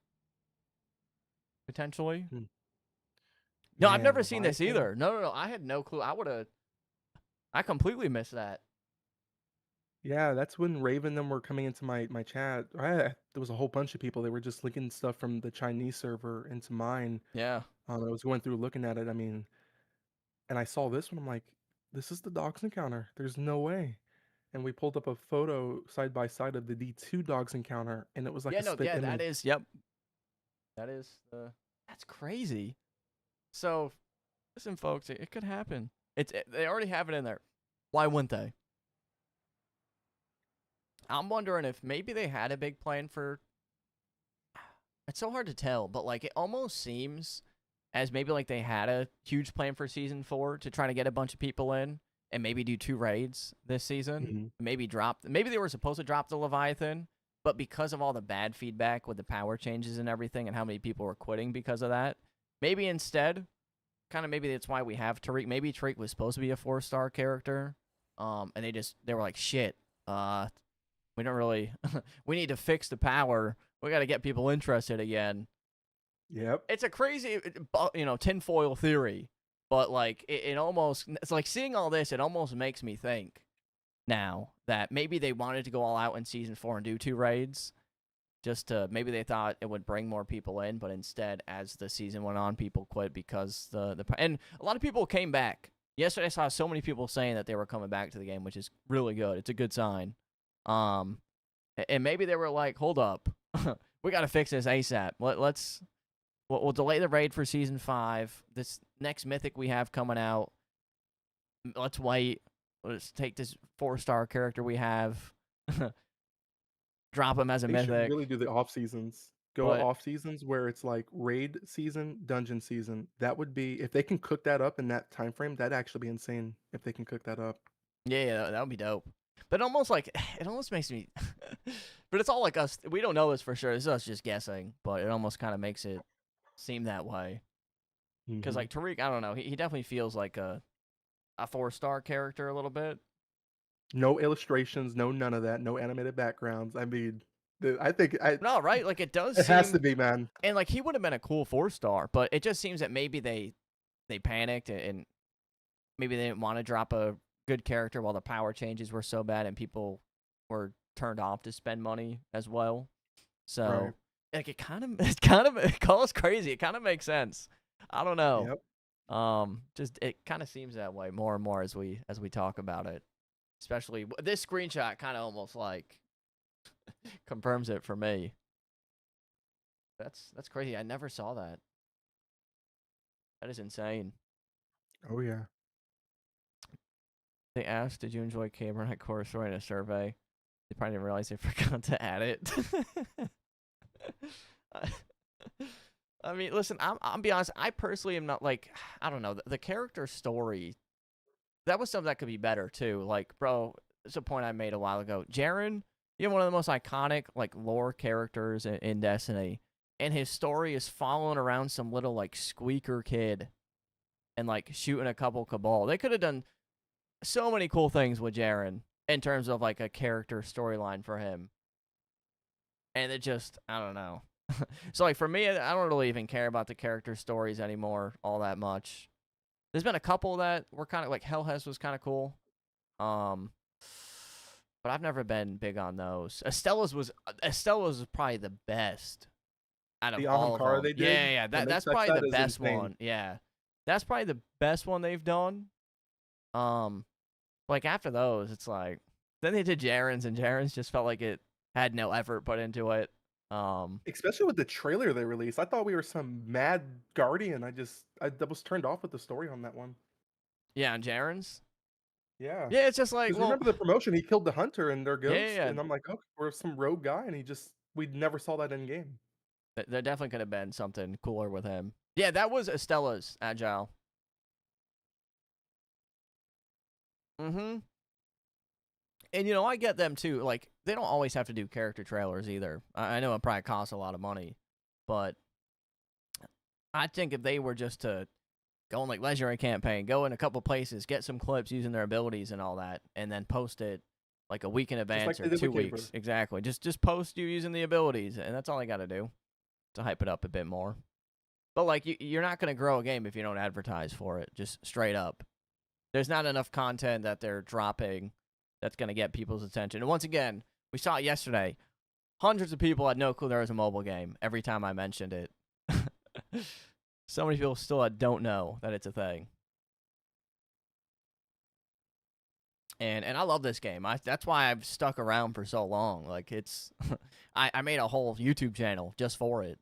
potentially. Hmm. No, I've Man, never seen this Leviathan. either. No, no, no. I had no clue. I completely missed that. Yeah, that's when Raven and them were coming into my chat. There was a whole bunch of people. They were just linking stuff from the Chinese server into mine. Yeah. I was going through looking at it. I mean, and I saw this one. I'm like, this is the dogs encounter. There's no way. And we pulled up a photo side by side of the D2 dogs encounter, and it was like Yeah, a no, spit yeah, that image. is, yep. That is, that's crazy. So, listen, folks, it could happen. They already have it in there. Why wouldn't they? I'm wondering if maybe they had a big plan for. It's so hard to tell, but like it almost seems as maybe like they had a huge plan for season 4 to try to get a bunch of people in and maybe do 2 raids this season. Hmm. Maybe they were supposed to drop the Leviathan, but because of all the bad feedback with the power changes and everything and how many people were quitting because of that, maybe instead, kind of maybe that's why we have Tariq. Maybe Tariq was supposed to be a 4-star character. And they were like, shit, we don't really we need to fix the power. We got to get people interested again. Yep. It's a crazy, tinfoil theory, but like it's like seeing all this. It almost makes me think now that maybe they wanted to go all out in season 4 and do 2 raids, just to maybe they thought it would bring more people in, but instead, as the season went on, people quit because and a lot of people came back. Yesterday, I saw so many people saying that they were coming back to the game, which is really good. It's a good sign. Um, and maybe they were like, hold up. We got to fix this ASAP. We'll delay the raid for season 5. This next mythic we have coming out, let's wait. Let's take this 4-star character we have, drop him as a They should mythic. really do the off seasons. Go But off seasons where it's like raid season, dungeon season. That would be, if they can cook that up in that time frame, that'd actually be insane if they can cook that up. yeah, that would be dope. But almost like it almost makes me. But it's all like us. We don't know this for sure. This is us just guessing. But it almost kind of makes it seem that way. Because Hmm. like Tariq, I don't know. He definitely feels like a 4-star character a little bit. No illustrations, no none of that, no animated backgrounds. I mean, I think No, right? Like it does it has to seem, be, man. and like he would have been a cool 4-star. But it just seems that maybe they panicked and maybe they didn't want to drop a good character while the power changes were so bad and people were turned off to spend money as well. Right. So like it calls crazy. It kind of makes sense. I don't know. Yep. Just it kind of seems that way more and more as we talk about it. Especially this screenshot kind of almost like confirms it for me. That's crazy. I never saw that. That is insane. Oh yeah. They asked, "Did you enjoy Cameron at course in a survey?" They probably didn't realize they forgot to add it. I mean, listen, I'm be honest. I personally am not like, I don't know, the character story. That was something that could be better too. Like, bro, it's a point I made a while ago. Jaren, you know, one of the most iconic like lore characters in Destiny, and his story is following around some little like squeaker kid and like shooting a couple Cabal. They could have done so many cool things with Jaren in terms of like a character storyline for him. And it just, I don't know. So like for me, I don't really even care about the character stories anymore all that much. There's been a couple that were kind of like Hellhez was kind of cool. Um, but I've never been big on those. Estella's was probably the best out of The all of avant-garde them. they Yeah, did, yeah, the that's mix-up probably set the is best insane. one. Yeah, that's probably the best one they've done. Um, like after those, it's like then they did Jaren's, and Jaren's just felt like it had no effort put into it. Especially with the trailer they released. I thought we were some mad guardian. I was turned off with the story on that one. Yeah, and Jaren's. Yeah. Yeah, it's just like, Because well, remember the promotion, he killed the hunter and their yeah, yeah, ghost, yeah. and I'm like, "Oh, we're some rogue guy," and we never saw that in game. There definitely could have been something cooler with him. Yeah, that was Estella's agile. Mm-hmm. And you know, I get them too. Like, they don't always have to do character trailers either. I know it probably costs a lot of money, but I think if they were just to go on like legendary campaign, go in a couple places, get some clips using their abilities and all that, and then post it like a week in Just like advance they or did with 2 weeks. Gaber. Exactly. Just post you using the abilities, and that's all I got to do to hype it up a bit more. But like, you're not gonna grow a game if you don't advertise for it. Just straight up. There's not enough content that they're dropping that's gonna get people's attention. And once again, we saw it yesterday. Hundreds of people had no clue there was a mobile game every time I mentioned it. So many people still don't know that it's a thing. And I love this game. That's why I've stuck around for so long. Like it's, I made a whole YouTube channel just for it.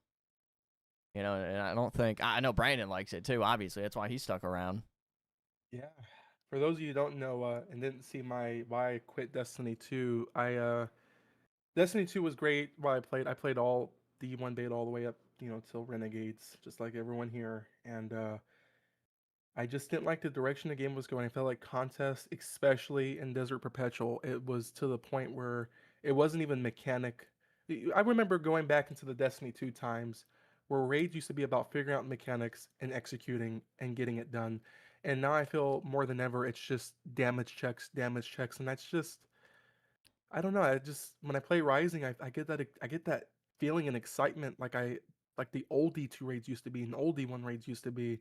You know, and I don't think I know Brandon likes it too. Obviously, that's why he stuck around. Yeah. For those of you who don't know and didn't see my why I quit Destiny 2, Destiny 2 was great while I played all D1 beta all the way up, till Renegades, just like everyone here. And I just didn't like the direction the game was going. I felt like contests, especially in Desert Perpetual, it was to the point where it wasn't even mechanic. I remember going back into the Destiny 2 times where raids used to be about figuring out mechanics and executing and getting it done. And now I feel more than ever it's just damage checks, and that's just I don't know. I just when I play Rising, I get that feeling and excitement like the old D2 raids used to be and old D1 raids used to be,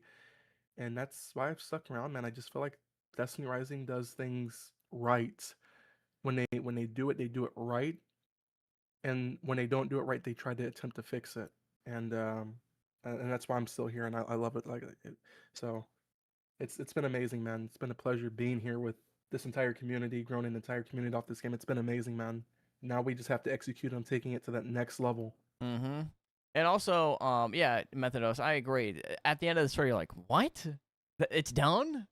and that's why I've stuck around, man. I just feel like Destiny Rising does things right. When they do it right, and when they don't do it right, they try to attempt to fix it, and that's why I'm still here, and I love it. So it's been amazing, man. It's been a pleasure being here with this entire community, growing an entire community off this game. It's been amazing, man. Now we just have to execute on taking it to that next level. Mm-hmm. And also, yeah, Methodos, I agree. At the end of the story, you're like, what? It's done?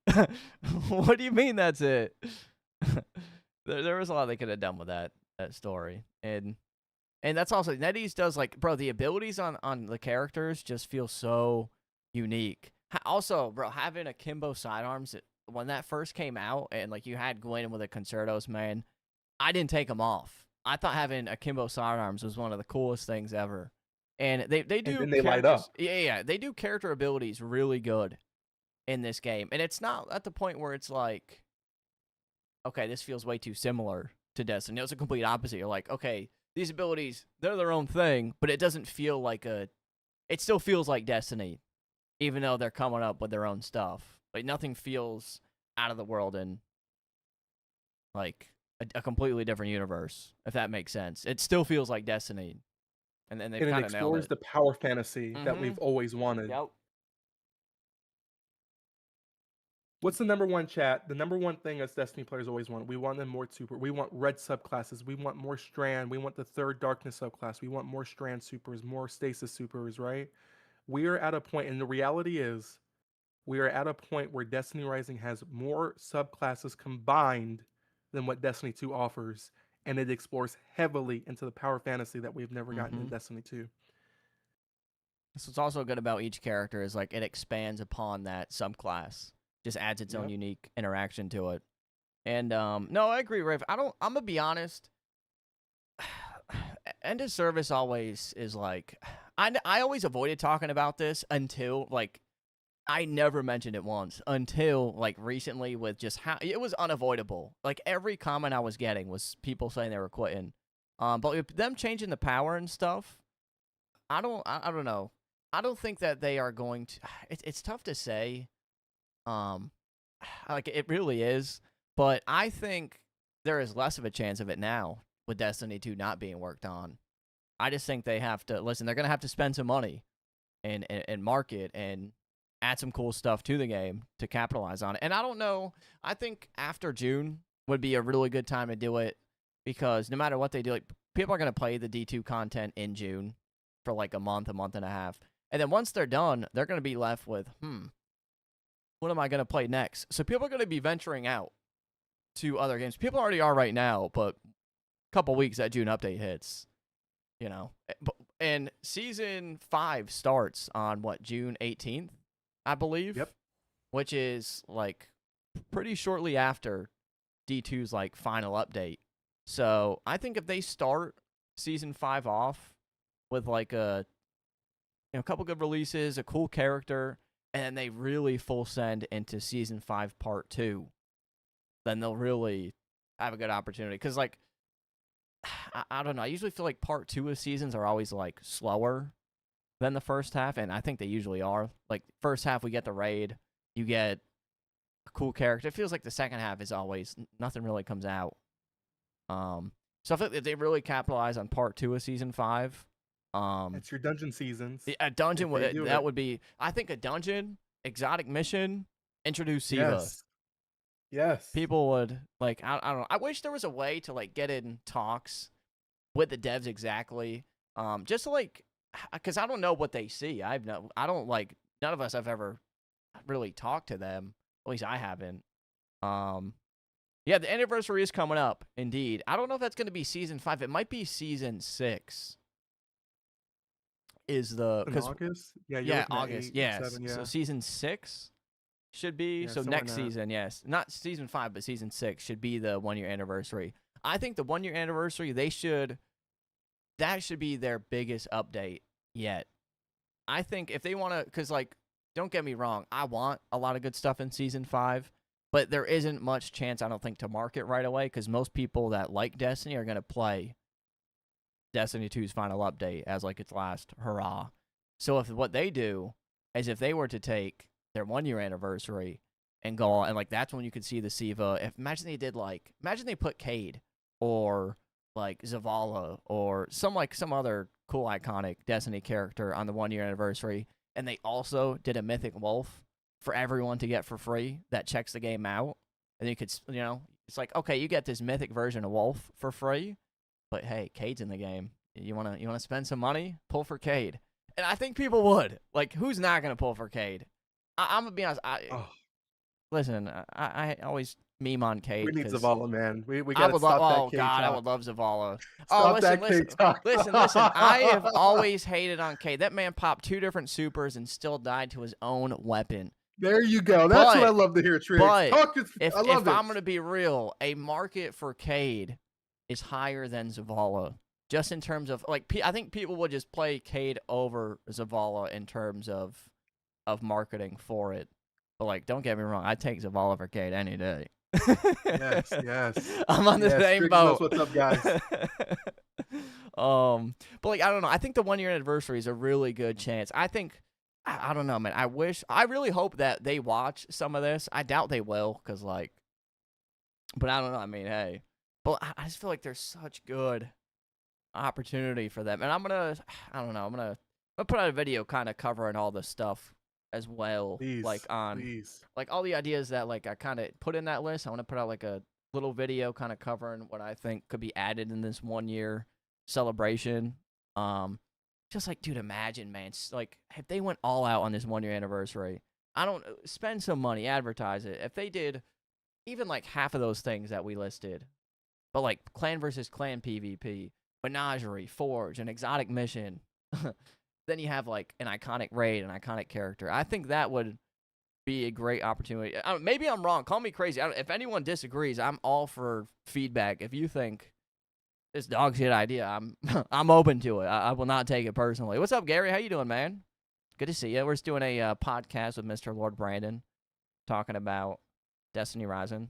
What do you mean that's it? There was a lot they could have done with that story. And that's also Netease does like, bro, the abilities on the characters just feel so unique. Also, bro, having akimbo sidearms when that first came out and like you had Gwen with a concertos, man, I didn't take them off. I thought having akimbo sidearms was one of the coolest things ever. And they And do then they light characters, up. yeah, they do character abilities really good in this game. And it's not at the point where it's like, okay, this feels way too similar to Destiny. It's a complete opposite. You're like, okay, these abilities, they're their own thing, but it doesn't feel like it still feels like Destiny, even though they're coming up with their own stuff. Like nothing feels out of the world in like a completely different universe, if that makes sense. It still feels like Destiny, and then they've And it kind of nailed explores it. the power fantasy that Mm-hmm. we've always wanted. Yep. What's the number one chat? The number one thing as Destiny players always want. We want them more super. We want red subclasses. We want more strand. We want the third darkness subclass. We want more strand supers, more stasis supers, right? We are at a point, and the reality is, we are at a point where Destiny Rising has more subclasses combined than what Destiny 2 offers, and it explores heavily into the power fantasy that we've never gotten Mm-hmm. in Destiny 2. So what's also good about each character is like it expands upon that subclass, just adds its own Yep. unique interaction to it. And no, I agree, Rafe. I'm gonna be honest. End of service always is like I always avoided talking about this until like I never mentioned it once until like recently with just how it was unavoidable. Like every comment I was getting was people saying they were quitting. But with them changing the power and stuff, I don't know. I don't think that they are going to. It's tough to say. Um, like it really is. But I think there is less of a chance of it now with Destiny 2 not being worked on. I just think they have to listen. They're gonna have to spend some money and market and add some cool stuff to the game to capitalize on it. And I don't know. I think after June would be a really good time to do it because no matter what they do, like people are gonna play the D2 content in June for like a month and a half, and then once they're done, they're gonna be left with what am I gonna play next? So people are gonna be venturing out to other games. People already are right now, but a couple weeks that June update hits, you know. And season 5 starts on what, June 18th, I believe. Yep. Which is like pretty shortly after D2's like final update. So I think if they start season 5 off with like a couple good releases, a cool character, and they really full send into season 5 part 2, then they'll really have a good opportunity. Because like I don't know. I usually feel like part 2 of seasons are always like slower than the first half, and I think they usually are. Like first half, we get the raid, you get a cool character. It feels like the second half is always nothing really comes out. So I feel like if they really capitalize on part 2 of season 5, It's your dungeon seasons. a dungeon That would be. I think a dungeon, exotic mission, introduce Siva. Yes. Yes. People would like. I don't know. I wish there was a way to like get in talks with the devs exactly. Just to like, because I don't know what they see. I don't like. None of us have ever really talked to them. At least I haven't. Yeah, the anniversary is coming up. Indeed, I don't know if that's going to be season 5. It might be season 6. Is the In August? Yeah, you're yeah, looking at August. 8, Yes. 7, yeah. So season 6 should be Yeah, so somewhere next in that. season. Yes, not season 5, but season 6 should be the 1 year anniversary. I think the 1 year anniversary that should be their biggest update yet. I think if they want to, because like, don't get me wrong, I want a lot of good stuff in season 5, but there isn't much chance, I don't think, to market right away because most people that like Destiny are going to play Destiny 2's final update as like its last hurrah. So if what they do is if they were to take their 1 year anniversary and go on, and like that's when you could see the Siva. Imagine they put Cade or like Zavala or some other cool iconic Destiny character on the 1 year anniversary, and they also did a mythic wolf for everyone to get for free that checks the game out, and you could it's like, okay, you get this mythic version of wolf for free, but hey, Cade's in the game. You wanna spend some money? Pull for Cade. And I think people would. Like, who's not gonna pull for Cade? I'm gonna be honest. Oh, Listen. I always meme on Cade we need because Zavala, man. We I gotta would love. stop that Oh K God, I talk. would love Zavala. Oh, Stop that K talk. listen. I have always hated on Cade. That man popped 2 different supers and still died to his own weapon. There you go. That's what I But- love to hear, Triggs. but Talk is, If I love I'm it. gonna be real, a market for Cade is higher than Zavala. Just in terms of like, I think people would just play Cade over Zavala in terms of marketing for it. But like, don't get me wrong, I'd take Zavala for Cade any day. Yes, yes. I'm on the Yes, same Triggs boat. knows what's up, guys. But like, I don't know. I think the 1 year anniversary is a really good chance. I think, I don't know, man. I really hope that they watch some of this. I doubt they will, cause like, but I don't know. I mean, hey, but I just feel like there's such good opportunity for them, and I don't know. I'm gonna put out a video kind of covering all this stuff as well, Please, like on please. like all the ideas that like I kind of put in that list. I want to put out like a little video kind of covering what I think could be added in this 1 year celebration. Just like, dude, imagine, man, like if they went all out on this 1 year anniversary, I don't spend some money, advertise it. If they did even like half of those things that we listed, but like clan versus clan PvP, menagerie, forge, an exotic mission, then you have like an iconic raid, an iconic character. I think that would be a great opportunity. Maybe I'm wrong. Call me crazy. If anyone disagrees, I'm all for feedback. If you think this dog shit idea, I'm I'm open to it. I will not take it personally. What's up, Gary? How you doing, man? Good to see you. We're just doing a podcast with Mr. Lord Brandon, talking about Destiny Rising.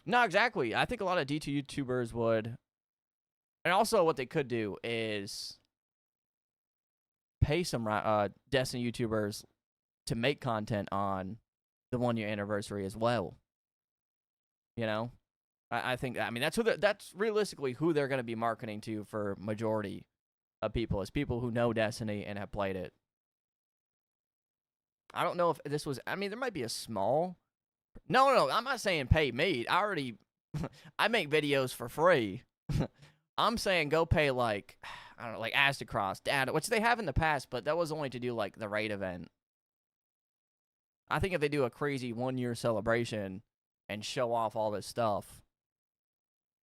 No, exactly. I think a lot of D2 YouTubers would, and also what they could do is pay some Destiny YouTubers to make content on the 1 year anniversary as well. You know, I think that's realistically who they're going to be marketing to for majority of people, is people who know Destiny and have played it. I don't know if this was. I mean, there might be a small. No, I'm not saying pay me. I make videos for free. I'm saying go pay like, I don't know, like Astacross, Data, which they have in the past, but that was only to do like the raid event. I think if they do a crazy 1 year celebration and show off all this stuff,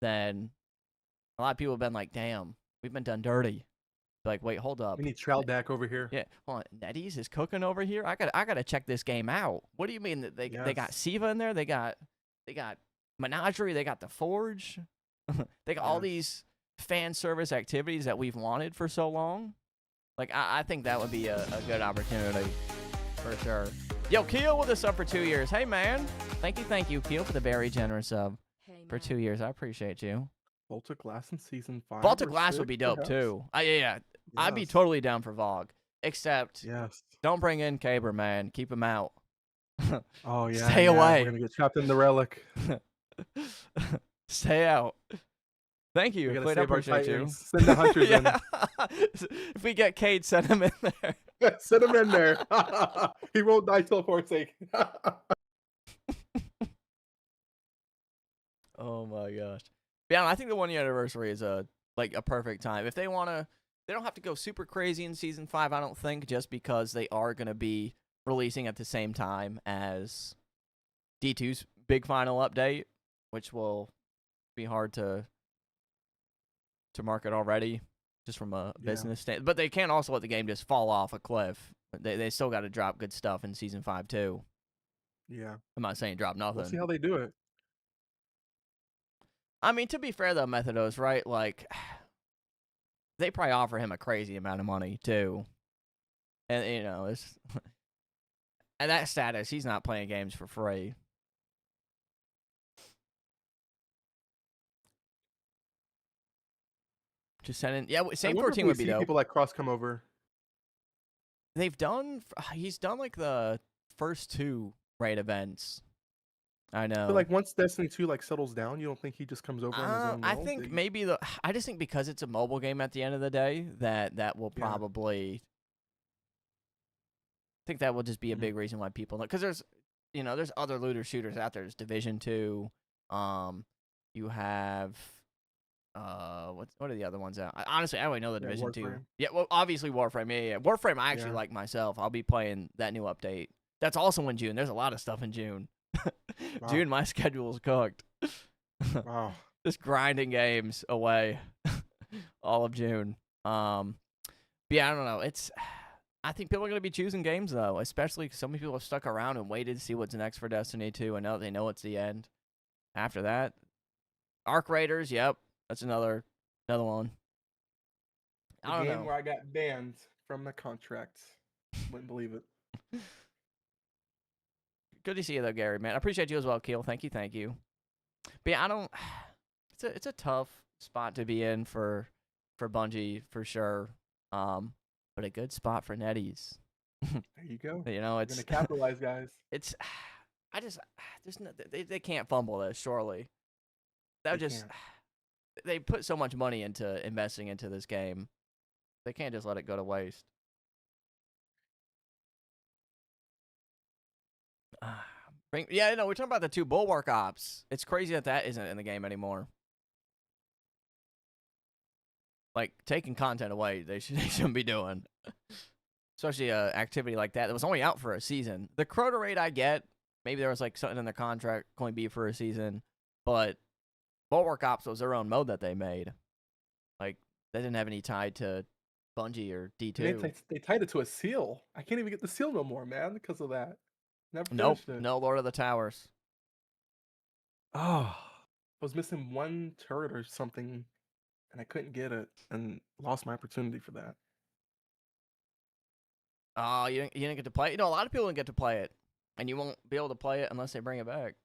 then a lot of people have been like, damn, we've been done dirty. Like, wait, hold up. We need Troutback over here. Yeah, hold on. Netease is cooking over here. I gotta check this game out. What do you mean that they got Yes. Siva in there? They got Menagerie. They got the Forge. They got all Yes. these fan service activities that we've wanted for so long. Like, I think that would be a good opportunity for sure. Yo, Keel with us up for 2 years. Hey man, thank you, Keel, for the very generous sub for 2 years. I appreciate you. Baltic Glass in season 5. Baltic or Glass would 6, be dope perhaps? too. Yeah. I'd be Yes. totally down for Vogue, except Yes. don't bring in Caber, man. Keep him out. Oh yeah. Stay yeah. away. We're gonna get trapped in the relic. Stay out. Thank you. We gotta Quite save our appreciate you. Titans. Send the hunters Yeah. If we get Cade, send him in there. in. Send him in there. He won't die till Forsake. Oh my gosh. Yeah, I think the 1 year anniversary is a perfect time. If they wanna, they don't have to go super crazy in season 5. I don't think, just because they are gonna be releasing at the same time as D2's big final update, which will be hard to market already, just from a business stand. But they can't also let the game just fall off a cliff. They still got to drop good stuff in season 5 too. Yeah. I'm not saying drop nothing. We'll see how they do it. I mean, to be fair though, Methodos, right? Like, they probably offer him a crazy amount of money too, and you know, it's at that status, he's not playing games for free. Just sending, yeah, same 14 would be dope. People like Cross come over. He's done like the first 2 raid events. I know. But like once Destiny 2 like settles down, you don't think he just comes over on his own? I think maybe I just think because it's a mobile game at the end of the day, that will probably. I think that will just be a big reason why people, because there's other looter shooters out there. There's Division 2. You have what are the other ones out? Honestly, I don't really know the Division 2. Yeah, well, obviously Warframe. Yeah. Warframe I actually like myself. I'll be playing that new update. That's also in June. There's a lot of stuff in June. Wow. June, my schedule's cooked. Wow. Just grinding games away all of June. Yeah, I don't know. I think people are going to be choosing games, though, especially because so many people have stuck around and waited to see what's next for Destiny 2, and now they know it's the end. After that, Arc Raiders, yep, that's another one. I don't know. Where I got banned from the contract. Wouldn't believe it. Good to see you, though, Gary, man. I appreciate you as well, Keel. Thank you. But yeah, it's a tough spot to be in for Bungie, for sure. But a good spot for Netease. There you go. You know, it's gonna capitalize, guys. It's, there's no, they can't fumble this. Surely, they put so much money into investing into this game. They can't just let it go to waste. We're talking about the 2 Bulwark ops. It's crazy that isn't in the game anymore. Like, taking content away, they shouldn't be doing. Especially an activity like that was only out for a season. The Crota raid I get. Maybe there was like something in the contract going to be for a season. But Bulwark Ops was their own mode that they made. Like, they didn't have any tie to Bungie or D2. They tied it to a seal. I can't even get the seal no more, man, because of that. Never nope, finished it. No Lord of the Towers. Oh, I was missing 1 turret or something, and I couldn't get it, and lost my opportunity for that. Oh, you didn't get to play it? You know, a lot of people didn't get to play it. And you won't be able to play it unless they bring it back.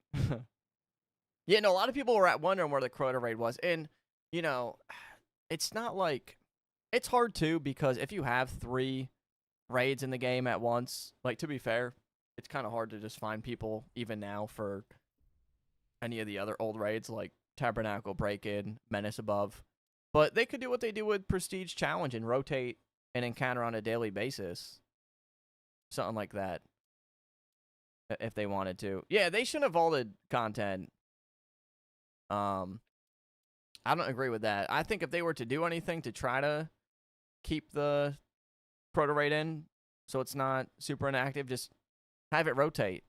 Yeah, no, a lot of people were wondering where the Crota raid was. And, you know, it's not like... It's hard, too, because if you have 3 raids in the game at once, like, to be fair, it's kind of hard to just find people, even now, for any of the other old raids, like Tabernacle, Break-In, Menace Above. But they could do what they do with Prestige Challenge and rotate an encounter on a daily basis. Something like that. If they wanted to. Yeah, they shouldn't have vaulted content. I don't agree with that. I think if they were to do anything to try to keep the proto raid in so it's not super inactive, just have it rotate.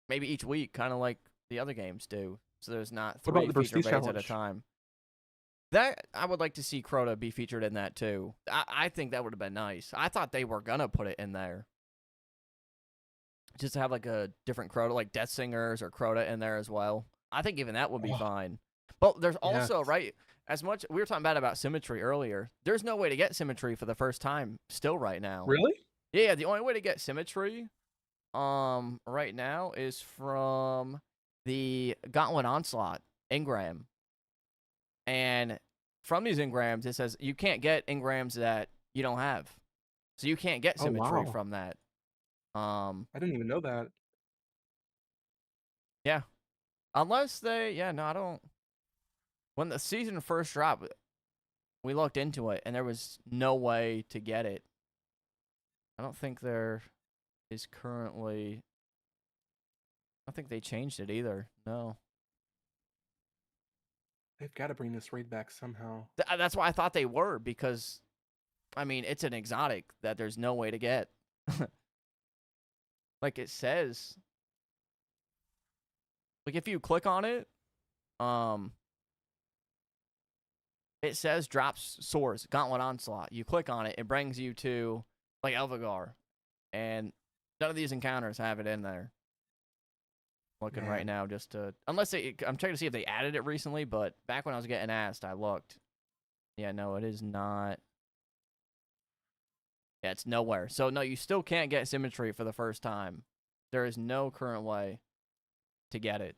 Maybe each week, kind of like the other games do. So there's not 3 feature raids at a time. That I would like to see Crota be featured in that too. I think that would have been nice. I thought they were gonna put it in there. Just to have like a different Crota, like Death Singers or Crota in there as well. I think even that would be fine. But there's also, right, as much, we were talking about symmetry earlier. There's no way to get symmetry for the first time still right now. Really? Yeah, the only way to get symmetry right now is from the Gauntlet Onslaught engram. And from these engrams, it says you can't get engrams that you don't have. So you can't get symmetry from that. I didn't even know that. Yeah. Unless they, no, I don't. When the season first dropped, we looked into it, and there was no way to get it. I don't think there is currently. I don't think they changed it either. No. They've got to bring this raid back somehow. That's why I thought they were, because, I mean, it's an exotic that there's no way to get. Like it says. Like if you click on it, it says drops source, Gauntlet Onslaught. You click on it, it brings you to like Elvigar. And none of these encounters have it in there. Looking right now just to, unless I'm checking to see if they added it recently, but back when I was getting asked, I looked. Yeah, no, it is not. Yeah, it's nowhere. So no, you still can't get symmetry for the first time. There is no current way to get it.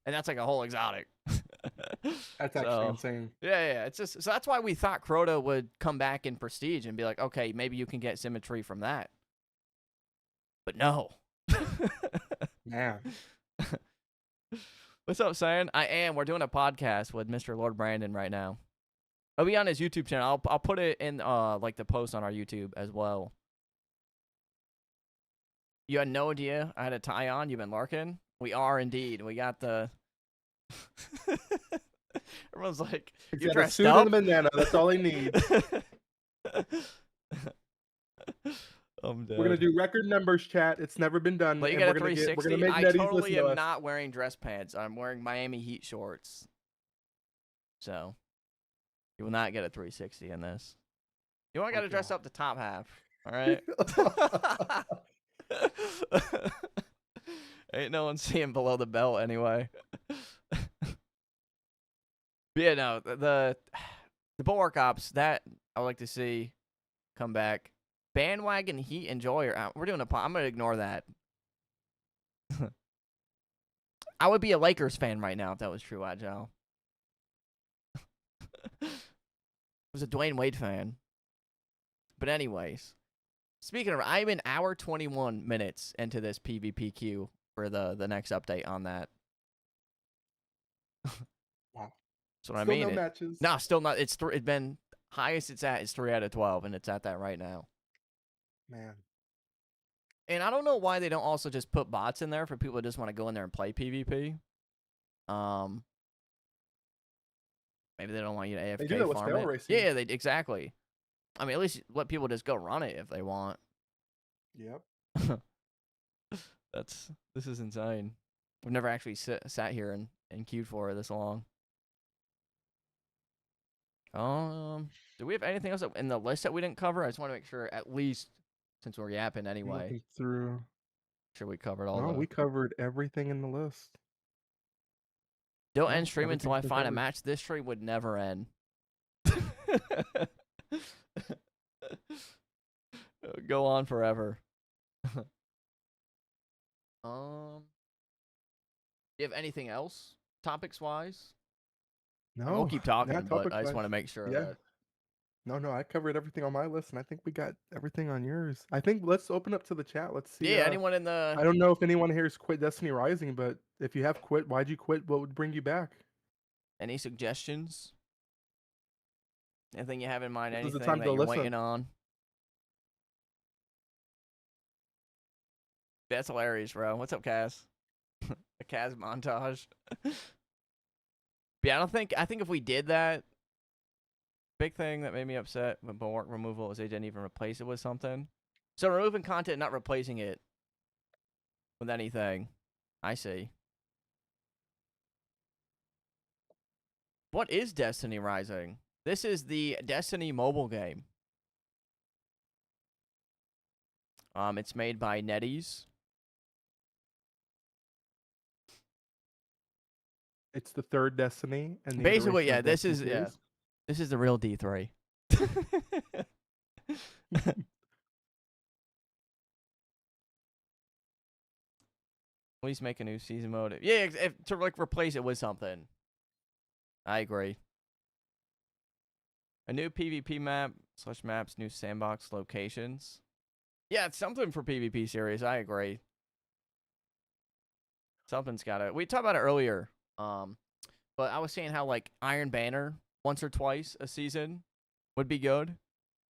And that's like a whole exotic. That's actually insane. Yeah. It's just, so that's why we thought Crota would come back in Prestige and be like, okay, maybe you can get symmetry from that. But no. Man. What's up, Sam? I am. We're doing a podcast with Mr. Lord Brandon right now. It'll be on his YouTube channel. I'll put it in like the post on our YouTube as well. You had no idea I had a tie on? You've been lurking? We are indeed. We got the. Everyone's like, you dressed up? And a banana. That's all they need. I'm dead. We're gonna do record numbers, chat. It's never been done. But you got a 360. I totally am not wearing dress pants. I'm wearing Miami Heat shorts. So you will not get a 360 in this. You want to dress up the top half. All right. Ain't no one seeing below the belt anyway. But yeah, no, the Bulwark Ops, that I would like to see come back. Bandwagon Heat Enjoyer. We're doing I'm going to ignore that. I would be a Lakers fan right now if that was true, Agile. I was a Dwayne Wade fan. But anyways, speaking of, I'm an hour 21 minutes into this PvP queue for the next update on that. Wow. That's what I mean. No matches. No, still not. It's been highest it's at is 3 out of 12, and it's at that right now. Man. And I don't know why they don't also just put bots in there for people who just want to go in there and play PvP. Maybe they don't want you to AFK they do that with farm scale it. racing. Yeah, exactly. I mean, at least let people just go run it if they want. Yep. This is insane. We've never actually sat here and queued for it this long. Do we have anything else in the list that we didn't cover? I just want to make sure, at least since we're yapping anyway. Looking through. Sure, we covered all. No, we covered everything in the list. Don't end stream until I find a match. This stream would never end. Go on forever. Do you have anything else, topics wise? I mean, we'll No, keep yeah, talking, but topic I just wise. want to make sure Yeah. that. No, I covered everything on my list, and I think we got everything on yours. I think let's open up to the chat. Let's see. Yeah, anyone in I the don't know if anyone here's quit Destiny Rising, but if you have quit, why'd you quit? What would bring you back? any suggestions? Anything you have in mind? This is the Anything time that to you're listen. waiting on? That's hilarious, bro. What's up, Kaz? A Kaz montage. Yeah, I think if we did that, big thing that made me upset with bulwark removal is they didn't even replace it with something. So removing content, not replacing it with anything. I see. What is Destiny Rising? This is the Destiny mobile game. It's made by Netease. It's the third Destiny and the Basically, iteration yeah, of Destiny series. this is the real D3. Please make a new season mode. Yeah, to like replace it with something. I agree. A new PvP map / maps, new sandbox locations. Yeah, it's something for PvP series. I agree. Something's got to. We talked about it earlier. But I was saying how like Iron Banner once or twice a season would be good.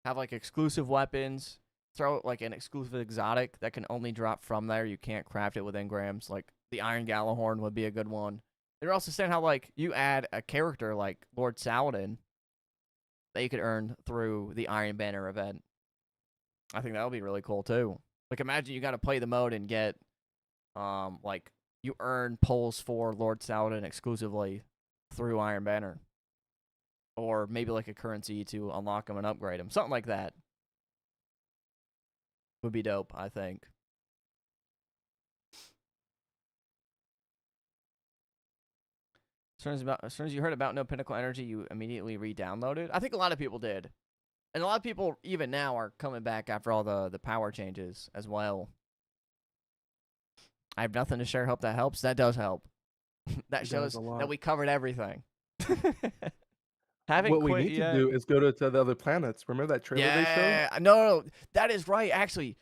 Have like exclusive weapons. Throw like an exclusive exotic that can only drop from there. You can't craft it with engrams. Like the Iron Galahorn would be a good one. They're also saying how like you add a character like Lord Saladin that you could earn through the Iron Banner event. I think that would be really cool too. Like imagine you got to play the mode and get like you earn pulls for Lord Saladin exclusively through Iron Banner. Or maybe like a currency to unlock him and upgrade him. Something like that would be dope, I think. As soon as you heard about No Pinnacle Energy, you immediately re-downloaded. I think a lot of people did. And a lot of people even now are coming back after all the power changes as well. I have nothing to share. Hope that helps. That does help. That It does shows a that lot. we covered everything. Haven't What we quit need to yet. do is go to the other planets. Remember that trailer they showed? Yeah, no, that is right. Actually,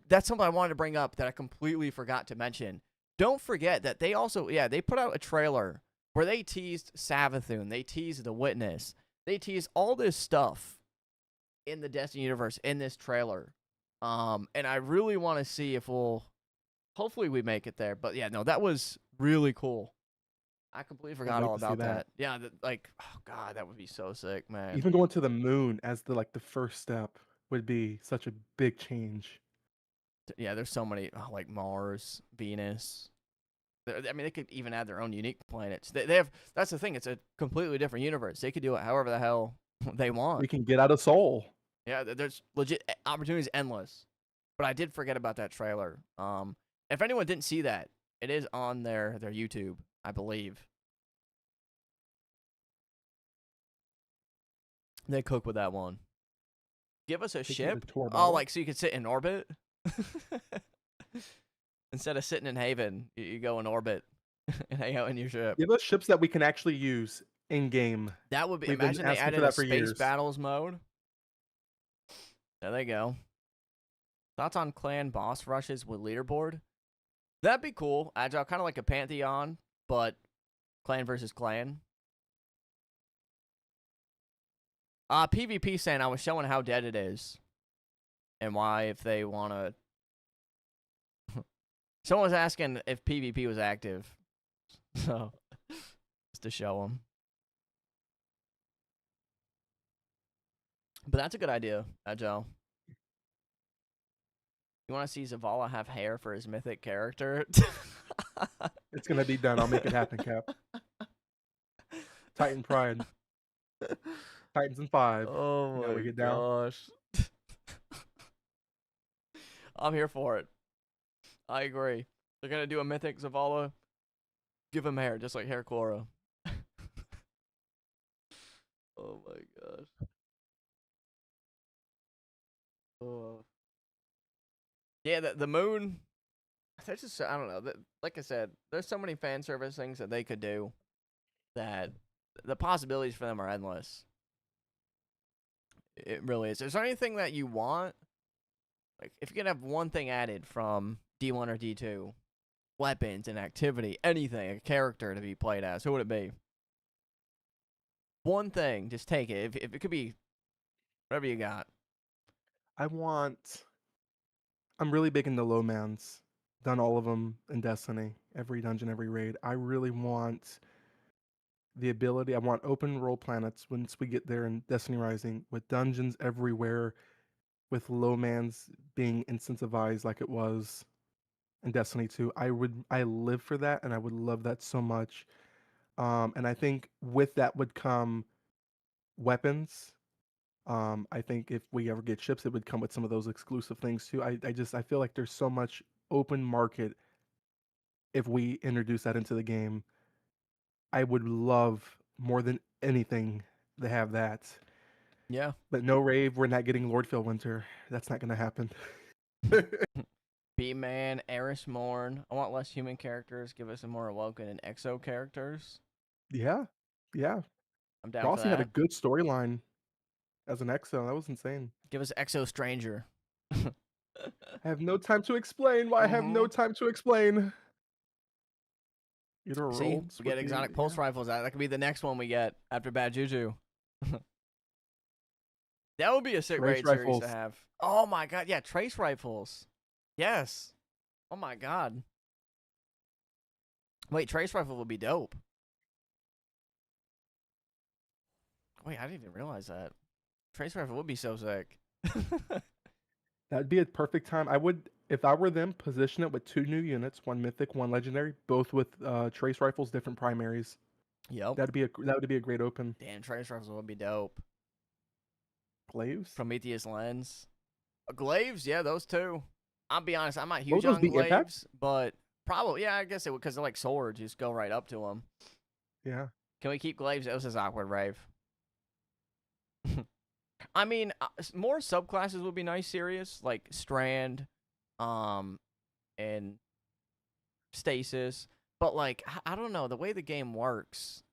that's something I wanted to bring up that I completely forgot to mention. Don't forget that they also they put out a trailer where they teased Savathun, they teased the Witness, they teased all this stuff in the Destiny universe in this trailer. And I really want to see if hopefully we make it there. But yeah, no, that was really cool. I completely Can't forgot wait all to see about that. that. Yeah, like oh god, that would be so sick, man. Even going to the moon as the first step would be such a big change. Yeah, there's so many like Mars, Venus. I mean, they could even add their own unique planets. They have. That's the thing. It's a completely different universe. They could do it however the hell they want. We can get out of Soul. Yeah, there's legit opportunities endless. But I did forget about that trailer. If anyone didn't see that, it is on their YouTube, I believe. They cook with that one. Give us a Take me to ship. tour Oh, battle. like so you could sit in orbit. Instead of sitting in Haven, you go in orbit and hang out in your ship. Give us ships that we can actually use in game. That would be. We've been Imagine they asking for added a that for space years. battles mode. There they go. Thoughts on clan boss rushes with leaderboard? That'd be cool. Agile, kind of like a Pantheon, but clan versus clan. PvP saying I was showing how dead it is. And why if they want to... Someone was asking if PvP was active. So, just to show them. But that's a good idea, Agile. You want to see Zavala have hair for his mythic character? It's gonna be done. I'll make it happen, Cap. Titan Pride. Titans in 5. Oh You know, we my get down. gosh. I'm here for it. I agree. They're gonna do a mythic Zavala. Give him hair, just like Hair Chloro. Oh my gosh. Yeah, the moon. That's just I don't know. Like I said, there's so many fan service things that they could do that the possibilities for them are endless. It really is. Is there anything that you want? Like, if you could have one thing added from D1 or D2, weapons and activity, anything, a character to be played as, who would it be? One thing, just take it. If it could be whatever you got. I want. I'm really big into low mans. Done all of them in Destiny, every dungeon, every raid. I really want the ability. I want open world planets once we get there in Destiny Rising, with dungeons everywhere, with low mans being incentivized like it was in Destiny 2. I live for that, and I would love that so much. And I think with that would come weapons. I think if we ever get ships, it would come with some of those exclusive things too. I feel like there's so much open market if we introduce that into the game. I would love more than anything to have that. Yeah. But no rave, we're not getting Lord Winter. That's not gonna happen. B-Man, Eris Morn. I want less human characters. Give us some more Awoken and Exo characters. Yeah, yeah. I'm down for Rossi had a that. good storyline as an EXO. That was insane. Give us Exo Stranger. I have no time to explain why I have no time to explain. Either See, rolls we with get the exotic pulse rifles out. That could be the next one we get after Bad Juju. That would be a sick trace raid series to rifles. have. Oh my god, yeah, trace rifles. Yes. Oh my god. Wait, trace rifle would be dope. Wait, I didn't even realize that. Trace rifle would be so sick. That'd be a perfect time. I would, if I were them, position it with 2 new units, one mythic, one legendary, both with trace rifles, different primaries. Yep. That would be a great open. Damn, trace rifles would be dope. Glaives. Prometheus lens. Glaives, yeah, those two. I'll be honest, I'm not What would huge those on be? Impact? glaives, but probably, yeah, I guess it would, because they're like swords. You just go right up to them. Yeah. Can we keep glaives? It was his awkward rave. I mean, more subclasses would be nice, serious, like Strand, um, and Stasis. But, like, I don't know, the way the game works,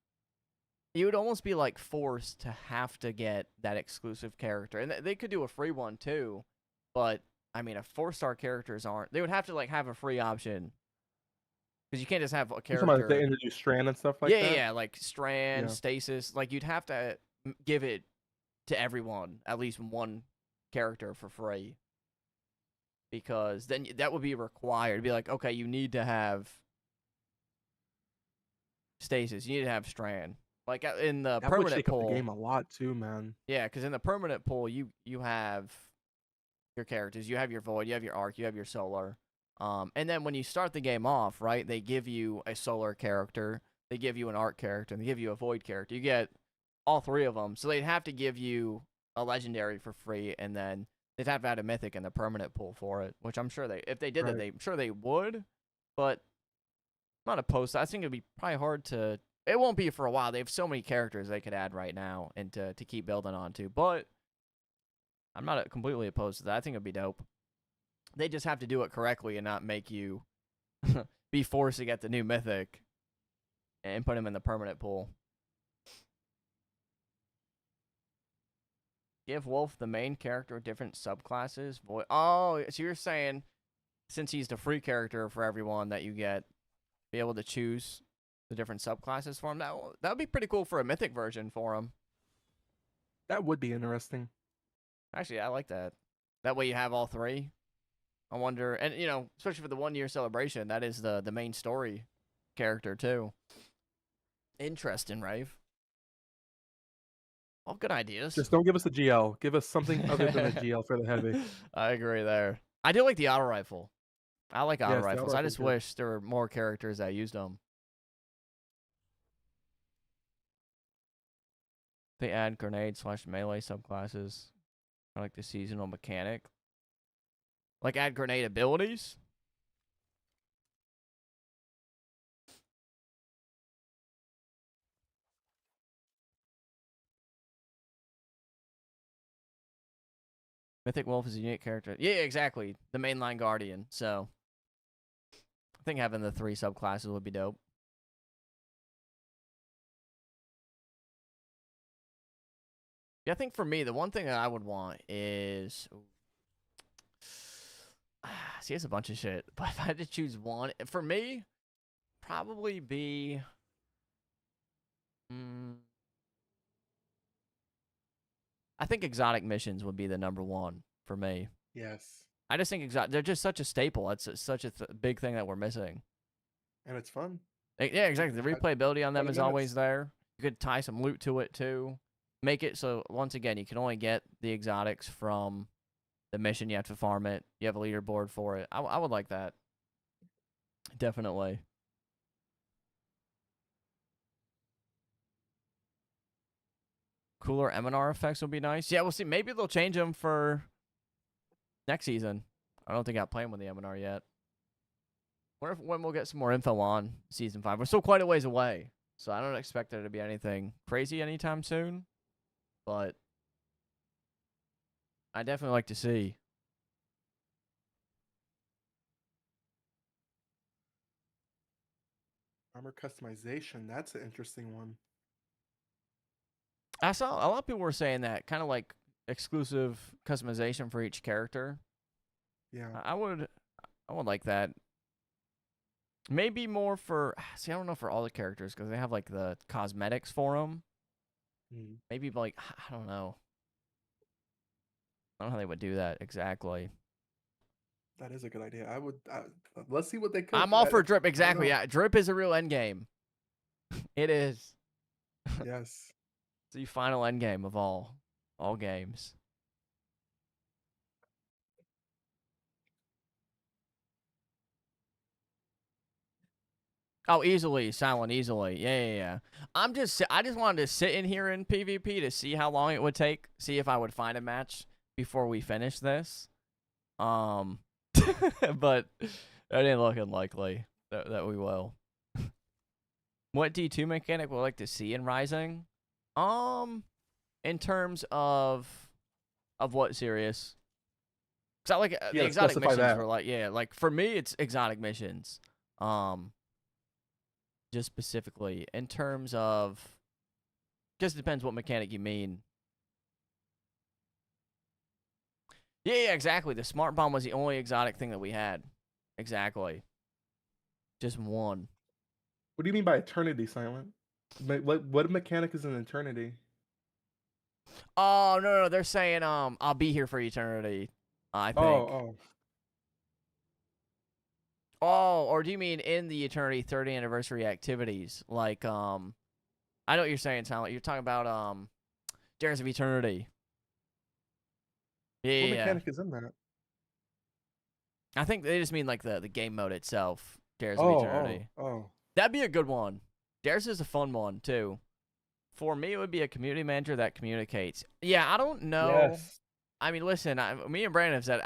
you would almost be, like, forced to have to get that exclusive character. And they could do a free one, too. But, I mean, if 4-star characters aren't, they would have to, like, have a free option. Because you can't just have a You're talking about if they character. introduce Strand and stuff like Yeah, yeah, that? yeah, like Strand, Yeah. Stasis. Like, you'd have to give it to everyone, at least one character for free. Because then that would be required. It'd be like, okay, you need to have Stasis. You need to have Strand. Like in the That would permanent shake up the pool. game a lot too, man. Yeah, because in the permanent pool, you have your characters. You have your Void. You have your Arc. You have your Solar. And then when you start the game off, right, they give you a Solar character. They give you an Arc character. And they give you a Void character. You get all three of them. So they'd have to give you a Legendary for free, and then they'd have to add a Mythic in the permanent pool for it, which I'm sure if they did that, Right. I'm sure they would. But I'm not opposed to. I think it'd be probably hard to. It won't be for a while. They have so many characters they could add right now and to keep building onto. But I'm not completely opposed to that. I think it'd be dope. They just have to do it correctly and not make you be forced to get the new Mythic and put him in the permanent pool. Give Wolf the main character different subclasses. Oh, so you're saying since he's the free character for everyone that you get, be able to choose the different subclasses for him. That would be pretty cool for a mythic version for him. That would be interesting. Actually, I like that. That way you have all three. I wonder, and especially for the 1 year celebration, that is the main story character too. Interesting, Rave. All good ideas. Just don't give us a GL. Give us something other than a GL for the heavy. I agree there. I do like the auto rifle. I like auto Yes, the auto rifles. I rifle's just good. wish there were more characters that used them. They add grenade / melee subclasses. I like the seasonal mechanic. Like add grenade abilities. Mythic Wolf is a unique character. Yeah, exactly. The mainline Guardian. So I think having the 3 subclasses would be dope. Yeah, I think for me, the one thing that I would want is. See, it's a bunch of shit. But if I had to choose one, for me, probably be. I think exotic missions would be the number one for me. Yes. I just think they're just such a staple. It's such a big thing that we're missing. And it's fun. Yeah, exactly. The replayability on them 20 is minutes. always there. You could tie some loot to it too. Make it so once again you can only get the exotics from the mission. You have to farm it. You have a leaderboard for it. I would like that. Definitely. Cooler M&R effects would be nice. Yeah, we'll see. Maybe they'll change them for next season. I don't think I'm playing with the M&R yet. Wonder when we'll get some more info on season 5. We're still quite a ways away, so I don't expect there to be anything crazy anytime soon. But I definitely like to see. Armor customization. That's an interesting one. I saw a lot of people were saying that kind of like exclusive customization for each character. Yeah. I would like that. Maybe more for see, I don't know for all the characters because they have like the cosmetics for them. Mm. Maybe like I don't know. I don't know how they would do that exactly. That is a good idea. Let's see what they cook. I'm all for drip. I don't Exactly. know. Yeah, drip is a real end game. It is. Yes. It's the final end game of all games. Oh, easily, silent, easily. Yeah. I just wanted to sit in here in PvP to see how long it would take, see if I would find a match before we finish this. But it ain't looking likely that we will. What D2 mechanic would I like to see in Rising? In terms of what serious? Cause I like You the gotta exotic specify missions that. were like like for me it's exotic missions. Just specifically in terms of, just depends what mechanic you mean. Yeah, exactly. The smart bomb was the only exotic thing that we had. Exactly. Just one. What do you mean by eternity, Silent? What mechanic is an eternity? Oh no, they're saying I'll be here for eternity. I Oh, think. oh. Oh, or do you mean in the eternity 30th anniversary activities? Like I know what you're saying, Silent. You're talking about Dares of Eternity. What Yeah. mechanic is in that? I think they just mean like the game mode itself. Dares of Oh, Eternity. oh. That'd be a good one. Dares is a fun one too. For me, it would be a community manager that communicates. Yeah, I don't know. Yes. I mean, listen, me and Brandon have said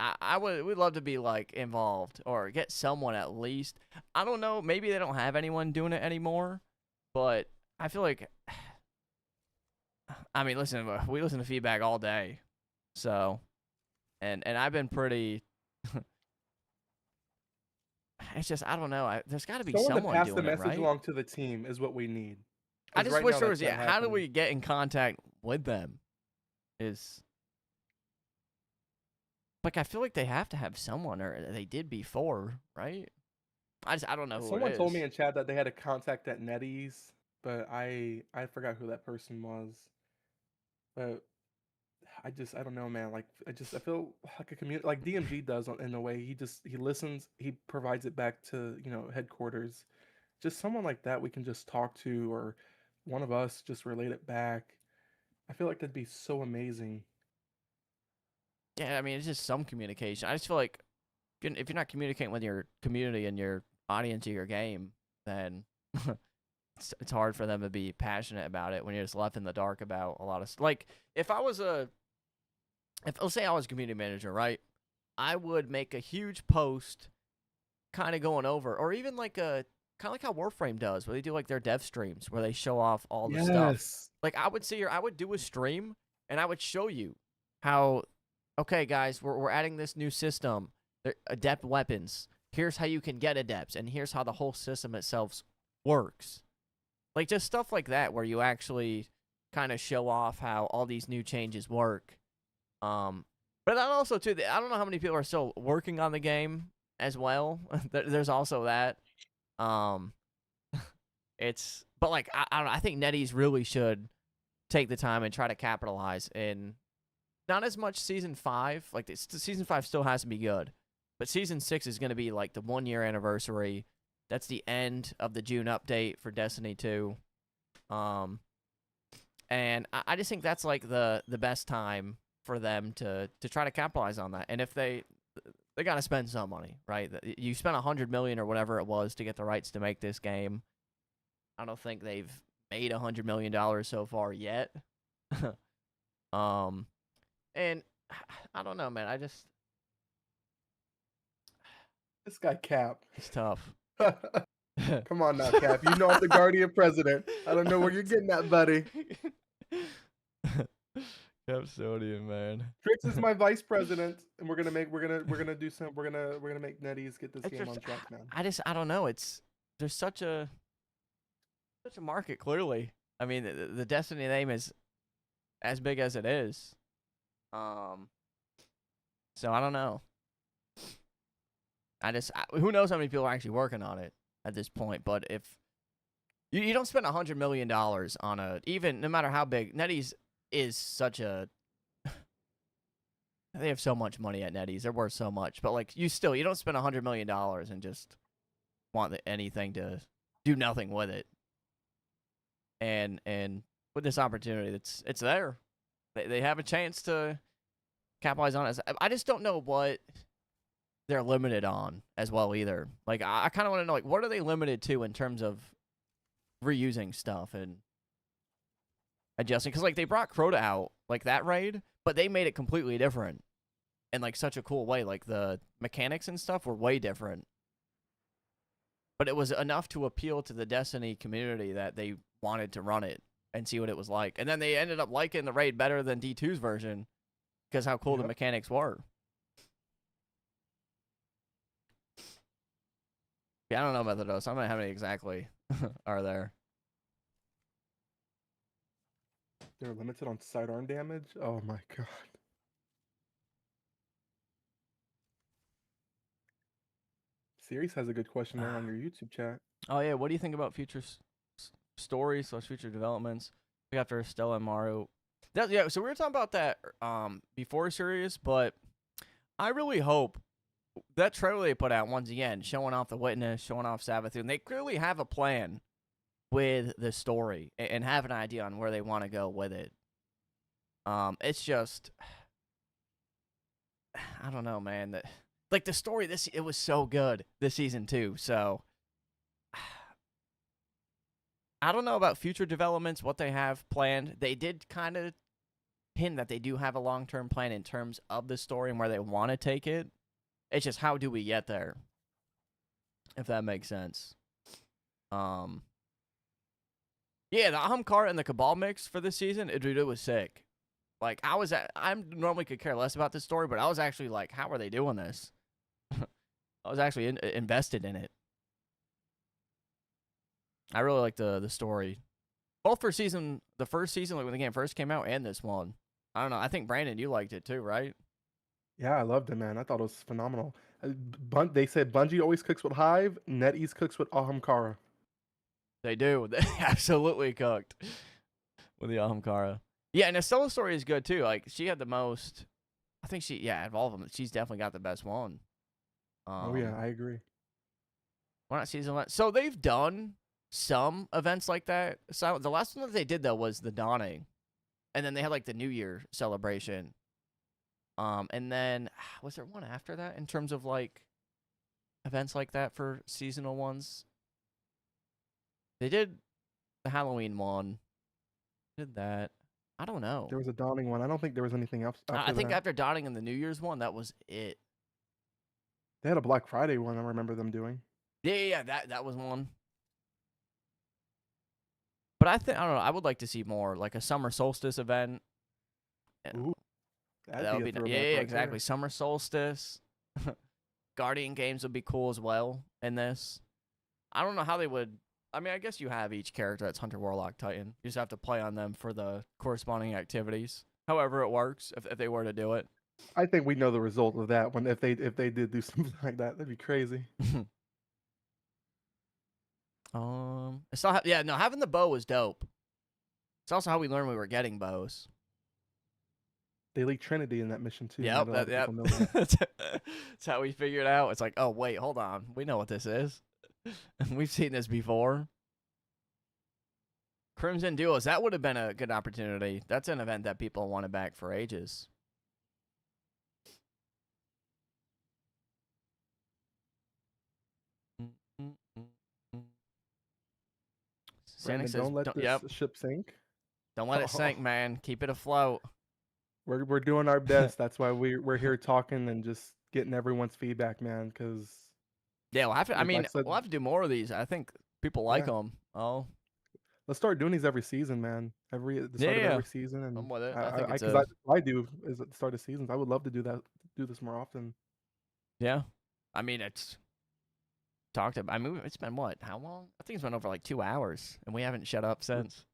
we'd love to be like involved or get someone at least. I don't know. Maybe they don't have anyone doing it anymore, but I feel like. I mean, listen, we listen to feedback all day, so, and I've been pretty. It's just I don't know. There's got to be Someone to someone pass the doing it, message right? along to the team is what we need. I 'Cause just right wish now there that's was. not Yeah, how do happening. we get in contact with them? Is like I feel like they have to have someone, or they did before, right? I don't know who it Someone told me is. in chat that they had a contact at Netease, but I forgot who that person was. But I don't know, man. Like I feel like a community like DMG does in a way. He listens, he provides it back to headquarters. Just someone like that we can just talk to, or one of us just relate it back. I feel like that'd be so amazing. Yeah, I mean it's just some communication. I just feel like if you're not communicating with your community and your audience of your game, then it's hard for them to be passionate about it when you're just left in the dark about a lot of like if I was if let's say I was a community manager, right? I would make a huge post kind of going over, or even like a kind of like how Warframe does, where they do like their dev streams where they show off all the stuff. Yes. Like I would do a stream and I would show you how okay, guys, we're adding this new system, adept weapons. Here's how you can get adepts, and here's how the whole system itself works. Like, just stuff like that where you actually kind of show off how all these new changes work. But then also, too, I don't know how many people are still working on the game as well. There's also that. But like, I don't know. I think Netease really should take the time and try to capitalize in not as much season 5. Like, season 5 still has to be good, but season 6 is going to be like the 1-year anniversary. That's the end of the June update for Destiny 2. And I just think that's like the best time for them to try to capitalize on that. And if they got to spend some money, right? You spent $100 million or whatever it was to get the rights to make this game. I don't think they've made $100 million so far yet. And I don't know, man. This guy Cap. It's tough. Come on now, Cap. You know I'm the guardian president. I don't know where you're getting that, buddy. Capsodian, man. Trix is my vice president, and we're gonna make Netease get this It's game just, on track, man. I don't know. There's such a market, clearly. I mean, the Destiny name is as big as it is. So I don't know. Who knows how many people are actually working on it at this point? But if you don't spend $100 million on even no matter how big Netease is, such a they have so much money at Netease. They're worth so much. But like you don't spend $100 million and just want anything to do nothing with it. And with this opportunity, it's there. They have a chance to capitalize on it. I just don't know what they're limited on as well either. Like I kind of want to know, like, what are they limited to in terms of reusing stuff and adjusting? Because like they brought Crota out, like that raid, but they made it completely different in like such a cool way. Like the mechanics and stuff were way different, but it was enough to appeal to the Destiny community that they wanted to run it and see what it was like. And then they ended up liking the raid better than D2's version because how cool the mechanics were. Yeah, I don't know about the dose. I don't know how many exactly are there. They're limited on sidearm damage? Oh my god. Series has a good question there on your YouTube chat. Oh yeah, what do you think about future stories / future developments after Stella and Maru? Yeah, so we were talking about that before series, but I really hope that trailer they put out once again, showing off the Witness, showing off Savathun, they clearly have a plan with the story and have an idea on where they want to go with it. It's just, I don't know, man. Like the story, it was so good this season too. So I don't know about future developments, what they have planned. They did kind of hint that they do have a long-term plan in terms of the story and where they want to take it. It's just how do we get there, if that makes sense. Yeah, the Ahamkara and the Cabal mix for this season, it was sick. Like, I normally could care less about this story, but I was actually like, how are they doing this? I was actually invested in it. I really like the story. Both for the first season, like when the game first came out, and this one. I don't know. I think, Brandon, you liked it too, right? Yeah, I loved it, man. I thought it was phenomenal. They said Bungie always cooks with Hive, NetEase cooks with Ahamkara. They do. They absolutely cooked with the Ahamkara. Yeah, and Estella's story is good too. Like, she had the most. I think of all of them, she's definitely got the best one. Oh yeah, I agree. Why not season 1? So they've done some events like that. So the last one that they did though was the Dawning, and then they had like the New Year celebration. And then was there one after that in terms of like events like that for seasonal ones? They did the Halloween one. Did that? I don't know. There was a Dawning one. I don't think there was anything else. I think after Dawning and the New Year's one, that was it. They had a Black Friday one. I remember them doing. Yeah, that was one. But I don't know. I would like to see more, like a summer solstice event. Ooh, That'd That be would a be throwback yeah, right exactly. there. Summer Solstice, Guardian games would be cool as well in this. I don't know how they would. I mean, I guess you have each character that's Hunter, Warlock, Titan. You just have to play on them for the corresponding activities. However, it works if they were to do it. I think we know the result of that when if they did do something like that. That'd be crazy. It's not. Yeah, no, having the bow was dope. It's also how we learned we were getting bows. They leaked Trinity in that mission too. Not Yep, a lot of yep. people know that. That's how we figured out. It's like, oh wait, hold on, we know what this is. We've seen this before. Crimson Duos, that would have been a good opportunity. That's an event that people wanted back for ages. Brandon, don't let this Yep. ship sink. Don't let it sink, man. Keep it afloat. We're doing our best. That's why we're here talking and just getting everyone's feedback, man. Because Yeah, we'll have to. I like I mean, said, we'll have to do more of these. I think people like yeah, them. Oh, let's start doing these every season, man. Every at the yeah, start of yeah. every season, and I'm with it. I think I it's because a I do is at the start of seasons. I would love to do that. Do this more often. yeah. I mean, it's talked about. I mean, it's been what? How long? I think it's been over like 2 hours, and we haven't shut up since.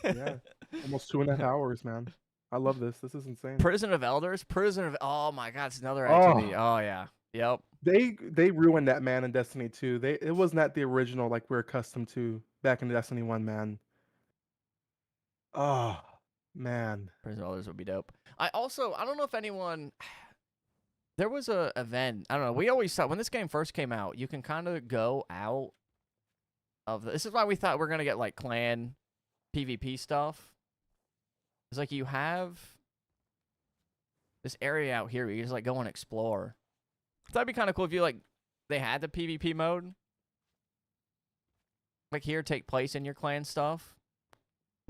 Yeah, almost 2.5 hours, man. I love this. This is insane. Prison of Elders, Prison of. Oh my God, it's another activity. Oh, Oh yeah, yep. they ruined that, man, in Destiny 2. It was not the original like we're accustomed to back in Destiny 1, man. Oh, man. Prison of Elders would be dope. I don't know if anyone. There was a event. I don't know. We always thought when this game first came out, you can kind of go out of this is why we thought we're gonna get like clan PvP stuff. It's like you have this area out here where you just like go and explore. That'd be kind of cool if you like they had the PvP mode. Like here take place in your clan stuff.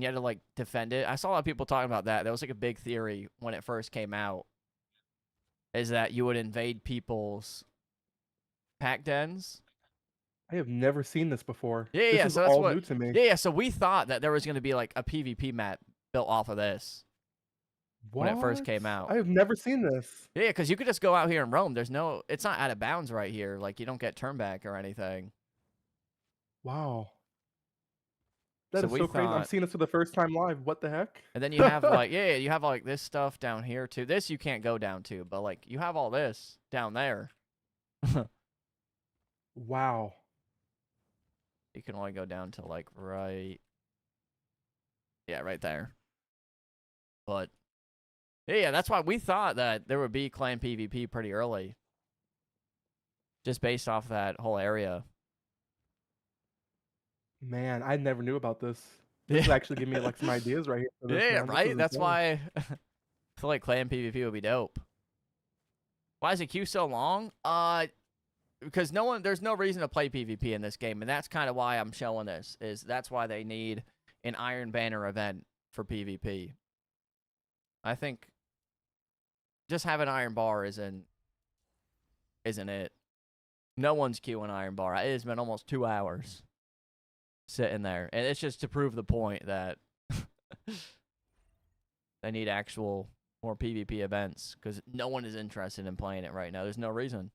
You had to like defend it. I saw a lot of people talking about that. That was like a big theory when it first came out. Is that you would invade people's pack dens. I have never seen this before. Yeah, This yeah. is So that's all what. new to me. Yeah, yeah. So we thought that there was going to be like a PvP map built off of this when it first What? came out. I have never seen this. Yeah, because you could just go out here and roam. There's no. It's not out of bounds right here. Like you don't get turned back or anything. Wow. That So is we so crazy. I'm thought. seeing this for the first time live. What the heck? And then you have like you have like this stuff down here too. This you can't go down to, but like you have all this down there. Wow. You can only go down to like right. Yeah, right there. But yeah, that's why we thought that there would be clan PvP pretty early. Just based off that whole area. Man, I never knew about this. This is actually giving me like some ideas right here for this, Yeah, man. This right? is That's insane. why I feel like clan PvP would be dope. Why is the queue so long? Because there's no reason to play PvP in this game, and that's kind of why I'm showing this. That's why they need an Iron Banner event for PvP. I think just having Iron Bar isn't it. No one's queuing Iron Bar. It has been almost 2 hours sitting there, and it's just to prove the point that they need actual more PvP events because no one is interested in playing it right now. There's no reason.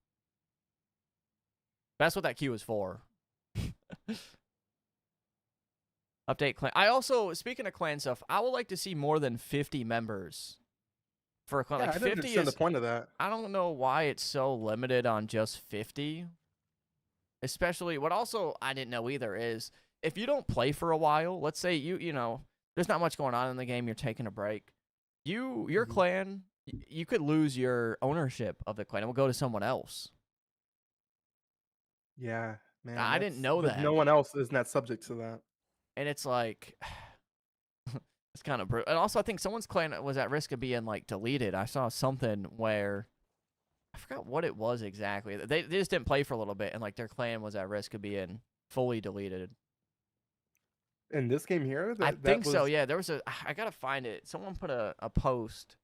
That's what that queue is for. Update clan. I also, speaking of clan stuff, I would like to see more than 50 members for a clan. Yeah, Like I don't 50 understand is. the point of that. I don't know why it's so limited on just 50. Especially, what also I didn't know either is if you don't play for a while, let's say you know, there's not much going on in the game, you're taking a break. Your clan, you could lose your ownership of the clan. It will go to someone else. Yeah, man. I didn't know but that. no one else is not subject to that. And it's like it's kind of brutal. And also I think someone's clan was at risk of being like deleted. I saw something where I forgot what it was exactly. They just didn't play for a little bit and like their clan was at risk of being fully deleted. In this game here, I that think so, was yeah. There was I gotta find it. Someone put a post.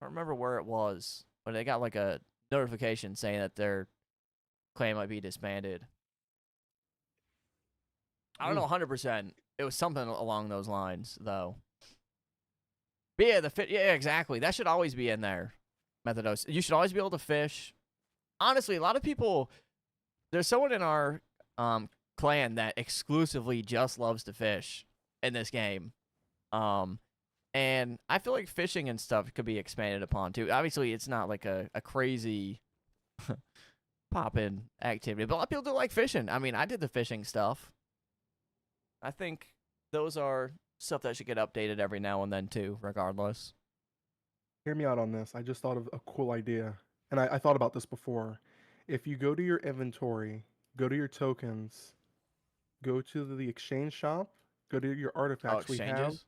I don't remember where it was, but they got like a notification saying that their clan might be disbanded. I don't know 100%. It was something along those lines, though. But yeah, yeah, exactly. That should always be in there. Methodos. You should always be able to fish. Honestly, a lot of people. There's someone in our clan that exclusively just loves to fish in this game. Um, and I feel like fishing and stuff could be expanded upon too. Obviously, it's not like a crazy pop-in activity, but a lot of people do like fishing. I mean, I did the fishing stuff. I think those are stuff that should get updated every now and then too, regardless. Hear me out on this. I just thought of a cool idea. And I thought about this before. If you go to your inventory, go to your tokens, go to the exchange shop, go to your Oh, artifacts. We have, exchanges?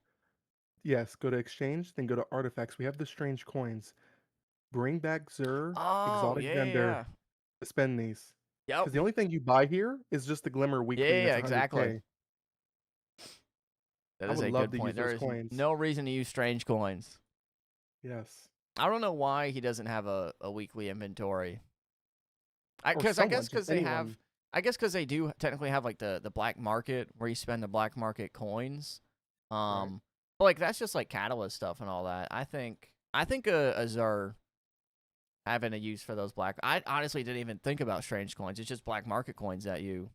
yes, go to exchange, then go to artifacts. We have the strange coins. Bring back Zur, Oh, exotic yeah, vendor, yeah. to spend these. Yep. Because the only thing you buy here is just the Glimmer Yeah, Weekly, and yeah, it's exactly. 100K. That I is would a love good to use point. There those is coins. no reason to use strange coins. Yes. I don't know why he doesn't have a weekly inventory. Or Because I guess someone, because just they have, anyone. I guess because they do technically have like the black market where you spend the black market coins. Right. But like that's just like catalyst stuff and all that. I think a Zur having a use for those black. I honestly didn't even think about strange coins. It's just black market coins that you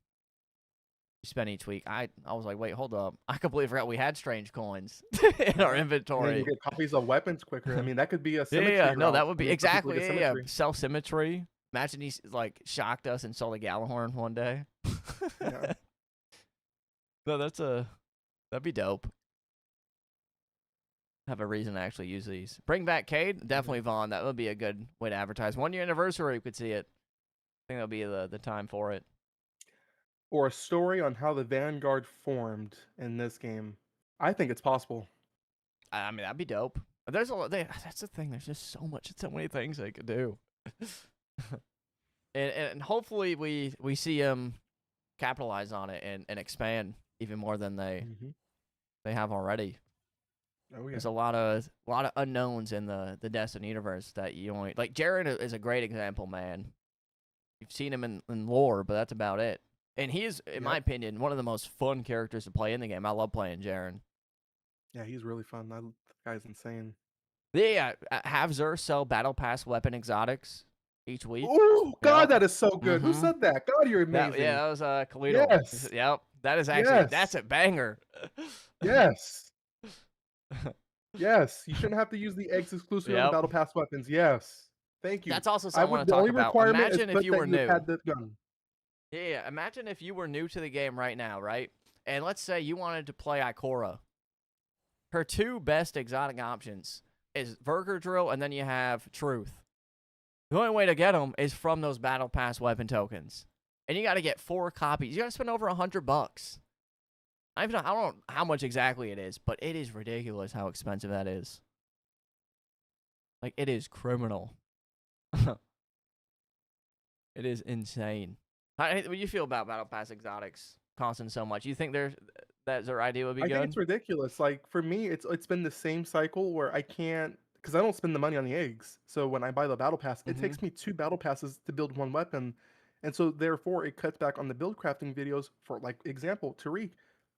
spend each week. I was like, wait, hold up. I completely forgot we had strange coins in our Right. And then you'll inventory. get copies of weapons quicker. I mean, that could be a Yeah, yeah, symmetry no, route. that would I be mean, some people exactly, get yeah, yeah, symmetry. self symmetry. Imagine he's like shocked us and stole a Galahorn one day. Yeah. No, that'd be dope. Have a reason to actually use these. Bring back Cade, definitely Vaughn. That would be a good way to advertise. 1 year anniversary, we could see it. I think that'll be the time for it. Or a story on how the Vanguard formed in this game. I think it's possible. I mean, that'd be dope. There's a lot. That's the thing. There's just so many things they could do. and hopefully we see them capitalize on it and expand even more than Hmm. they have already. Oh yeah. There's a lot of unknowns in the Destiny universe that you only like. Jaren is a great example, man. You've seen him in lore, but that's about it. And he is, in my Yep. opinion, one of the most fun characters to play in the game. I love playing Jaren. Yeah, he's really fun. The guy's insane. Yeah, have Xur sell battle pass weapon exotics each week. Oh God, Yep. that is so good. Who Mm-hmm. said that? God, you're amazing. That was Khalidal. Yes. Yep. That is actually Yes. that's a banger. Yes. Yes. You shouldn't have to use the eggs exclusively on the Yep. battle pass weapons. Yes. Thank you. That's also I something I would. want to The talk only about. requirement is Imagine if put you that were you've new. had the gun. Yeah. Imagine if you were new to the game right now, right? And let's say you wanted to play Ikora. Her two best exotic options is Burger Drill, and then you have Truth. The only way to get them is from those Battle Pass weapon tokens, and you got to get 4 copies. You got to spend over $100. I don't know how much exactly it is, but it is ridiculous how expensive that is. Like it is criminal. It is insane. How do you feel about Battle Pass exotics costing so much? You think that their idea would be I think good? it's ridiculous. Like for me, it's been the same cycle where I can't because I don't spend the money on the eggs. So when I buy the battle pass, it Mm-hmm. takes me 2 battle passes to build one weapon, and so therefore it cuts back on the build crafting videos. For like example, Tariq,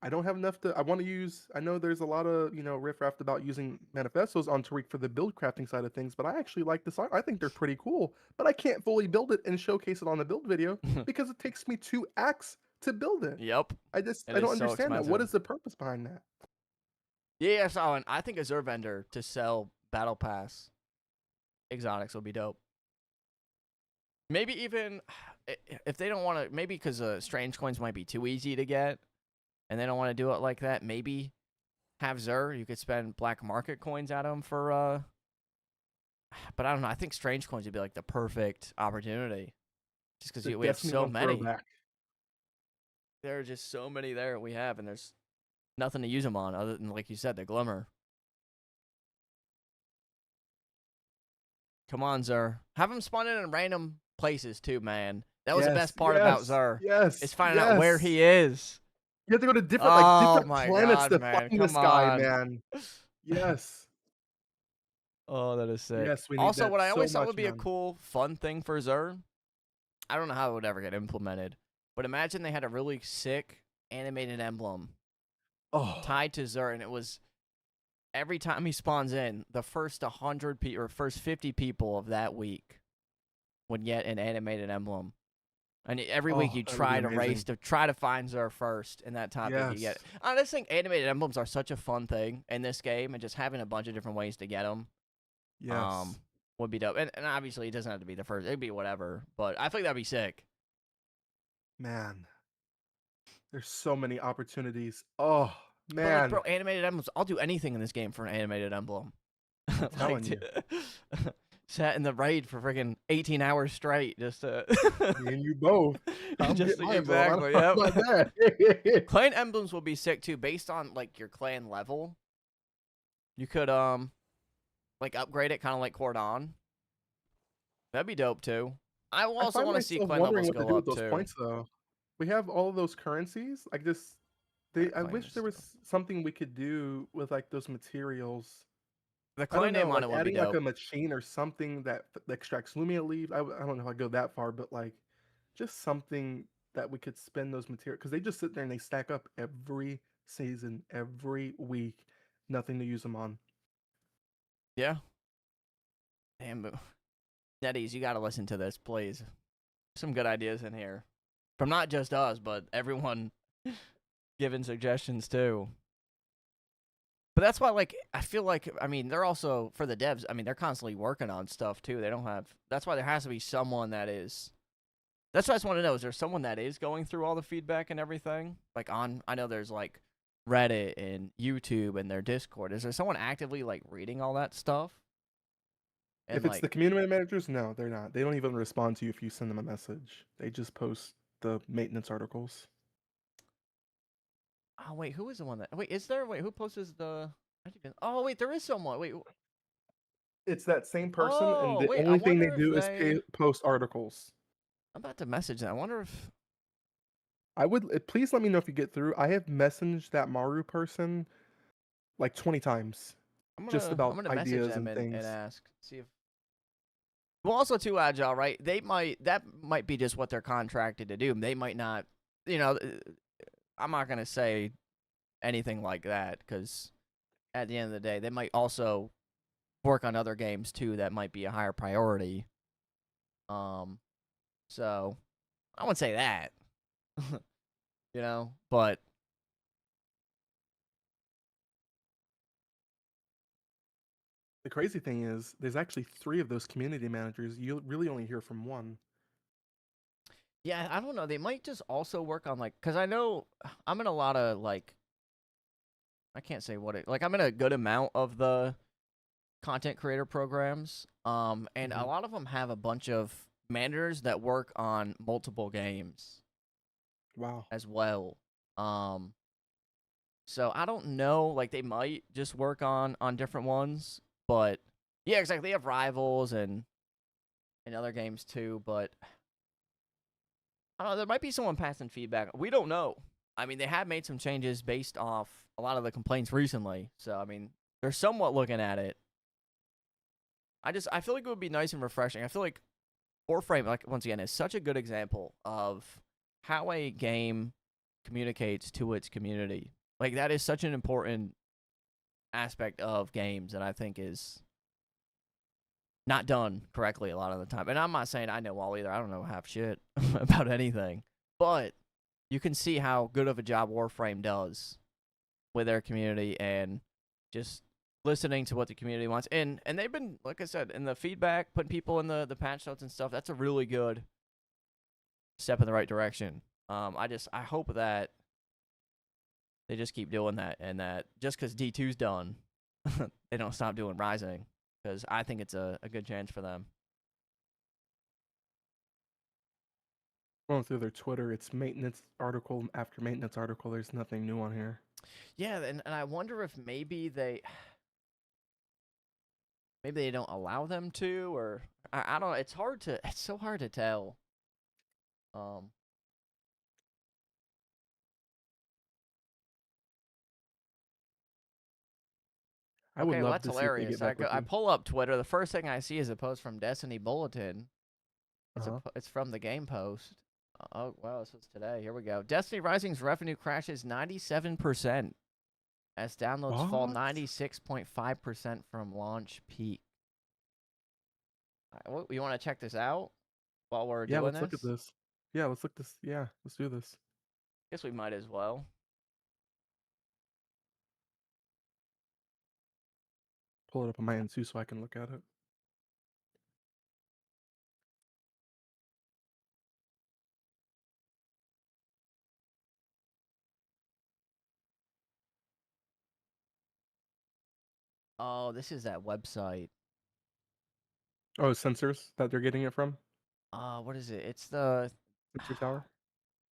I don't have enough to. I want to use. I know there's a lot of riffraff about using manifestos on Tariq for the build crafting side of things, but I actually like this. I think they're pretty cool, but I can't fully build it and showcase it on the build video because it takes me 2 acts to build it. Yep. It I is don't so understand that. What expensive. is the purpose behind that? Yeah, so and I think a Xur vendor to sell Battle Pass exotics will be dope. Maybe even if they don't want to, maybe because strange coins might be too easy to get, and they don't want to do it like that. Maybe have Xur. You could spend black market coins at them for. But I don't know. I think strange coins would be like the perfect opportunity, just because The we have Destiny so 1 many. throwback. There are just so many there we have, and there's nothing to use them on other than, like you said, the glimmer. Come on, Xur. Have them spawn in random places too, man. That was the Yes, best part about yes, Xur. Is yes, finding out where yes. he is. You have to go to different Oh different my planets god, to man. find Come this guy, on. man. Yes. Oh, that is sick. Yes, we need Also, that what I so always thought much, would be a man. cool, fun thing for Xur, I don't know how it would ever get implemented, but imagine they had a really sick animated emblem Oh, tied to Xur, and it was every time he spawns in, the first 100 people or first 50 people of that week would get an animated emblem. And every week Oh, you that would be try to race amazing. to try to find Zer first in that topic. You get Yes. it. I just think animated emblems are such a fun thing in this game, and just having a bunch of different ways to get them Yes. would be dope. And obviously, it doesn't have to be the first. It'd be whatever. But I think that'd be sick. Man, there's so many opportunities. Oh, But like, man, bro, animated emblems. I'll do anything in this game for an animated emblem. I'm like, telling you. sat in the raid for freaking 18 hours straight just to. Me and you both. I'm just getting to, my emblem. I exactly. don't know Yep. about that. Clan emblems will be sick too, based on like your clan level. You could like upgrade it, kind of like Cordon. That'd be dope too. I will I also find want to see myself clan wondering levels what to go do with up those too. points, though. We have all of those currencies. Like this, Gotta I claim wish this there stuff. was something we could do with like those materials. The I don't clan know, name on like it would be adding like dope. a machine or something that extracts Lumia leaves. I don't know if I go that far, but like just something that we could spend those materials because they just sit there and they stack up every season, every week. Nothing to use them on. Yeah. Damn, but Netease, you gotta listen to this, please. Some good ideas in here. From not just us, but everyone giving suggestions too. But that's why, like, I feel like, I mean, they're also, for the devs, I mean, they're constantly working on stuff too. They don't have, that's why there has to be someone that is, that's what I just want to know. Is there someone that is going through all the feedback and everything? Like, I know there's like Reddit and YouTube and their Discord. Is there someone actively like reading all that stuff? And If it's like, the community managers, no, they're not. They don't even respond to you if you send them a message. They just post the maintenance articles. oh, wait, who is the one that, wait, is there, wait, who posts the, oh, wait, there is someone. Wait, It's that same person, and oh, the wait, I only thing they wonder if do is they, post articles. I'm about to message them. I wonder if, I would please let me know if you get through. I have messaged that Maru person like 20 times, just I'm about gonna message ideas them and and things. ask, see if, well, also too agile, right? That might be just what they're contracted to do. They might not, you know, I'm not gonna say anything like that because at the end of the day, they might also work on other games too that might be a higher priority. Um, so I wouldn't say that, but The crazy thing is, there's actually 3 of those community managers. You really only hear from one. yeah, I don't know. They might just also work on like, cause I know I'm in a lot of like, I can't say what it like. I'm in a good amount of the content creator programs, and a Mhm. lot of them have a bunch of managers that work on multiple games Wow. as well. Um, so I don't know, like they might just work on different ones, but yeah, exactly. They have rivals and other games too, but I don't know. There might be someone passing feedback. We don't know. I mean, they have made some changes based off a lot of the complaints recently, so I mean, they're somewhat looking at it. I feel like it would be nice and refreshing. I feel like Warframe, like once again, is such a good example of how a game communicates to its community. Like that is such an important aspect of games that I think is not done correctly a lot of the time. And I'm not saying I know all either. I don't know half shit about anything. But you can see how good of a job Warframe does with their community and just listening to what the community wants. And they've been, like I said, in the feedback, putting people in the patch notes and stuff. That's a really good step in the right direction. I hope that they just keep doing that, and that just because D2's done, they don't stop doing Rising, because I think it's a good chance for them. Going through their Twitter, it's maintenance article after maintenance article. There's nothing new on here. Yeah, and I wonder if maybe they don't allow them to, or I don't know. It's so hard to tell. Um, I would okay, well love that's to see if they get hilarious. back with I you. pull up Twitter. The first thing I see is a post from Destiny Bulletin. Uh-huh. It's from the game post. Oh wow, this was today. Here we go. Destiny Rising's revenue crashes 97%. as downloads fall What? 96.5% from launch peak. You want to check this out while we're Yeah, doing let's look at this? this. Yeah, let's look this. Yeah, let's do this. Guess we might as well. Pull it up on my end too so I can look at it. Oh, this is that website. Oh, sensors that they're getting it from? What is it? It's the Sensor Tower?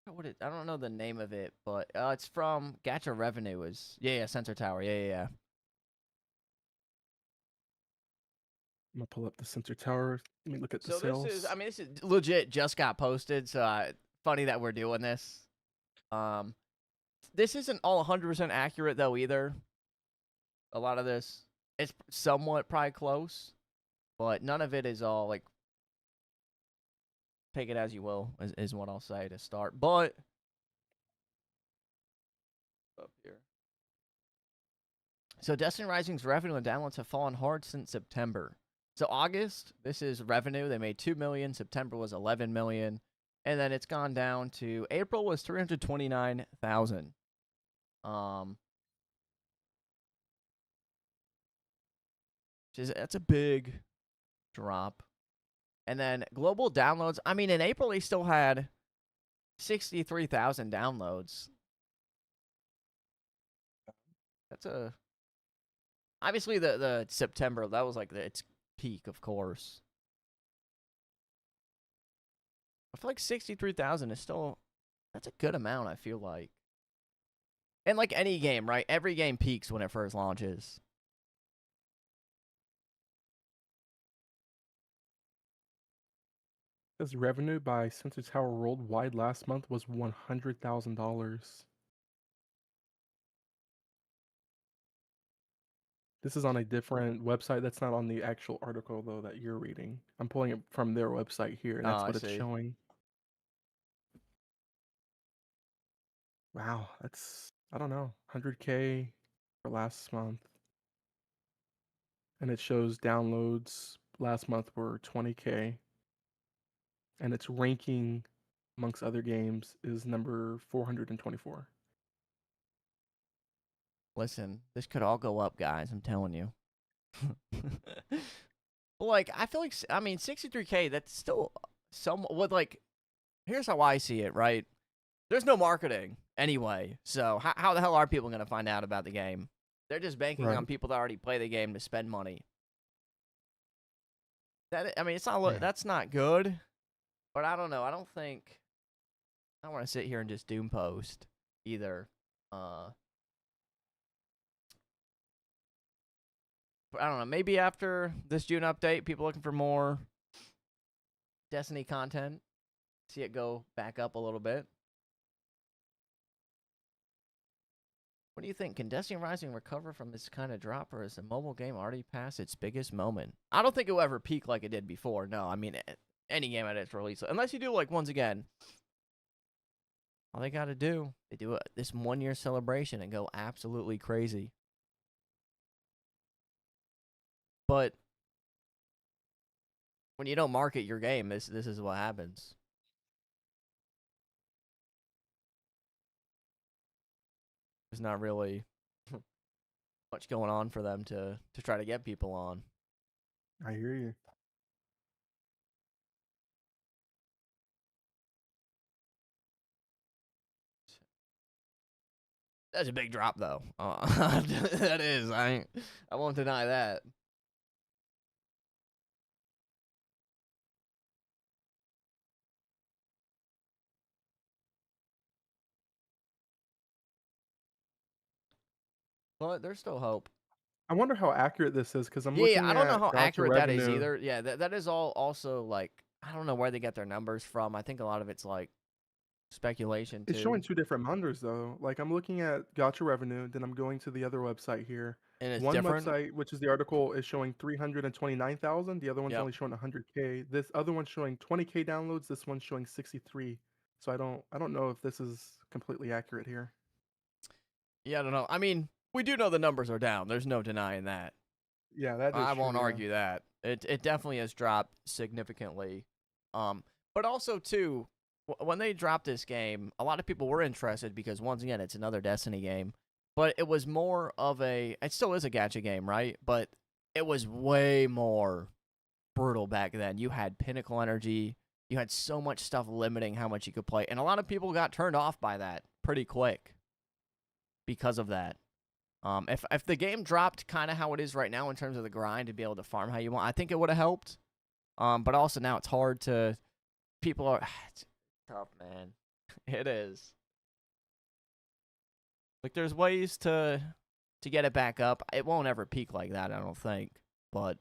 I don't know the name of it, but it's from Gacha Revenue. Is yeah, Sensor Tower. Yeah. I'm gonna pull up the Sensor Tower. Let me look at the So sales. this is legit. Just got posted. So funny that we're doing this. This isn't all 100% accurate though either. A lot of this, it's somewhat probably close, but none of it is all like. Take it as you will, is what I'll say to start. But up here. So Destiny Rising's revenue and downloads have fallen hard since September. So August, this is revenue. They made 2 million. September was 11 million. And then it's gone down to April was 329,000. That's a big drop. And then global downloads, I mean in April they still had 63,000 downloads. That's a obviously the September that was like its peak, of course. I feel like 63,000 is still that's a good amount, I feel like. And like any game, right? Every game peaks when it first launches. Says revenue by Sensor Tower worldwide last month was $100,000. This is on a different website. That's not on the actual article though that you're reading. I'm pulling it from their website here, and Oh, that's I what it's see. showing. Wow, that's I don't know, 100K for last month. And it shows downloads last month were 20K. And its ranking amongst other games is number 424. Listen, this could all go up, guys. I'm telling you. Like, I feel like, I mean, 63K, that's still some, with like, here's how I see it, right? There's no marketing anyway. So, how the hell are people going to find out about the game? They're just banking on Right. people that already play the game to spend money. I mean, it's not, Man. that's not good, but I don't know. I don't want to sit here and just doom post either. But I don't know. Maybe after this June update, people looking for more Destiny content, see it go back up a little bit. What do you think? Can Destiny Rising recover from this kind of drop, or is the mobile game already past its biggest moment? I don't think it will ever peak like it did before. No, I mean, any game at its release. Unless you do, like, once again, all they got to do, they do this 1 year celebration and go absolutely crazy. But when you don't market your game, this is what happens. There's not really much going on for them to try to get people on. I hear you. That's a big drop, though. That is. I won't deny that. But there's still hope. I wonder how accurate this is because I'm Yeah, looking I don't know at how Gotcha accurate that is revenue. either. Yeah, that is all also like I don't know where they get their numbers from. I think a lot of it's like speculation It's showing too, two different numbers though. Like I'm looking at Gotcha revenue, then I'm going to the other website here. and it's One different. website, which is the article, is showing 329,000. The other one's Yep. only showing 100K. This other one's showing 20K downloads. This one's showing 63. So I don't know if this is completely accurate here. Yeah, I don't know. I mean, we do know the numbers are down. There's no denying that. Yeah, that is I true. won't argue that. It definitely has dropped significantly. But also too, when they dropped this game, a lot of people were interested because once again, it's another Destiny game. But it was more of a. It still is a gacha game, right? But it was way more brutal back then. You had pinnacle energy. You had so much stuff limiting how much you could play, and a lot of people got turned off by that pretty quick because of that. If the game dropped kind of how it is right now in terms of the grind to be able to farm how you want, I think it would have helped. But also now it's hard to. People are it's tough, man. It is. Like there's ways to get it back up. It won't ever peak like that, I don't think. But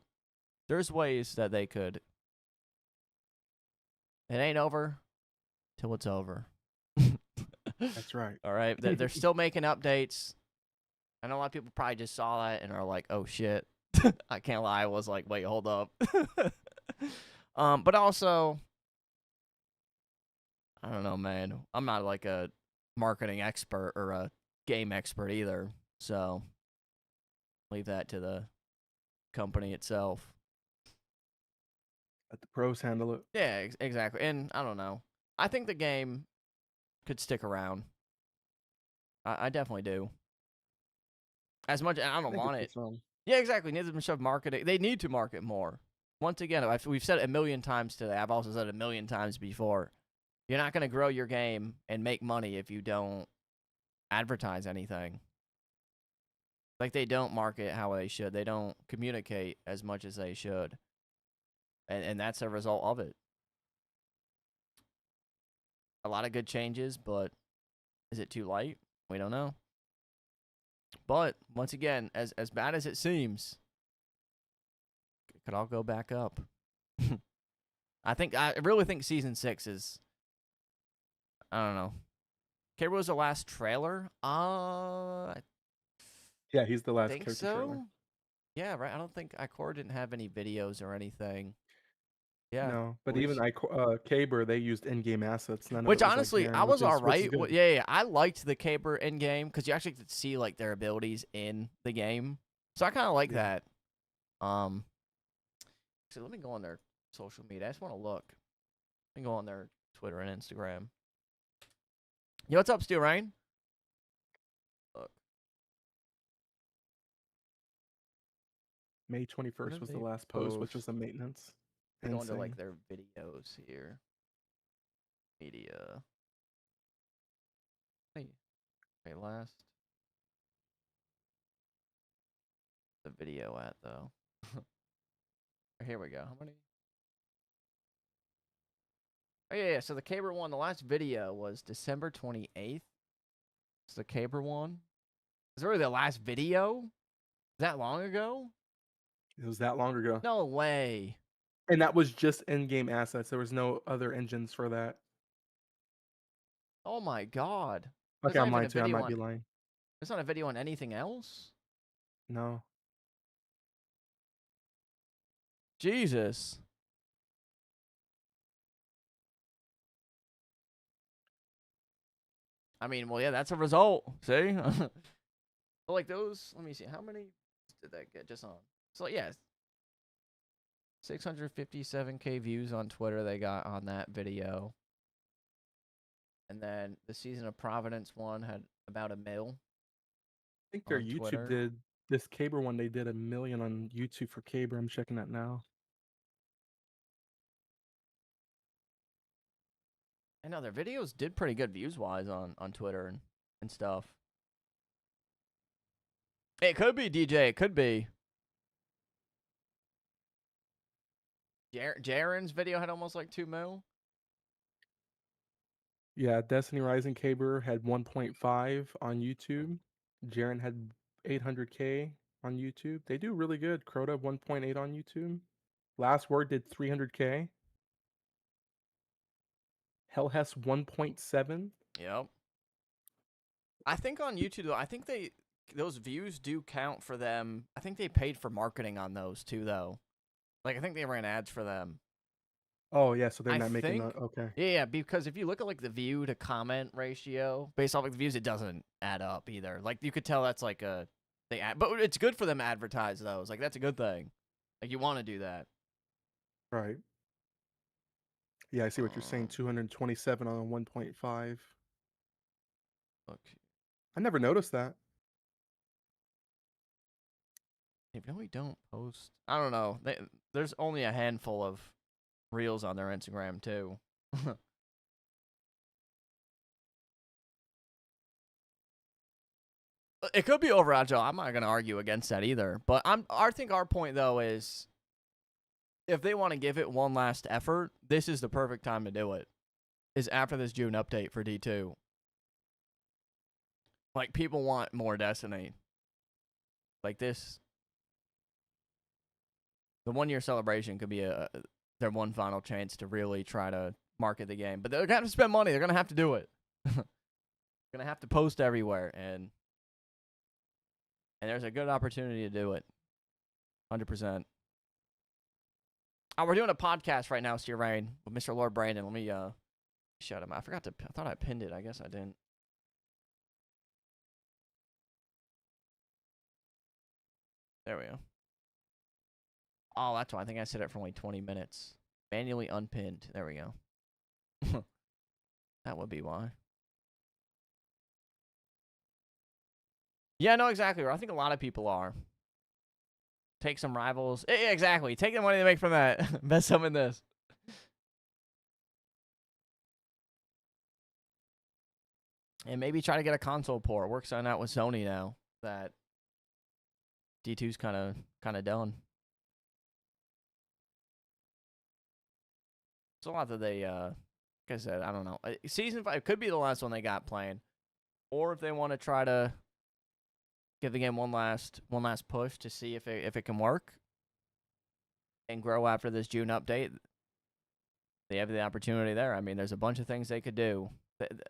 there's ways that they could. It ain't over till it's over. That's right. All right, they're still making updates. I know a lot of people probably just saw that and are like, "Oh shit." I can't lie. I was like, "Wait, hold up." But also, I don't know, man. I'm not like a marketing expert or a game expert either, so leave that to the company itself. Let the pros handle it. Yeah, exactly. And I don't know. I think the game could stick around. I definitely do. As much, I I don't think want it's it. fun. Yeah, exactly. Neither of them should market it. They need to market more. Once again, we've said it a million times today. I've also said it a million times before. You're not going to grow your game and make money if you don't advertise anything. Like, they don't market how they should. They don't communicate as much as they should. And that's a result of it. A lot of good changes, but is it too late? We don't know. But, once again, as bad as it seems, it could all go back up. I really think Season 6 is, I don't know. K was the last trailer? I Yeah, he's the last think character so. trailer. Yeah, right. I don't think Icor didn't have any videos or anything. Yeah. No, but we even Caber, they used in-game assets. None of Which it was like honestly, I Garen, was which is alright. good. Yeah, I liked the Caber in game because you actually could see like their abilities in the game. So I kind of like Yeah. that. So let me go on their social media. I just want to look. Let me go on their Twitter and Instagram. Yo, what's up, Stu Rain? Look. May What 21st did was the they last post, which was post? the maintenance. Let me go into like Insane. their videos here. Media. Hey, wait, last the video at though. Here we go. How many? Oh yeah. So the Caber one, the last video was December 28th. It's the Caber one. Is it really the last video? That long ago? It was that long ago. No way. And that was just in-game assets. There was no other engines for that. Oh my god. There's Okay, not I'm even lying a too. I video might on. be lying. There's not a video on anything else. No. Jesus. I mean, well, yeah, that's a result. See? But like those, let me see. How many did that get just on? So, yeah, 657K views on Twitter they got on that video. And then the Season of Providence one had about 1 mil. I think their On YouTube Twitter. did this Caber one. They did 1 million on YouTube for Caber. I'm checking that now. I know their videos did pretty good views wise on Twitter and stuff. It could be DJ. It could be. Jaren's video had almost like 2 mil. Yeah, Destiny Rising Caber had 1.5 on YouTube. Jaren had 800K on YouTube. They do really good. Crota 1.8 on YouTube. Last Word did 300K. Hell has 1.7. Yep. I think on YouTube though, I think those views do count for them. I think they paid for marketing on those too though. Like I think they ran ads for them. Oh yeah, so they're I not making think. okay. Yeah, because if you look at like the view to comment ratio based off like the views, it doesn't add up either. Like you could tell that's like a but it's good for them to advertise those. Like that's a good thing. Like you want to do that. Right. Yeah, I see what you're saying. 227 on a 1.5. Look, I never noticed that. they really don't post. I don't know. There's only a handful of reels on their Instagram too. It could be overagile. I'm not gonna argue against that either. But I think our point though is, if they want to give it one last effort, this is the perfect time to do it. Is after this June update for D2. Like people want more Destiny. Like this, the 1 year celebration could be their one final chance to really try to market the game. But they're gonna have to spend money. They're gonna have to do it. Gonna have to post everywhere, and there's a good opportunity to do it. 100%. Oh, we're doing a podcast right now, Steer Rain, with Mr. Lord Brandon. Let me shut him. I thought I pinned it. I guess I didn't. There we go. Oh, that's why I think I set it for only 20 minutes. Manually unpinned. There we go. That would be why. Yeah, no, exactly. I think a lot of people are. Take some rivals. Yeah, exactly. Take the money they make from that. Invest some in this. And maybe try to get a console port. Works on out with Sony now that D2's kind of done. It's a lot that they, like I said, I don't know. Season 5 could be the last one they got playing. Or if they want to try to give the game one last push to see if it can work and grow after this June update, they have the opportunity there. I mean, there's a bunch of things they could do.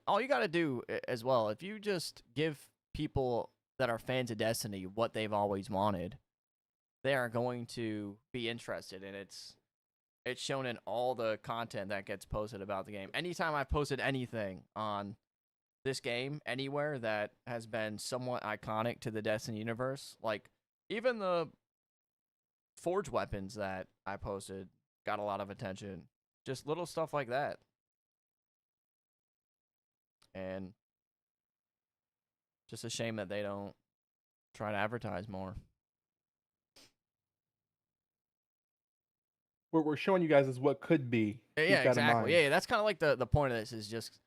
All you got to do as well, if you just give people that are fans of Destiny what they've always wanted, they are going to be interested, and it's shown in all the content that gets posted about the game. Anytime I've posted anything on this game anywhere that has been somewhat iconic to the Destiny universe, like even the Forge weapons that I posted got a lot of attention. Just little stuff like that. And just a shame that they don't try to advertise more. What we're showing you guys is what could be. Yeah, Keep that in exactly. mind. Yeah, that's kind of like the point of this is just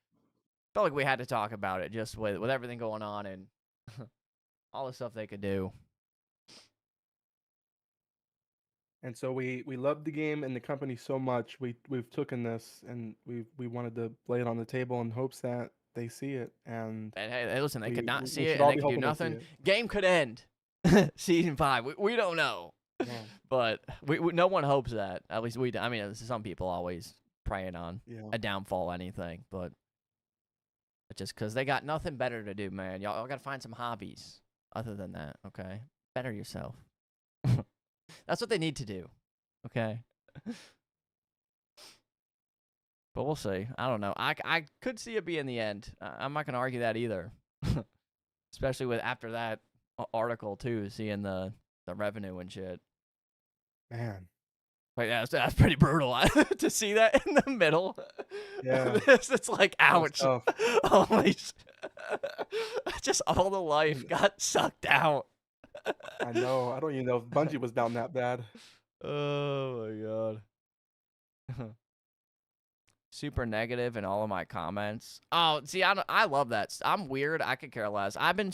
felt like we had to talk about it just with everything going on and all the stuff they could do. And so we love the game and the company so much. We've taken this and we wanted to lay it on the table in hopes that they see it. And hey, listen, they could not see we it should and all they be could do hoping they see nothing. it. Game could end. Season 5. We don't know. Yeah. But no one hopes that. At least we. I mean, some people always praying on Yeah. a downfall, anything. But just because they got nothing better to do, man. Y'all got to find some hobbies other than that. Okay, better yourself. That's what they need to do. Okay. But we'll see. I don't know. I could see it being the end. I'm not gonna argue that either. Especially with after that article too, seeing the revenue and shit. Man. Like that's pretty brutal to see that in the middle. Yeah. It's like ouch. Tough. Holy just all the life got sucked out. I know. I don't even know if Bungie was down that bad. Oh my god. Super negative in all of my comments. Oh, see, I love that. I'm weird. I could care less. I've been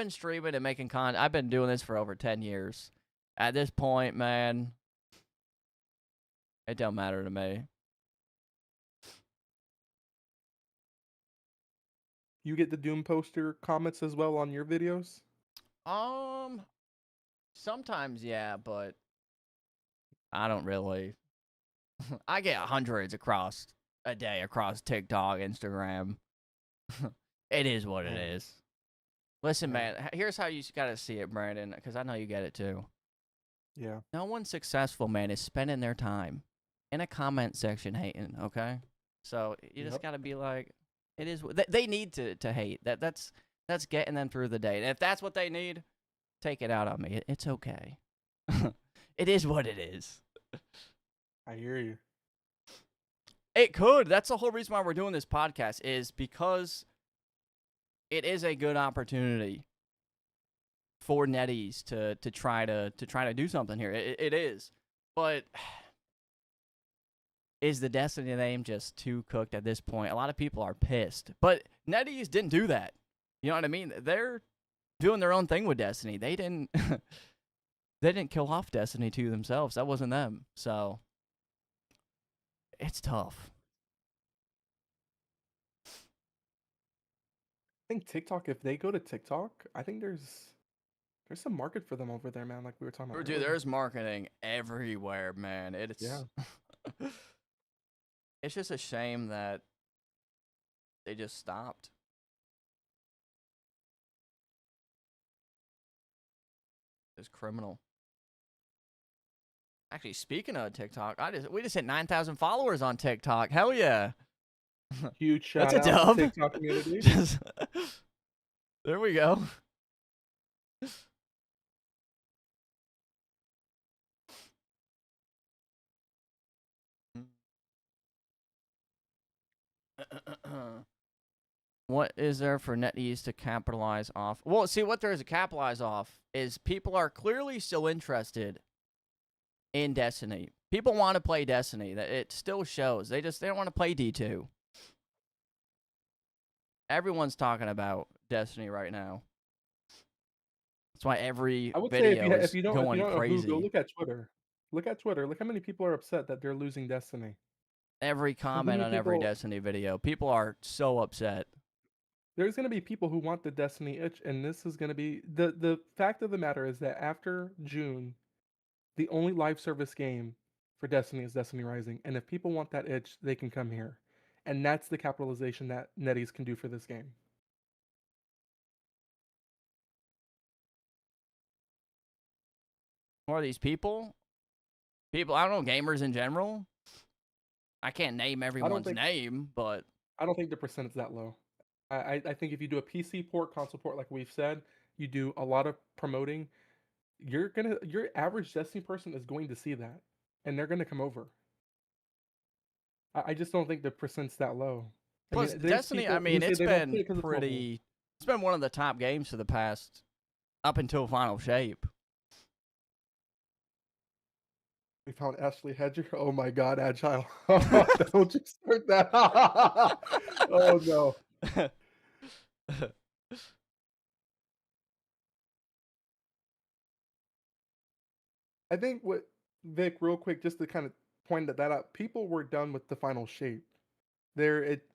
streaming and making content. I've been doing this for over 10 years. At this point, man, it don't matter to me. You get the Doom poster comments as well on your videos? Sometimes, yeah, but I don't really. I get hundreds across a day across TikTok, Instagram. It is what it is. Listen, man, here's how you got to see it, Brandon, because I know you get it too. Yeah. No one successful, man, is spending their time in a comment section hating, okay? So you just got to be like, it is. They need to hate. That's getting them through the day. And if that's what they need, take it out on me. It's okay. It is what it is. I hear you. It could. That's the whole reason why we're doing this podcast, is because it is a good opportunity for Netease to try to do something here. It is. But is the Destiny name just too cooked at this point? A lot of people are pissed. But Netease didn't do that. You know what I mean? They're doing their own thing with Destiny. They didn't they didn't kill off Destiny 2 themselves. That wasn't them. So it's tough. I think TikTok, if they go to TikTok, I think there's some market for them over there, man, like we were talking about Dude, earlier. there's marketing everywhere, man. It's Yeah. It's just a shame that they just stopped. It's criminal. Actually, speaking of TikTok, we just hit 9,000 followers on TikTok. Hell yeah. Huge shout That's a out dub. to TikTok community. Just, there we go. What is there for Netease to capitalize off? Well, see, what there is to capitalize off is people are clearly still interested in Destiny. People want to play Destiny. It still shows. They don't want to play D2. Everyone's talking about Destiny right now. That's why every I would say video is if you don't going know who, crazy. go look at Twitter. Look at Twitter. Look how many people are upset that they're losing Destiny. Every comment on every Destiny video. People are so upset. There's going to be people who want the Destiny itch, and this is going to be the fact of the matter is that after June, the only live service game for Destiny is Destiny Rising, and if people want that itch, they can come here, and that's the capitalization that Netease can do for this game. Who are these people? People, I don't know, gamers in general. I can't name everyone's name, but I don't think the percent is that low. I think if you do a PC port, console port, like we've said, you do a lot of promoting, your average Destiny person is going to see that, and they're gonna come over. I just don't think the percent's that low. plus Destiny, I mean, it's been one of the top games for the past, up until Final Shape. We found Ashley Hedger. Oh my God, Agile! Don't you start that! Oh no. I think what Vic, real quick, just to kind of point that out, people were done with the Final Shape.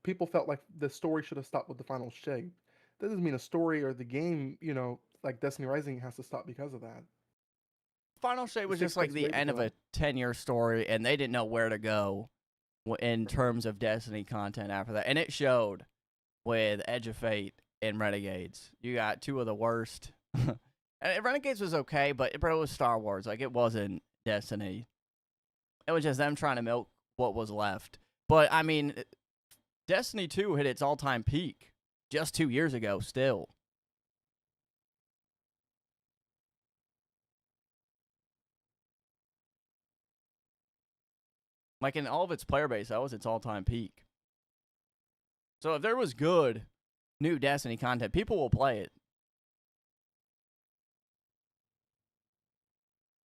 People felt like the story should have stopped with the Final Shape. That doesn't mean a story or the game, like Destiny Rising, has to stop because of that. Final Shape was just like the end of a 10-year story, and they didn't know where to go in terms of Destiny content after that. And it showed with Edge of Fate and Renegades. You got two of the worst. And Renegades was okay, but it was Star Wars. Like, it wasn't Destiny. It was just them trying to milk what was left. But, I mean, Destiny 2 hit its all-time peak just 2 years ago still. Like, in all of its player base, that was its all-time peak. So if there was good new Destiny content, people will play it.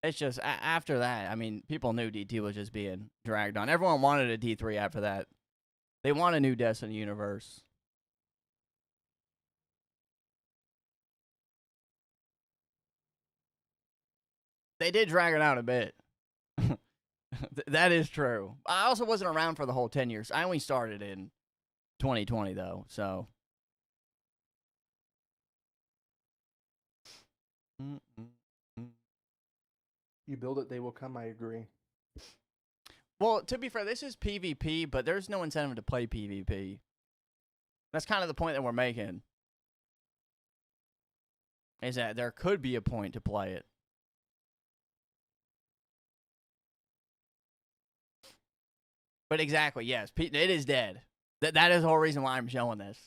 It's just, after that, I mean, people knew D2 was just being dragged on. Everyone wanted a D3 after that. They want a new Destiny universe. They did drag it out a bit. That is true. I also wasn't around for the whole 10 years. I only started in 2020, though, so. You build it, they will come, I agree. Well, to be fair, this is PvP, but there's no incentive to play PvP. That's kind of the point that we're making. Is that there could be a point to play it. But exactly, yes, it is dead. That is the whole reason why I'm showing this.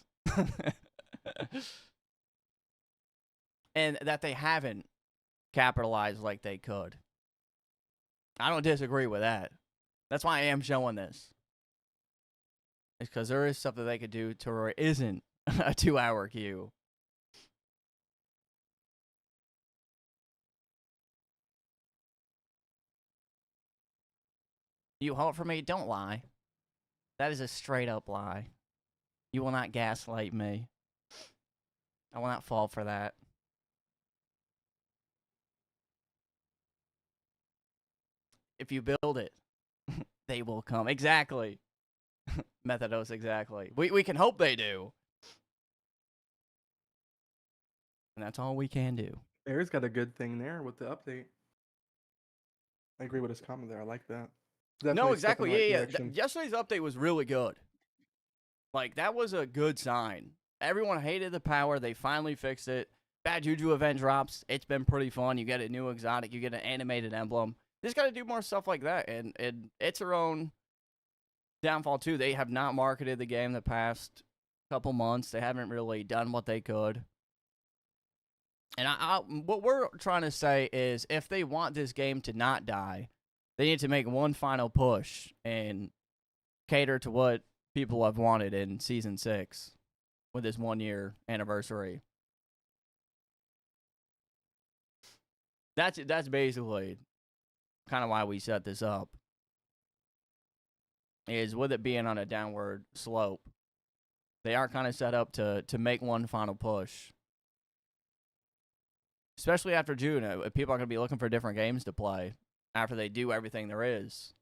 And that they haven't capitalize like they could. I don't disagree with that. That's why I am showing this. It's because there is stuff that they could do to where it isn't a 2-hour queue. You hope for me? Don't lie. That is a straight up lie. You will not gaslight me. I will not fall for that. If you build it, they will come. Exactly. Methodos, exactly. We can hope they do. And that's all we can do. Bear's got a good thing there with the update. I agree with his comment there. I like that. Definitely No, a step in exactly. the right Yeah. direction. Yesterday's update was really good. Like, that was a good sign. Everyone hated the power. They finally fixed it. Bad Juju event drops. It's been pretty fun. You get a new exotic. You get an animated emblem. Just got to do more stuff like that. And it's their own downfall, too. They have not marketed the game the past couple months. They haven't really done what they could. And what we're trying to say is if they want this game to not die, they need to make one final push and cater to what people have wanted in Season 6 with this 1-year anniversary. That's basically kind of why we set this up. Is with it being on a downward slope, they are kind of set up to make one final push. Especially after June, people are going to be looking for different games to play after they do everything there is.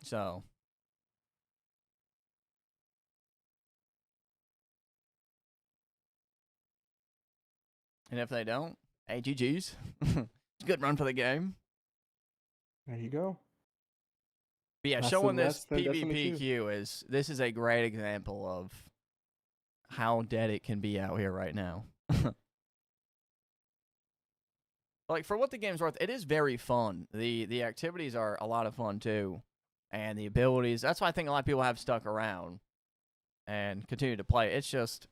So, and if they don't, hey, GG's. It's a good run for the game. There you go. But yeah, Less showing and this less than Destiny 2. PvPQ this is a great example of how dead it can be out here right now. Like, for what the game's worth, it is very fun. The activities are a lot of fun, too. And the abilities, that's why I think a lot of people have stuck around and continue to play. It's just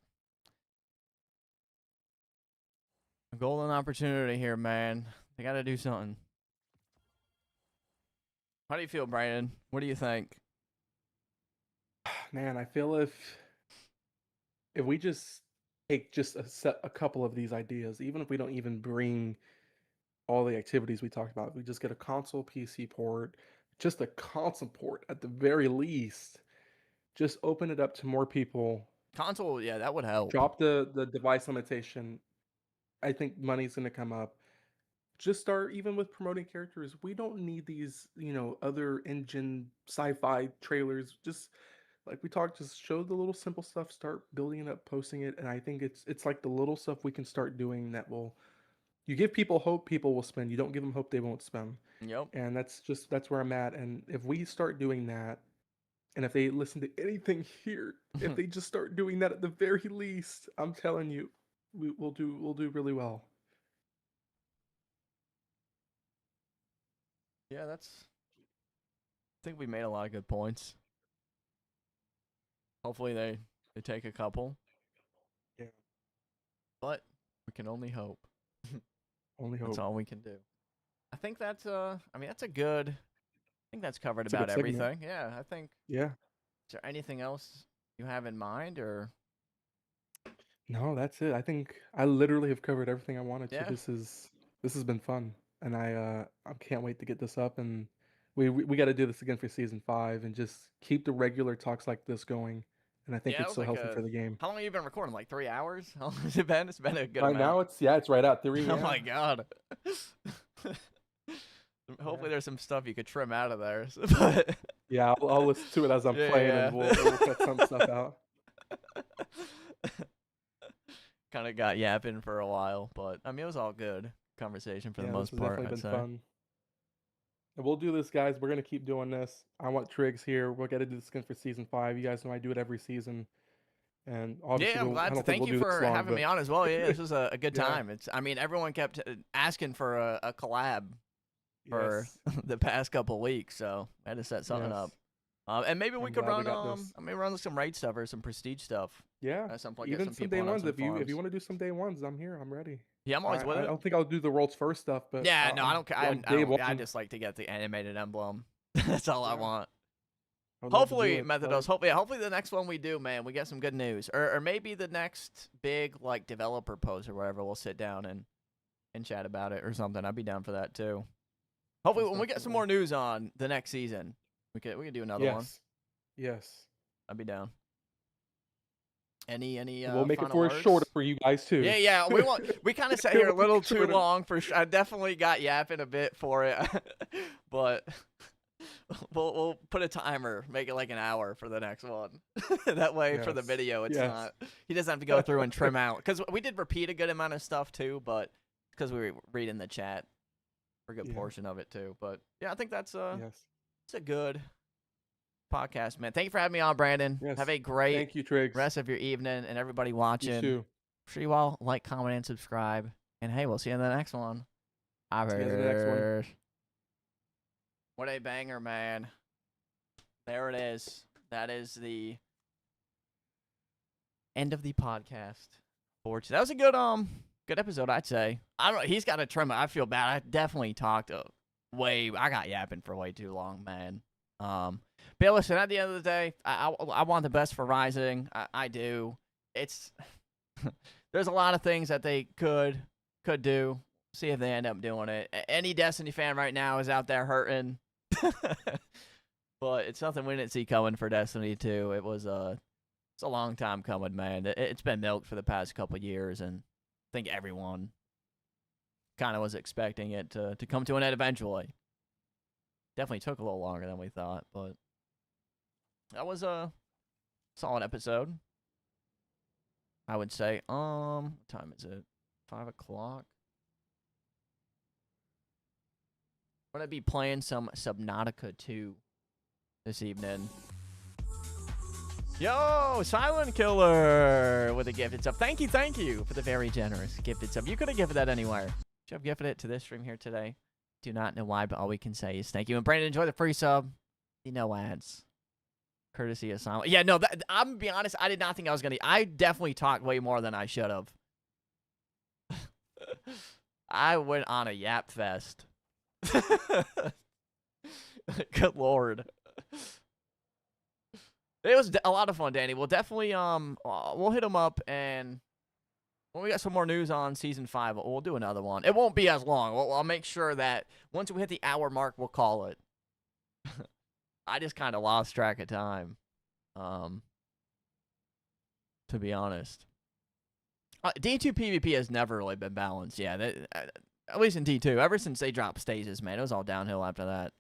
a golden opportunity here, man. They got to do something. How do you feel, Brandon? What do you think? Man, I feel if we just take just a couple of these ideas, even if we don't even bring all the activities we talked about, we just get a console PC port, just a console port at the very least, just open it up to more people, Console, yeah, that would help. drop the device limitation. I think money's going to come up. Just start even with promoting characters. We don't need these, other engine sci-fi trailers. Just like we talked, just show the little simple stuff, start building it up, posting it, and I think it's like the little stuff we can start doing that will you give people hope, people will spend. You don't give them hope, they won't spend. Yep. And that's where I'm at. And if we start doing that, and if they listen to anything here, if they just start doing that at the very least, I'm telling you, we'll do really well. Yeah, I think we made a lot of good points. Hopefully they take a couple. Yeah. But we can only hope. Only hope. That's all we can do. I think that's that's a good. I think that's covered It's a about good segment. everything. Yeah, I think. Yeah. Is there anything else you have in mind, or? No, that's it. I think I literally have covered everything I wanted to. Yeah. This has been fun, and I can't wait to get this up. And we got to do this again for season 5, and just keep the regular talks like this going. And I think Yeah, it it's was so like healthy for the game. How long have you been recording? Like 3 hours? How long has it been? It's been a good Right now, amount. it's right at 3. Oh Yeah. my god. Hopefully Yeah. there's some stuff you could trim out of there. But Yeah, I'll listen to it as I'm Yeah, playing, yeah. and we'll cut some stuff out. Kind of got yapping for a while, but I mean it was all good conversation for the Yeah, this most has part, definitely I'd been say. fun. And we'll do this, guys. We're gonna keep doing this. I want Triggs here. We're gonna do this again for season 5. You guys know I do it every season, and obviously Yeah, I'm I glad to don't think thank we'll you do this for long, having but me on as well. Yeah, this was a good Yeah. time. Everyone kept asking for a collab for yes, the past couple weeks, so I had to set something yes. up. And maybe we I'm could glad we run got this. maybe run some raid stuff or some prestige stuff Yeah, at some point. Get even some some people day in on ones. some If you farms. want to do some day ones, I'm here. I'm ready. Yeah, I'm always with I it. don't think I'll do the world's first stuff, but Yeah, no, I don't care. I day don't. I one. just like to get the animated emblem. That's all I Yeah, want. I'd love to do Hopefully, it. Methodos. Hopefully the next one we do, man, we get some good news, or maybe the next big like developer post or whatever. We'll sit down and chat about it or something. I'd be down for that too. Hopefully, Most when we get some definitely. more news on the next season, we could do another one. Yes. I'd be down. Any We'll make it final for words? shorter for you guys too. Yeah. We kind of sat here a little too long for sure. I definitely got yapping a bit for it, but we'll put a timer, make it like an hour for the next one. That way, for the Yes. video, it's Yes. not. He doesn't have to go through and trim out because we did repeat a good amount of stuff too, but because we were reading the chat for a good portion of it too. But yeah, I think that's it's a good podcast, man. Thank you for having me on, Brandon. Yes. Have a great Thank you, Triggs. rest of your evening, and everybody watching. You too. Sure you all like, comment, and subscribe. And hey, we'll see you in the next one. See you in the next one. What a banger, man. There it is. That is the end of the podcast. That was a good episode, I'd say. I don't know. He's got a trim. I feel bad. I definitely talked I got yapping for way too long, man. But listen, at the end of the day, I want the best for Rising. I do. It's there's a lot of things that they could do. See if they end up doing it. Any Destiny fan right now is out there hurting. But it's something we didn't see coming for Destiny 2. It's a long time coming, man. It's been milked for the past couple years, and I think everyone kind of was expecting it to come to an end eventually. Definitely took a little longer than we thought, but that was a solid episode, I would say. What time is it? 5 o'clock? I'm going to be playing some Subnautica 2 this evening. Yo, Silent Killer with a gifted sub. Thank you for the very generous gifted sub. You could have gifted that anywhere. Should have gifted it to this stream here today. Do not know why, but all we can say is thank you. And Brandon, enjoy the free sub. No ads. Courtesy of Silent. Yeah, no, I'm going to be honest. I did not think I was going to. I definitely talked way more than I should have. I went on a yap fest. Good Lord. It was a lot of fun, Danny. We'll definitely we'll hit them up, and when we got some more news on season 5, we'll do another one. It won't be as long. I'll make sure that once we hit the hour mark, we'll call it. I just kind of lost track of time, to be honest. D2 PvP has never really been balanced. Yeah, at least in D2. Ever since they dropped stages, man, it was all downhill after that.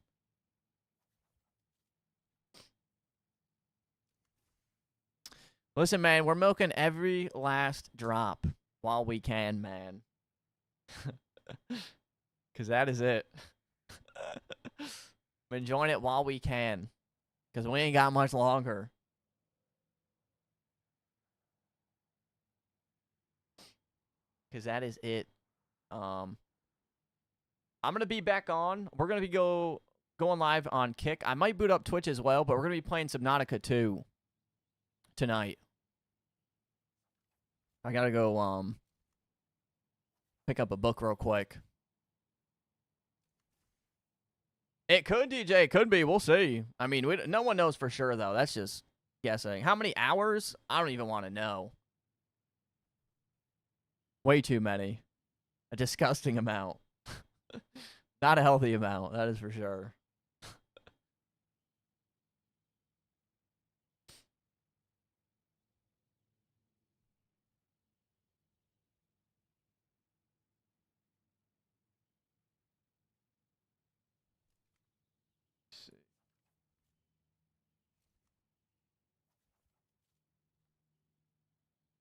Listen, man, we're milking every last drop while we can, man. Because that is it. I'm enjoying it while we can. Because we ain't got much longer. Because that is it. I'm going to be back on. We're going to be going live on Kick. I might boot up Twitch as well, but we're going to be playing Subnautica 2 tonight. I gotta go pick up a book real quick. It could, DJ. It could be. We'll see. I mean, no one knows for sure, though. That's just guessing. How many hours? I don't even want to know. Way too many. A disgusting amount. Not a healthy amount, that is for sure.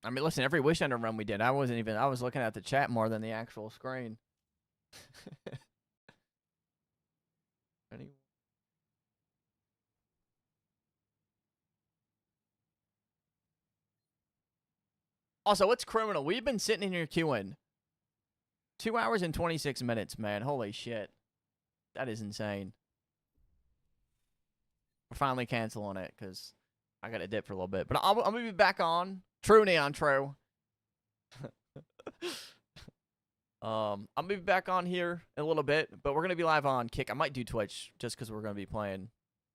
I mean, listen, every Wish Ender run we did, I was looking at the chat more than the actual screen. Also, what's criminal? We've been sitting in here queuing 2 hours and 26 minutes, man. Holy shit. That is insane. finally canceling it because I got to dip for a little bit. But I'm gonna be back on. True, Neon, true. I'm gonna be back on here in a little bit, but we're gonna be live on Kick. I might do Twitch just because we're gonna be playing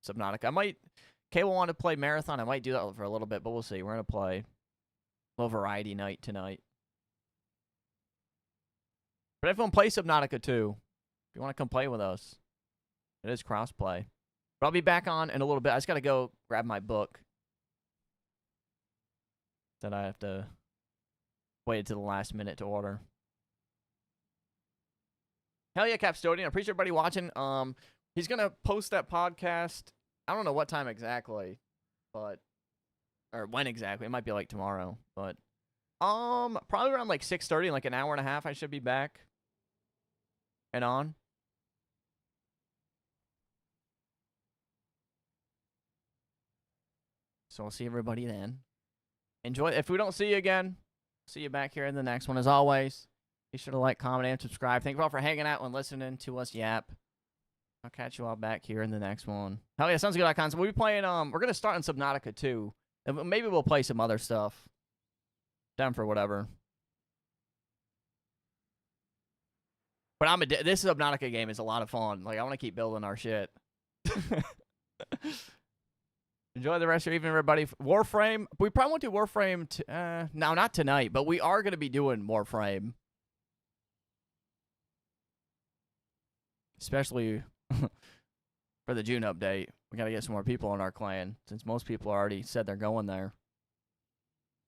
Subnautica. I might. Kay will want to play Marathon. I might do that for a little bit, but we'll see. We're gonna play a little variety night tonight. But everyone play Subnautica too. If you want to come play with us, it is crossplay. But I'll be back on in a little bit. I just gotta go grab my book that I have to wait to the last minute to order. Hell yeah, Capstodian. I appreciate everybody watching. He's gonna post that podcast. I don't know what time exactly, but or when exactly. It might be like tomorrow, but probably around like 6:30, in like an hour and a half. I should be back and on. So I'll see everybody then. Enjoy. If we don't see you again, see you back here in the next one. As always, be sure to like, comment, and subscribe. Thank you all for hanging out and listening to us yap. I'll catch you all back here in the next one. Hell yeah, sounds good, Icons. We'll be playing, we're going to start on Subnautica too. And maybe we'll play some other stuff. Down for whatever. But this Subnautica game is a lot of fun. Like, I want to keep building our shit. Enjoy the rest of your evening, everybody. Warframe. We probably won't do Warframe. No, not tonight, but we are going to be doing Warframe. Especially for the June update. We got to get some more people in our clan, since most people already said they're going there.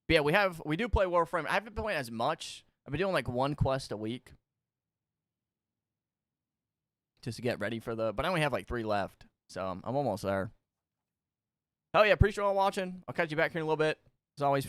But yeah, we do play Warframe. I haven't been playing as much. I've been doing like one quest a week. Just to get ready for but I only have like 3 left. So I'm almost there. Hell yeah, appreciate you all watching. I'll catch you back here in a little bit. As always,